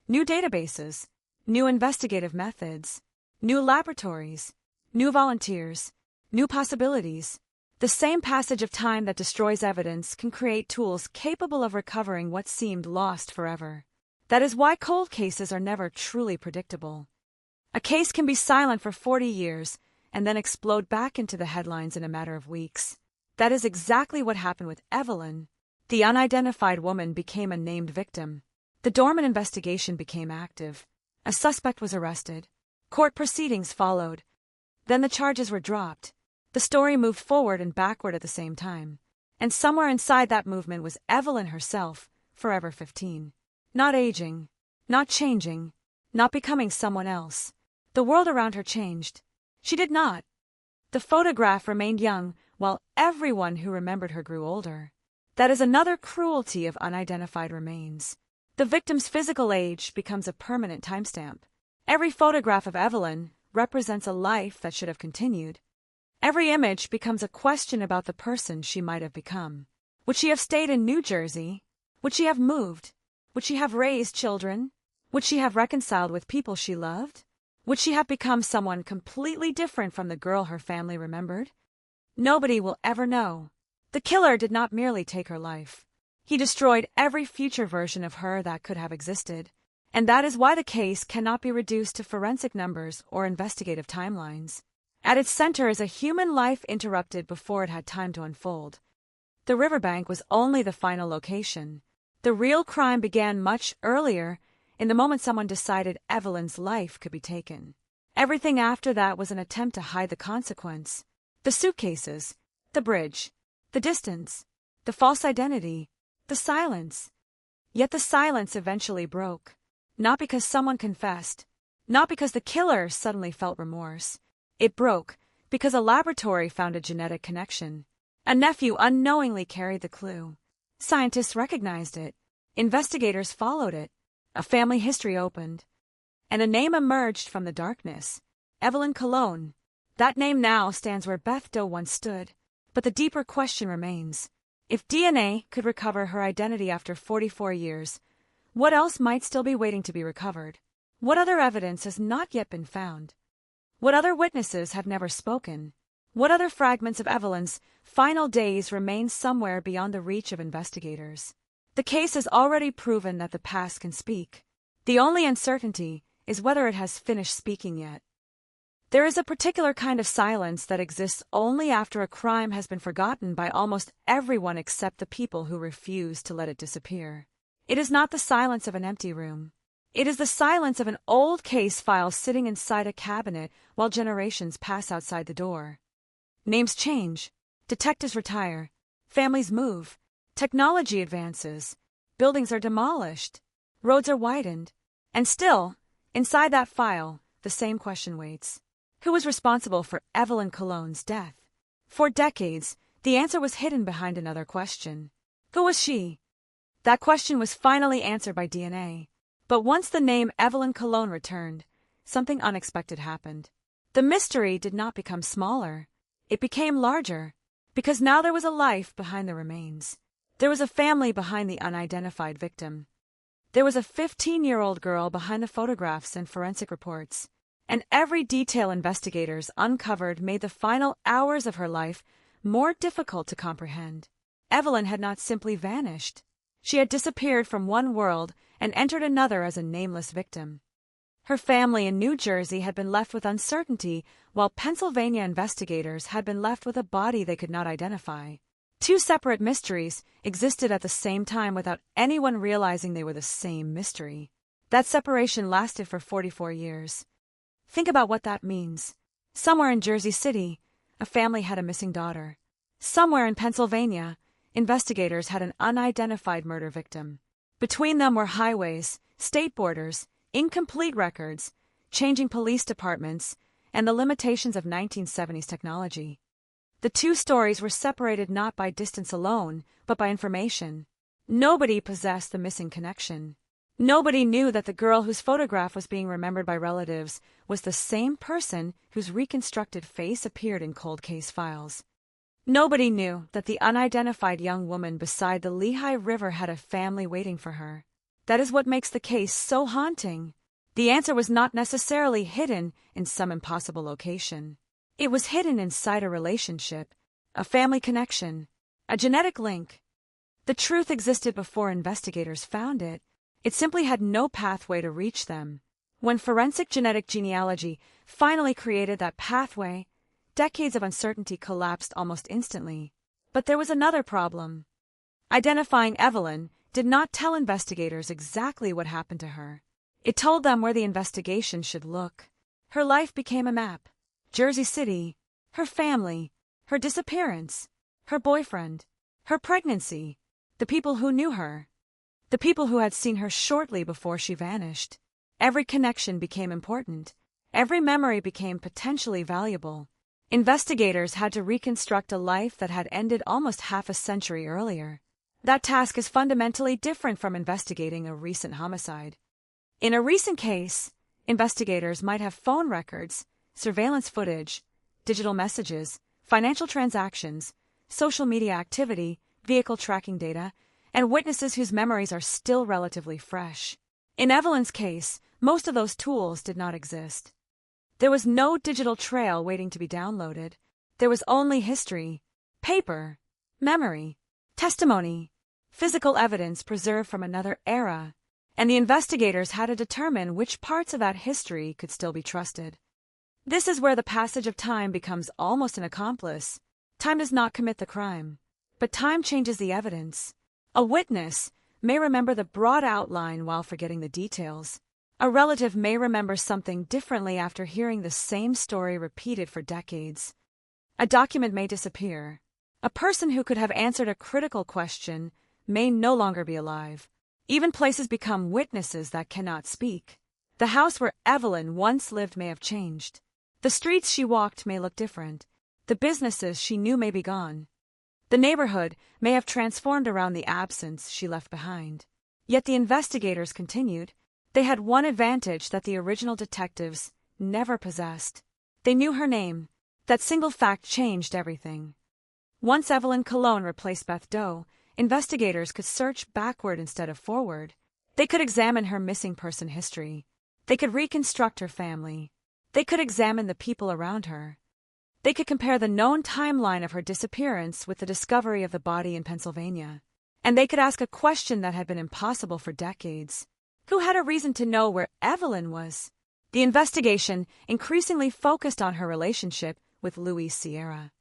new databases, new investigative methods, new laboratories, new volunteers, new possibilities. The same passage of time that destroys evidence can create tools capable of recovering what seemed lost forever. That is why cold cases are never truly predictable. A case can be silent for 40 years and then explode back into the headlines in a matter of weeks. That is exactly what happened with Evelyn. The unidentified woman became a named victim. The dormant investigation became active. A suspect was arrested. Court proceedings followed. Then the charges were dropped. The story moved forward and backward at the same time. And somewhere inside that movement was Evelyn herself, forever 15. Not aging, not changing, not becoming someone else. The world around her changed. She did not. The photograph remained young, while everyone who remembered her grew older. That is another cruelty of unidentified remains. The victim's physical age becomes a permanent timestamp. Every photograph of Evelyn represents a life that should have continued. Every image becomes a question about the person she might have become. Would she have stayed in New Jersey? Would she have moved? Would she have raised children? Would she have reconciled with people she loved? Would she have become someone completely different from the girl her family remembered? Nobody will ever know. The killer did not merely take her life. He destroyed every future version of her that could have existed. And that is why the case cannot be reduced to forensic numbers or investigative timelines. At its center is a human life interrupted before it had time to unfold. The riverbank was only the final location. The real crime began much earlier, in the moment someone decided Evelyn's life could be taken. Everything after that was an attempt to hide the consequence. The suitcases, the bridge, the distance, the false identity, the silence. Yet the silence eventually broke. Not because someone confessed, not because the killer suddenly felt remorse. It broke because a laboratory found a genetic connection. A nephew unknowingly carried the clue. Scientists recognized it. Investigators followed it. A family history opened. And a name emerged from the darkness. Evelyn Cologne. That name now stands where Beth Doe once stood. But the deeper question remains. If DNA could recover her identity after 44 years, what else might still be waiting to be recovered? What other evidence has not yet been found? What other witnesses have never spoken? What other fragments of Evelyn's final days remain somewhere beyond the reach of investigators? The case has already proven that the past can speak. The only uncertainty is whether it has finished speaking yet. There is a particular kind of silence that exists only after a crime has been forgotten by almost everyone except the people who refuse to let it disappear. It is not the silence of an empty room. It is the silence of an old case file sitting inside a cabinet while generations pass outside the door. Names change, detectives retire, families move, technology advances, buildings are demolished, roads are widened, and still, inside that file, the same question waits. Who was responsible for Evelyn Cologne's death? For decades, the answer was hidden behind another question. Who was she? That question was finally answered by DNA. But once the name Evelyn Cologne returned, something unexpected happened. The mystery did not become smaller. It became larger, because now there was a life behind the remains. There was a family behind the unidentified victim. There was a 15-year-old girl behind the photographs and forensic reports. And every detail investigators uncovered made the final hours of her life more difficult to comprehend. Evelyn had not simply vanished. She had disappeared from one world and entered another as a nameless victim. Her family in New Jersey had been left with uncertainty, while Pennsylvania investigators had been left with a body they could not identify. Two separate mysteries existed at the same time without anyone realizing they were the same mystery. That separation lasted for 44 years. Think about what that means. Somewhere in Jersey City, a family had a missing daughter. Somewhere in Pennsylvania, investigators had an unidentified murder victim. Between them were highways, state borders, incomplete records, changing police departments, and the limitations of 1970s technology. The two stories were separated not by distance alone, but by information. Nobody possessed the missing connection. Nobody knew that the girl whose photograph was being remembered by relatives was the same person whose reconstructed face appeared in cold case files. Nobody knew that the unidentified young woman beside the Lehigh River had a family waiting for her. That is what makes the case so haunting. The answer was not necessarily hidden in some impossible location. It was hidden inside a relationship, a family connection, a genetic link. The truth existed before investigators found it. It simply had no pathway to reach them. When forensic genetic genealogy finally created that pathway, decades of uncertainty collapsed almost instantly. But there was another problem. Identifying Evelyn did not tell investigators exactly what happened to her. It told them where the investigation should look. Her life became a map. Jersey City, her family, her disappearance, her boyfriend, her pregnancy, the people who knew her, the people who had seen her shortly before she vanished. Every connection became important. Every memory became potentially valuable. Investigators had to reconstruct a life that had ended almost half a century earlier. That task is fundamentally different from investigating a recent homicide. In a recent case, investigators might have phone records, surveillance footage, digital messages, financial transactions, social media activity, vehicle tracking data, and witnesses whose memories are still relatively fresh. In Evelyn's case, most of those tools did not exist. There was no digital trail waiting to be downloaded. There was only history, paper, memory, testimony, physical evidence preserved from another era, and the investigators had to determine which parts of that history could still be trusted. This is where the passage of time becomes almost an accomplice. Time does not commit the crime, but time changes the evidence. A witness may remember the broad outline while forgetting the details. A relative may remember something differently after hearing the same story repeated for decades. A document may disappear. A person who could have answered a critical question may no longer be alive. Even places become witnesses that cannot speak. The house where Evelyn once lived may have changed. The streets she walked may look different. The businesses she knew may be gone. The neighborhood may have transformed around the absence she left behind. Yet the investigators continued. They had one advantage that the original detectives never possessed. They knew her name. That single fact changed everything. Once Evelyn Colon replaced Beth Doe, investigators could search backward instead of forward. They could examine her missing person history. They could reconstruct her family. They could examine the people around her. They could compare the known timeline of her disappearance with the discovery of the body in Pennsylvania. And they could ask a question that had been impossible for decades. Who had a reason to know where Evelyn was? The investigation increasingly focused on her relationship with Louise Sierra.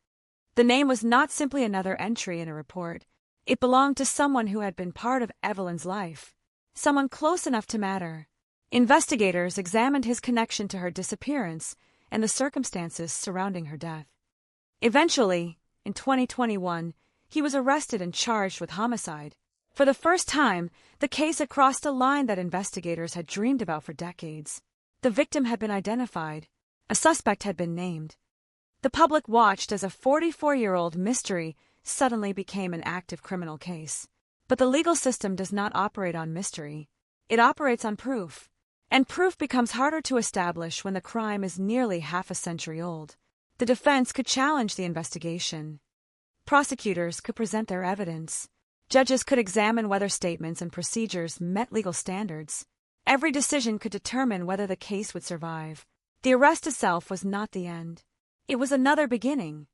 The name was not simply another entry in a report. It belonged to someone who had been part of Evelyn's life, someone close enough to matter. Investigators examined his connection to her disappearance and the circumstances surrounding her death. Eventually, in 2021, he was arrested and charged with homicide. For the first time, the case had crossed a line that investigators had dreamed about for decades. The victim had been identified. A suspect had been named. The public watched as a 44-year-old mystery suddenly became an active criminal case. But the legal system does not operate on mystery. It operates on proof. And proof becomes harder to establish when the crime is nearly half a century old. The defense could challenge the investigation. Prosecutors could present their evidence. Judges could examine whether statements and procedures met legal standards. Every decision could determine whether the case would survive. The arrest itself was not the end. It was another beginning.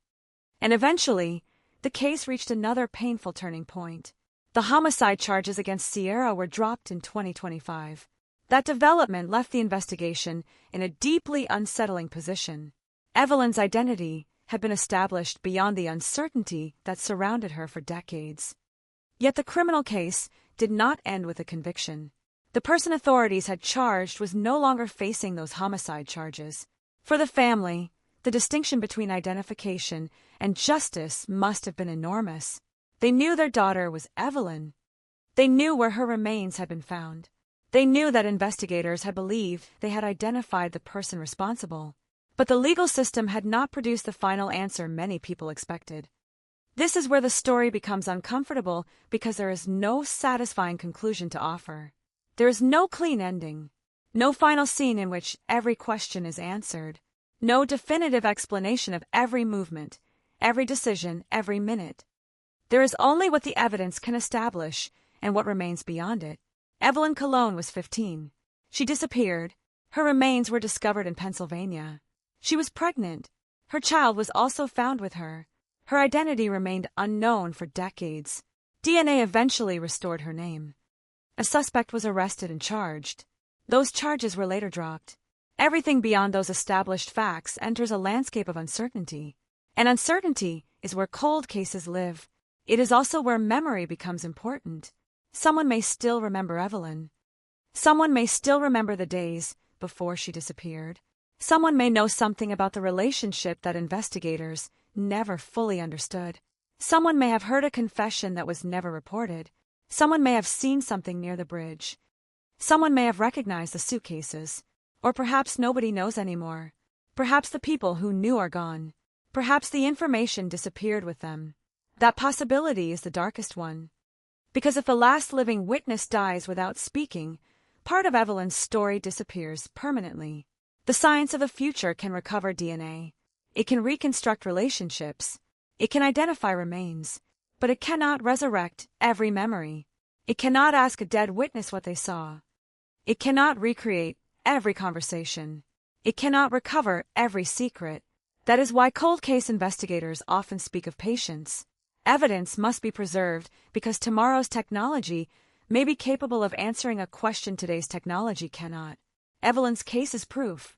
And eventually, the case reached another painful turning point. The homicide charges against Sierra were dropped in 2025. That development left the investigation in a deeply unsettling position. Evelyn's identity had been established beyond the uncertainty that surrounded her for decades. Yet the criminal case did not end with a conviction. The person authorities had charged was no longer facing those homicide charges. For the family, the distinction between identification and justice must have been enormous. They knew their daughter was Evelyn. They knew where her remains had been found. They knew that investigators had believed they had identified the person responsible. But the legal system had not produced the final answer many people expected. This is where the story becomes uncomfortable because there is no satisfying conclusion to offer. There is no clean ending. No final scene in which every question is answered. No definitive explanation of every movement, every decision, every minute. There is only what the evidence can establish and what remains beyond it. Evelyn Colon was 15. She disappeared. Her remains were discovered in Pennsylvania. She was pregnant. Her child was also found with her. Her identity remained unknown for decades. DNA eventually restored her name. A suspect was arrested and charged. Those charges were later dropped. Everything beyond those established facts enters a landscape of uncertainty. And uncertainty is where cold cases live. It is also where memory becomes important. Someone may still remember Evelyn. Someone may still remember the days before she disappeared. Someone may know something about the relationship that investigators never fully understood. Someone may have heard a confession that was never reported. Someone may have seen something near the bridge. Someone may have recognized the suitcases. Or perhaps nobody knows anymore. Perhaps the people who knew are gone. Perhaps the information disappeared with them. That possibility is the darkest one. Because if the last living witness dies without speaking, part of Evelyn's story disappears permanently. The science of the future can recover DNA. It can reconstruct relationships. It can identify remains. But it cannot resurrect every memory. It cannot ask a dead witness what they saw. It cannot recreate every conversation. It cannot recover every secret. That is why cold case investigators often speak of patience. Evidence must be preserved because tomorrow's technology may be capable of answering a question today's technology cannot. Evelyn's case is proof.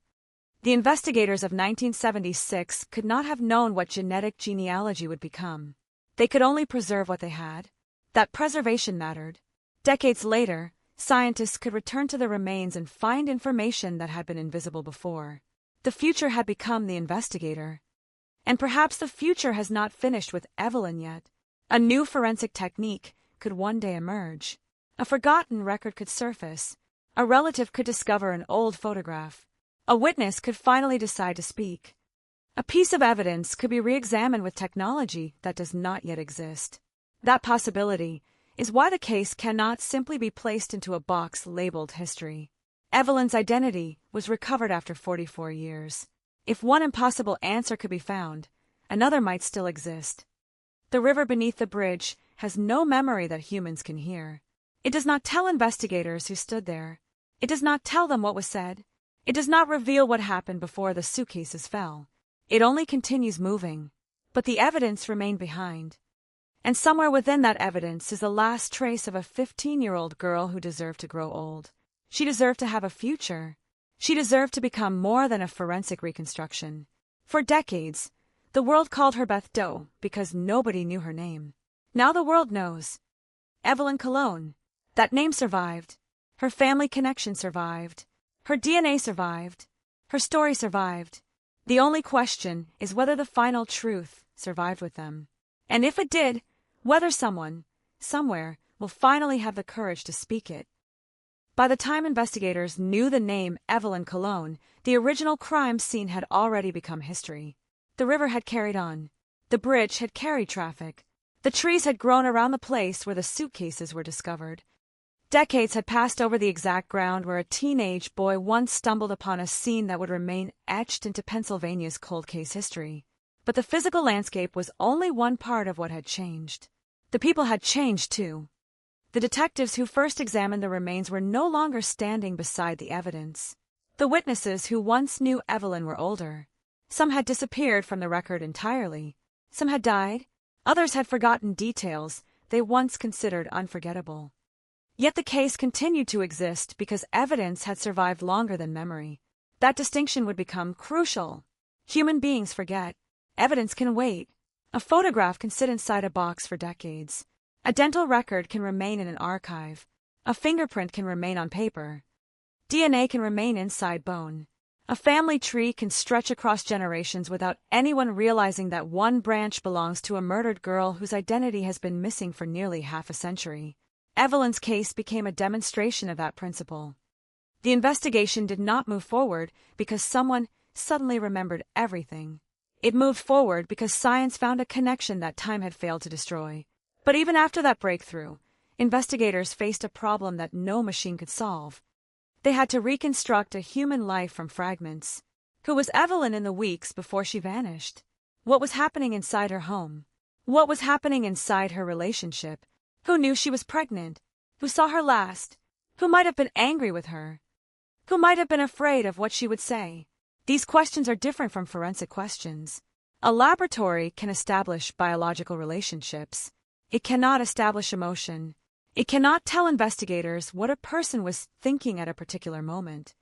The investigators of 1976 could not have known what genetic genealogy would become. They could only preserve what they had. That preservation mattered. Decades later, scientists could return to the remains and find information that had been invisible before. The future had become the investigator. And perhaps the future has not finished with Evelyn yet. A new forensic technique could one day emerge. A forgotten record could surface. A relative could discover an old photograph. A witness could finally decide to speak. A piece of evidence could be re-examined with technology that does not yet exist. That possibility is why the case cannot simply be placed into a box labeled history. Evelyn's identity was recovered after 44 years. If one impossible answer could be found, another might still exist. The river beneath the bridge has no memory that humans can hear. It does not tell investigators who stood there. It does not tell them what was said. It does not reveal what happened before the suitcases fell. It only continues moving. But the evidence remained behind. And somewhere within that evidence is the last trace of a 15-year-old girl who deserved to grow old. She deserved to have a future. She deserved to become more than a forensic reconstruction. For decades, the world called her Beth Doe because nobody knew her name. Now the world knows. Evelyn Cologne. That name survived. Her family connection survived. Her DNA survived. Her story survived. The only question is whether the final truth survived with them. And if it did, whether someone, somewhere, will finally have the courage to speak it. By the time investigators knew the name Evelyn Cologne, the original crime scene had already become history. The river had carried on. The bridge had carried traffic. The trees had grown around the place where the suitcases were discovered. Decades had passed over the exact ground where a teenage boy once stumbled upon a scene that would remain etched into Pennsylvania's cold case history. But the physical landscape was only one part of what had changed. The people had changed, too. The detectives who first examined the remains were no longer standing beside the evidence. The witnesses who once knew Evelyn were older. Some had disappeared from the record entirely. Some had died. Others had forgotten details they once considered unforgettable. Yet the case continued to exist because evidence had survived longer than memory. That distinction would become crucial. Human beings forget. Evidence can wait. A photograph can sit inside a box for decades. A dental record can remain in an archive. A fingerprint can remain on paper. DNA can remain inside bone. A family tree can stretch across generations without anyone realizing that one branch belongs to a murdered girl whose identity has been missing for nearly half a century. Evelyn's case became a demonstration of that principle. The investigation did not move forward because someone suddenly remembered everything. It moved forward because science found a connection that time had failed to destroy. But even after that breakthrough, investigators faced a problem that no machine could solve. They had to reconstruct a human life from fragments. Who was Evelyn in the weeks before she vanished? What was happening inside her home? What was happening inside her relationship? Who knew she was pregnant? Who saw her last? Who might have been angry with her? Who might have been afraid of what she would say? These questions are different from forensic questions. A laboratory can establish biological relationships. It cannot establish emotion. It cannot tell investigators what a person was thinking at a particular moment.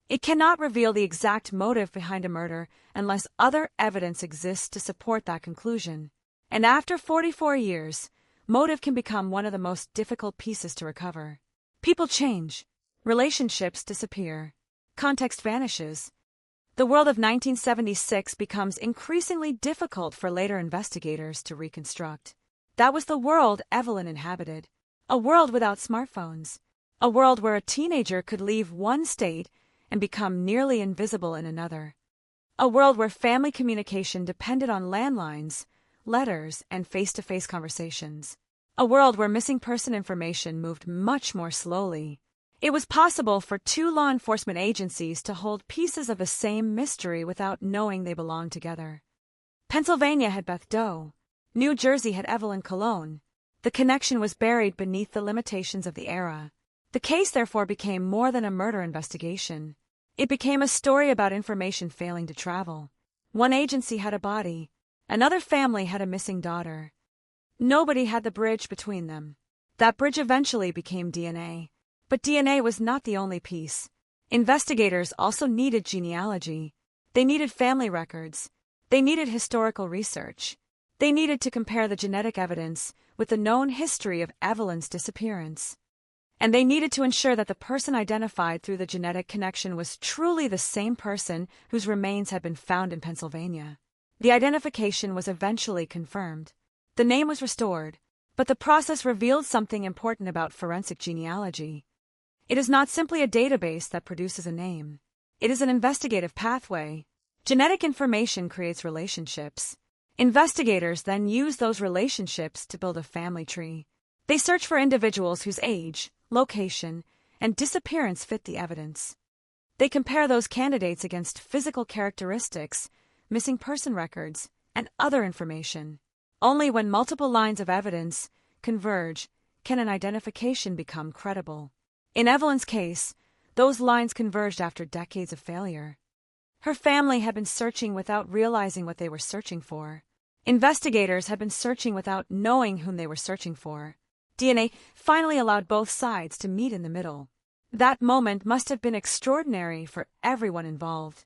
It cannot reveal the exact motive behind a murder unless other evidence exists to support that conclusion. And after 44 years, motive can become one of the most difficult pieces to recover. People change. Relationships disappear. Context vanishes. The world of 1976 becomes increasingly difficult for later investigators to reconstruct. That was the world Evelyn inhabited. A world without smartphones. A world where a teenager could leave one state and become nearly invisible in another. A world where family communication depended on landlines, letters, and face-to-face conversations. A world where missing person information moved much more slowly. It was possible for two law enforcement agencies to hold pieces of the same mystery without knowing they belonged together. Pennsylvania had Beth Doe. New Jersey had Evelyn Cologne. The connection was buried beneath the limitations of the era. The case therefore became more than a murder investigation. It became a story about information failing to travel. One agency had a body. Another family had a missing daughter. Nobody had the bridge between them. That bridge eventually became DNA. But DNA was not the only piece. Investigators also needed genealogy. They needed family records. They needed historical research. They needed to compare the genetic evidence with the known history of Evelyn's disappearance. And they needed to ensure that the person identified through the genetic connection was truly the same person whose remains had been found in Pennsylvania. The identification was eventually confirmed. The name was restored, but the process revealed something important about forensic genealogy. It is not simply a database that produces a name. It is an investigative pathway. Genetic information creates relationships. Investigators then use those relationships to build a family tree. They search for individuals whose age, location, and disappearance fit the evidence. They compare those candidates against physical characteristics, missing person records, and other information. Only when multiple lines of evidence converge can an identification become credible. In Evelyn's case, those lines converged after decades of failure. Her family had been searching without realizing what they were searching for. Investigators had been searching without knowing whom they were searching for. DNA finally allowed both sides to meet in the middle. That moment must have been extraordinary for everyone involved.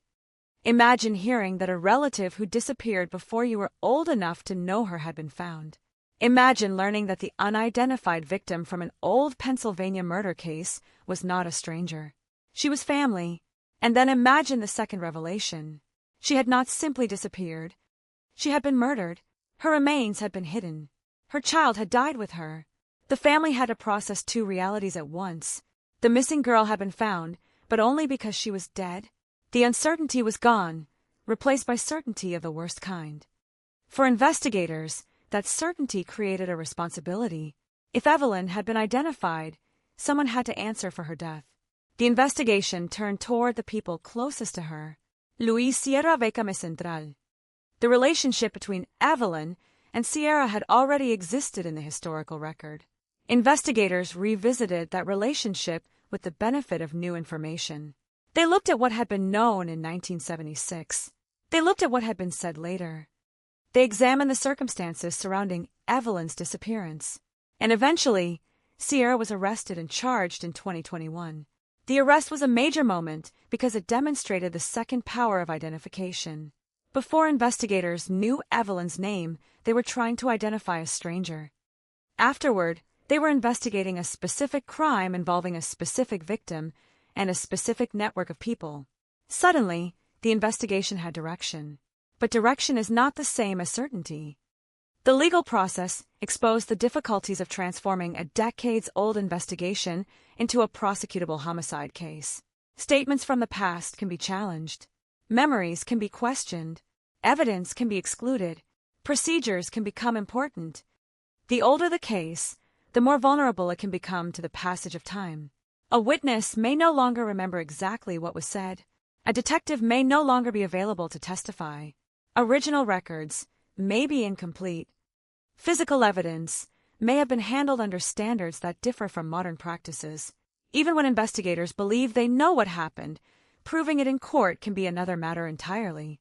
Imagine hearing that a relative who disappeared before you were old enough to know her had been found. Imagine learning that the unidentified victim from an old Pennsylvania murder case was not a stranger. She was family. And then imagine the second revelation. She had not simply disappeared. She had been murdered. Her remains had been hidden. Her child had died with her. The family had to process two realities at once. The missing girl had been found, but only because she was dead. The uncertainty was gone, replaced by certainty of the worst kind. For investigators, that certainty created a responsibility. If Evelyn had been identified, someone had to answer for her death. The investigation turned toward the people closest to her. Luis Sierra Vecame Central. The relationship between Evelyn and Sierra had already existed in the historical record. Investigators revisited that relationship with the benefit of new information. They looked at what had been known in 1976. They looked at what had been said later. They examined the circumstances surrounding Evelyn's disappearance. And eventually, Sierra was arrested and charged in 2021. The arrest was a major moment because it demonstrated the second power of identification. Before investigators knew Evelyn's name, they were trying to identify a stranger. Afterward, they were investigating a specific crime involving a specific victim and a specific network of people. Suddenly, the investigation had direction. But direction is not the same as certainty. The legal process exposed the difficulties of transforming a decades-old investigation into a prosecutable homicide case. Statements from the past can be challenged. Memories can be questioned. Evidence can be excluded. Procedures can become important. The older the case, the more vulnerable it can become to the passage of time. A witness may no longer remember exactly what was said. A detective may no longer be available to testify. Original records may be incomplete. Physical evidence may have been handled under standards that differ from modern practices. Even when investigators believe they know what happened, proving it in court can be another matter entirely.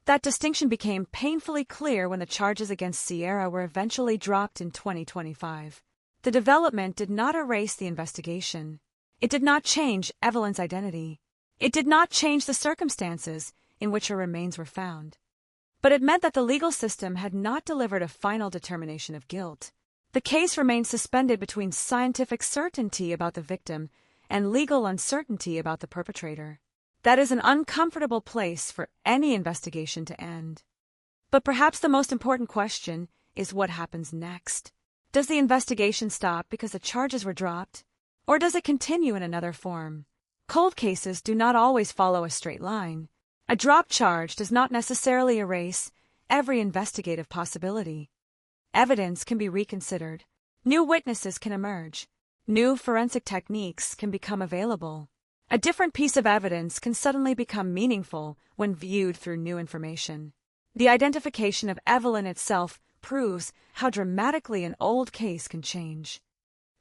That distinction became painfully clear when the charges against Sierra were eventually dropped in 2025. The development did not erase the investigation. It did not change Evelyn's identity. It did not change the circumstances in which her remains were found. But it meant that the legal system had not delivered a final determination of guilt. The case remained suspended between scientific certainty about the victim and legal uncertainty about the perpetrator. That is an uncomfortable place for any investigation to end. But perhaps the most important question is what happens next. Does the investigation stop because the charges were dropped? Or does it continue in another form? Cold cases do not always follow a straight line. A dropped charge does not necessarily erase every investigative possibility. Evidence can be reconsidered. New witnesses can emerge. New forensic techniques can become available. A different piece of evidence can suddenly become meaningful when viewed through new information. The identification of Evelyn itself proves how dramatically an old case can change.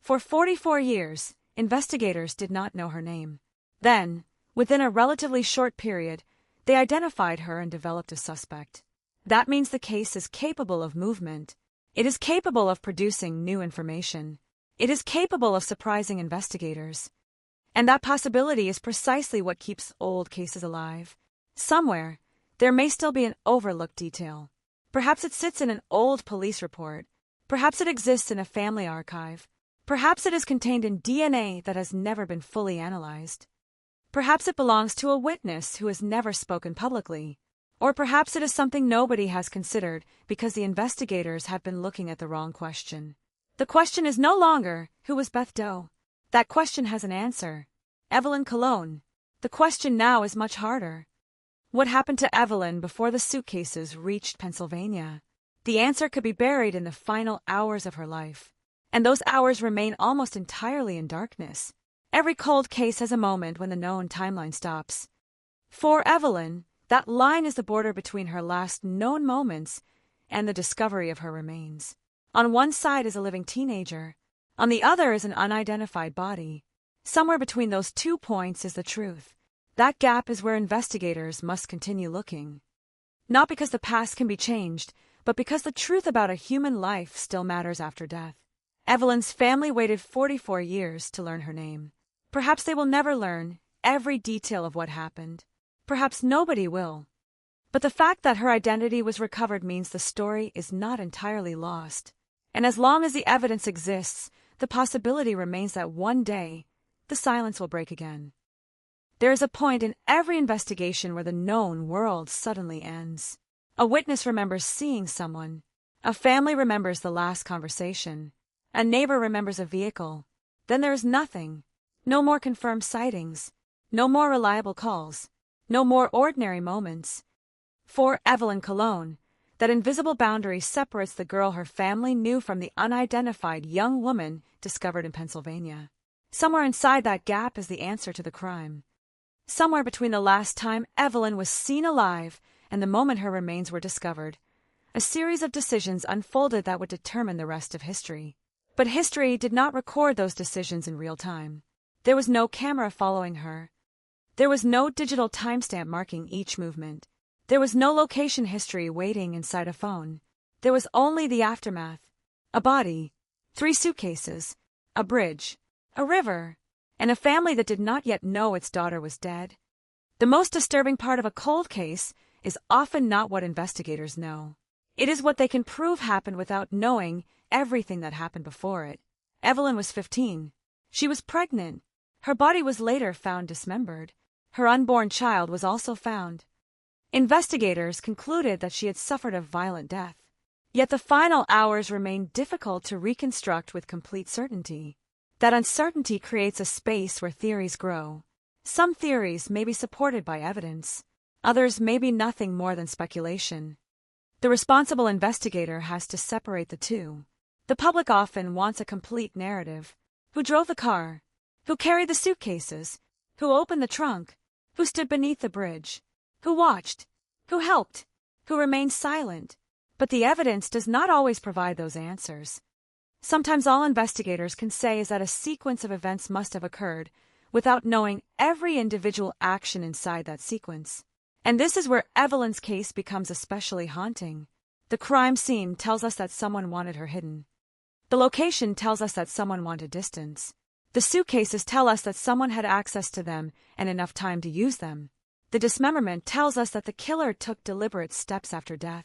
For 44 years, investigators did not know her name. Then, within a relatively short period, they identified her and developed a suspect. That means the case is capable of movement. It is capable of producing new information. It is capable of surprising investigators. And that possibility is precisely what keeps old cases alive. Somewhere, there may still be an overlooked detail. Perhaps it sits in an old police report. Perhaps it exists in a family archive. Perhaps it is contained in DNA that has never been fully analyzed. Perhaps it belongs to a witness who has never spoken publicly. Or perhaps it is something nobody has considered because the investigators have been looking at the wrong question. The question is no longer, who was Beth Doe? That question has an answer. Evelyn Cologne. The question now is much harder. What happened to Evelyn before the suitcases reached Pennsylvania? The answer could be buried in the final hours of her life. And those hours remain almost entirely in darkness. Every cold case has a moment when the known timeline stops. For Evelyn, that line is the border between her last known moments and the discovery of her remains. On one side is a living teenager. On the other is an unidentified body. Somewhere between those 2 points is the truth. That gap is where investigators must continue looking. Not because the past can be changed, but because the truth about a human life still matters after death. Evelyn's family waited 44 years to learn her name. Perhaps they will never learn every detail of what happened. Perhaps nobody will. But the fact that her identity was recovered means the story is not entirely lost. And as long as the evidence exists, the possibility remains that one day, the silence will break again. There is a point in every investigation where the known world suddenly ends. A witness remembers seeing someone. A family remembers the last conversation. A neighbor remembers a vehicle. Then there is nothing. No more confirmed sightings. No more reliable calls. No more ordinary moments. For Evelyn Cologne, that invisible boundary separates the girl her family knew from the unidentified young woman discovered in Pennsylvania. Somewhere inside that gap is the answer to the crime. Somewhere between the last time Evelyn was seen alive and the moment her remains were discovered, a series of decisions unfolded that would determine the rest of history. But history did not record those decisions in real time. There was no camera following her. There was no digital timestamp marking each movement. There was no location history waiting inside a phone. There was only the aftermath. A body, 3 suitcases, a bridge, a river, and a family that did not yet know its daughter was dead. The most disturbing part of a cold case is often not what investigators know. It is what they can prove happened without knowing everything that happened before it. Evelyn was 15. She was pregnant. Her body was later found dismembered. Her unborn child was also found. Investigators concluded that she had suffered a violent death. Yet the final hours remained difficult to reconstruct with complete certainty. That uncertainty creates a space where theories grow. Some theories may be supported by evidence. Others may be nothing more than speculation. The responsible investigator has to separate the two. The public often wants a complete narrative. Who drove the car? Who carried the suitcases? Who opened the trunk? Who stood beneath the bridge? Who watched? Who helped? Who remained silent? But the evidence does not always provide those answers. Sometimes all investigators can say is that a sequence of events must have occurred without knowing every individual action inside that sequence. And this is where Evelyn's case becomes especially haunting. The crime scene tells us that someone wanted her hidden. The location tells us that someone wanted distance. The suitcases tell us that someone had access to them and enough time to use them. The dismemberment tells us that the killer took deliberate steps after death.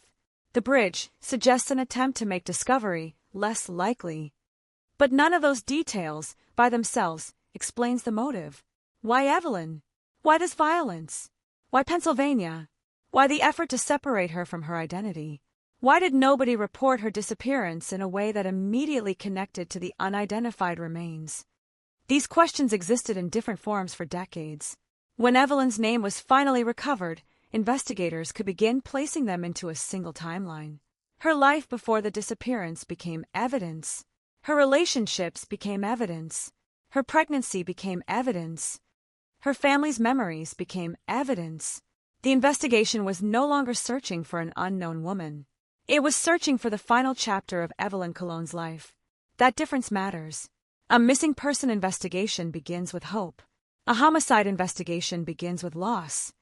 The bridge suggests an attempt to make discovery less likely. But none of those details, by themselves, explains the motive. Why Evelyn? Why this violence? Why Pennsylvania? Why the effort to separate her from her identity? Why did nobody report her disappearance in a way that immediately connected to the unidentified remains? These questions existed in different forms for decades. When Evelyn's name was finally recovered, investigators could begin placing them into a single timeline. Her life before the disappearance became evidence. Her relationships became evidence. Her pregnancy became evidence. Her family's memories became evidence. The investigation was no longer searching for an unknown woman. It was searching for the final chapter of Evelyn Cologne's life. That difference matters. A missing person investigation begins with hope. A homicide investigation begins with loss.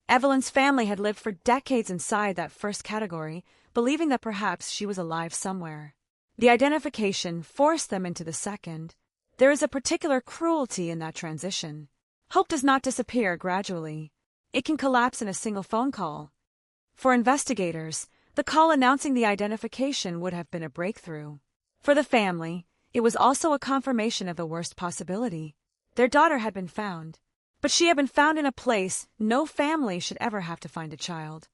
Evelyn's family had lived for decades inside that first category, believing that perhaps she was alive somewhere. The identification forced them into the second. There is a particular cruelty in that transition. Hope does not disappear gradually. It can collapse in a single phone call. For investigators, the call announcing the identification would have been a breakthrough. For the family, it was also a confirmation of the worst possibility. Their daughter had been found, but she had been found in a place no family should ever have to find a child.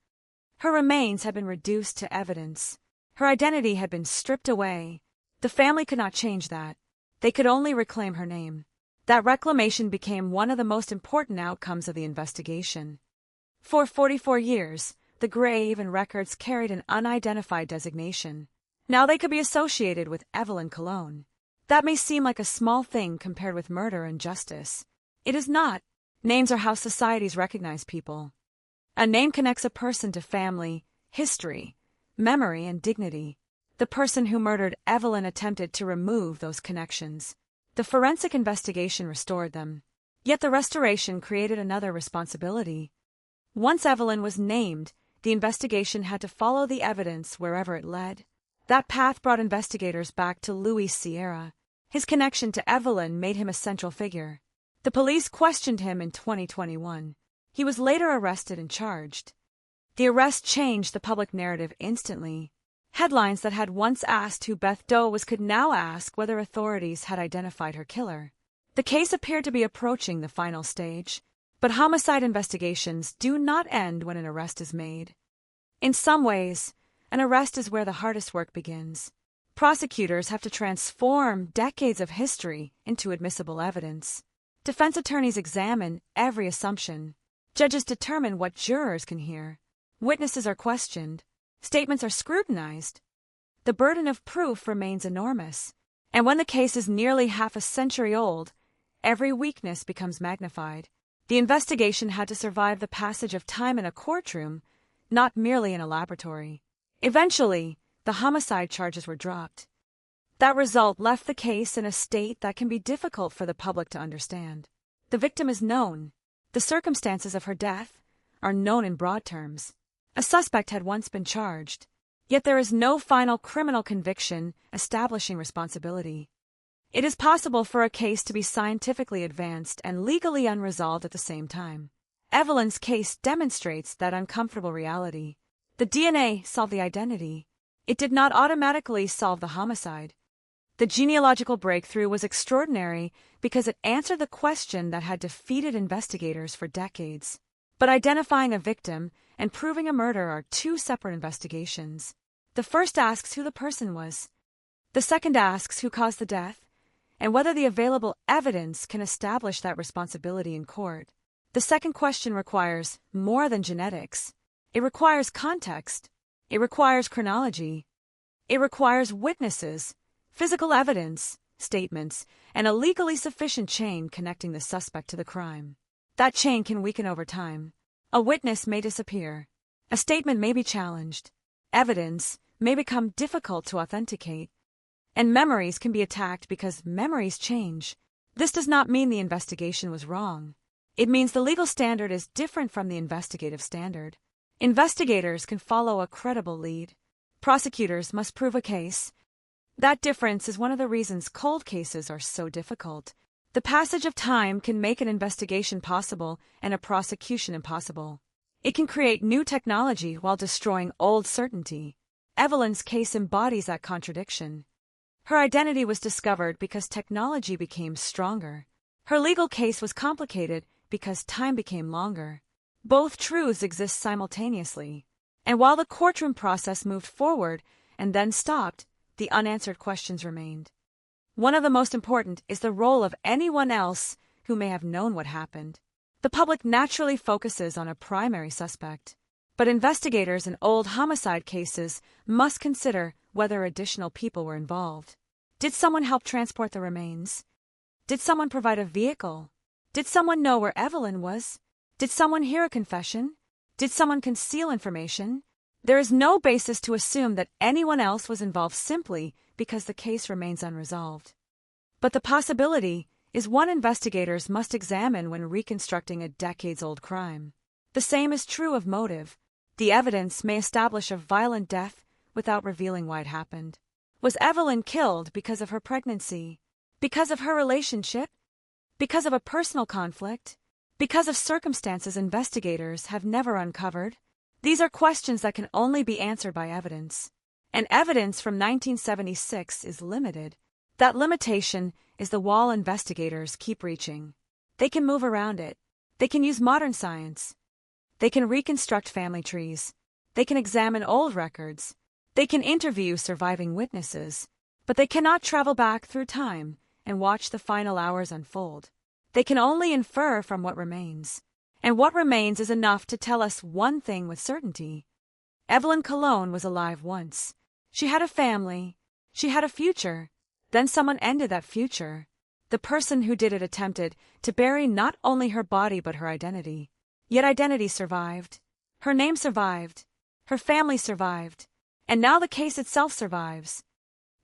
Her remains had been reduced to evidence. Her identity had been stripped away. The family could not change that. They could only reclaim her name. That reclamation became one of the most important outcomes of the investigation. For 44 years, the grave and records carried an unidentified designation. Now they could be associated with Evelyn Cologne. That may seem like a small thing compared with murder and justice. It is not. Names are how societies recognize people. A name connects a person to family, history, memory, and dignity. The person who murdered Evelyn attempted to remove those connections. The forensic investigation restored them. Yet the restoration created another responsibility. Once Evelyn was named, the investigation had to follow the evidence wherever it led. That path brought investigators back to Luis Sierra. His connection to Evelyn made him a central figure. The police questioned him in 2021. He was later arrested and charged. The arrest changed the public narrative instantly. Headlines that had once asked who Beth Doe was could now ask whether authorities had identified her killer. The case appeared to be approaching the final stage, but homicide investigations do not end when an arrest is made. In some ways, an arrest is where the hardest work begins. Prosecutors have to transform decades of history into admissible evidence. Defense attorneys examine every assumption. Judges determine what jurors can hear. Witnesses are questioned. Statements are scrutinized. The burden of proof remains enormous. And when the case is nearly half a century old, every weakness becomes magnified. The investigation had to survive the passage of time in a courtroom, not merely in a laboratory. Eventually, the homicide charges were dropped. That result left the case in a state that can be difficult for the public to understand. The victim is known. The circumstances of her death are known in broad terms. A suspect had once been charged, yet there is no final criminal conviction establishing responsibility. It is possible for a case to be scientifically advanced and legally unresolved at the same time. Evelyn's case demonstrates that uncomfortable reality. The DNA solved the identity. It did not automatically solve the homicide. The genealogical breakthrough was extraordinary because it answered the question that had defeated investigators for decades. But identifying a victim and proving a murder are two separate investigations. The first asks who the person was. The second asks who caused the death and whether the available evidence can establish that responsibility in court. The second question requires more than genetics. It requires context. It requires chronology. It requires witnesses, physical evidence, statements, and a legally sufficient chain connecting the suspect to the crime. That chain can weaken over time. A witness may disappear. A statement may be challenged. Evidence may become difficult to authenticate. And memories can be attacked because memories change. This does not mean the investigation was wrong. It means the legal standard is different from the investigative standard. Investigators can follow a credible lead. Prosecutors must prove a case. That difference is one of the reasons cold cases are so difficult. The passage of time can make an investigation possible and a prosecution impossible. It can create new technology while destroying old certainty. Evelyn's case embodies that contradiction. Her identity was discovered because technology became stronger. Her legal case was complicated because time became longer. Both truths exist simultaneously. And while the courtroom process moved forward and then stopped, the unanswered questions remained. One of the most important is the role of anyone else who may have known what happened. The public naturally focuses on a primary suspect, but investigators in old homicide cases must consider whether additional people were involved. Did someone help transport the remains? Did someone provide a vehicle? Did someone know where Evelyn was? Did someone hear a confession? Did someone conceal information? There is no basis to assume that anyone else was involved simply because the case remains unresolved. But the possibility is one investigators must examine when reconstructing a decades-old crime. The same is true of motive. The evidence may establish a violent death without revealing why it happened. Was Evelyn killed because of her pregnancy? Because of her relationship? Because of a personal conflict? Because of circumstances investigators have never uncovered? These are questions that can only be answered by evidence. And evidence from 1976 is limited. That limitation is the wall investigators keep reaching. They can move around it. They can use modern science. They can reconstruct family trees. They can examine old records. They can interview surviving witnesses. But they cannot travel back through time and watch the final hours unfold. They can only infer from what remains. And what remains is enough to tell us one thing with certainty. Evelyn Cologne was alive once. She had a family. She had a future. Then someone ended that future. The person who did it attempted to bury not only her body but her identity. Yet identity survived. Her name survived. Her family survived. And now the case itself survives.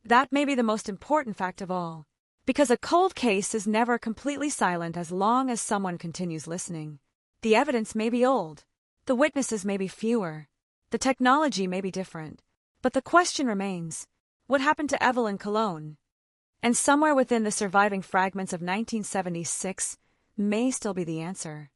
That may be the most important fact of all. Because a cold case is never completely silent as long as someone continues listening. The evidence may be old. The witnesses may be fewer. The technology may be different. But the question remains, what happened to Evelyn Cologne? And somewhere within the surviving fragments of 1976 may still be the answer.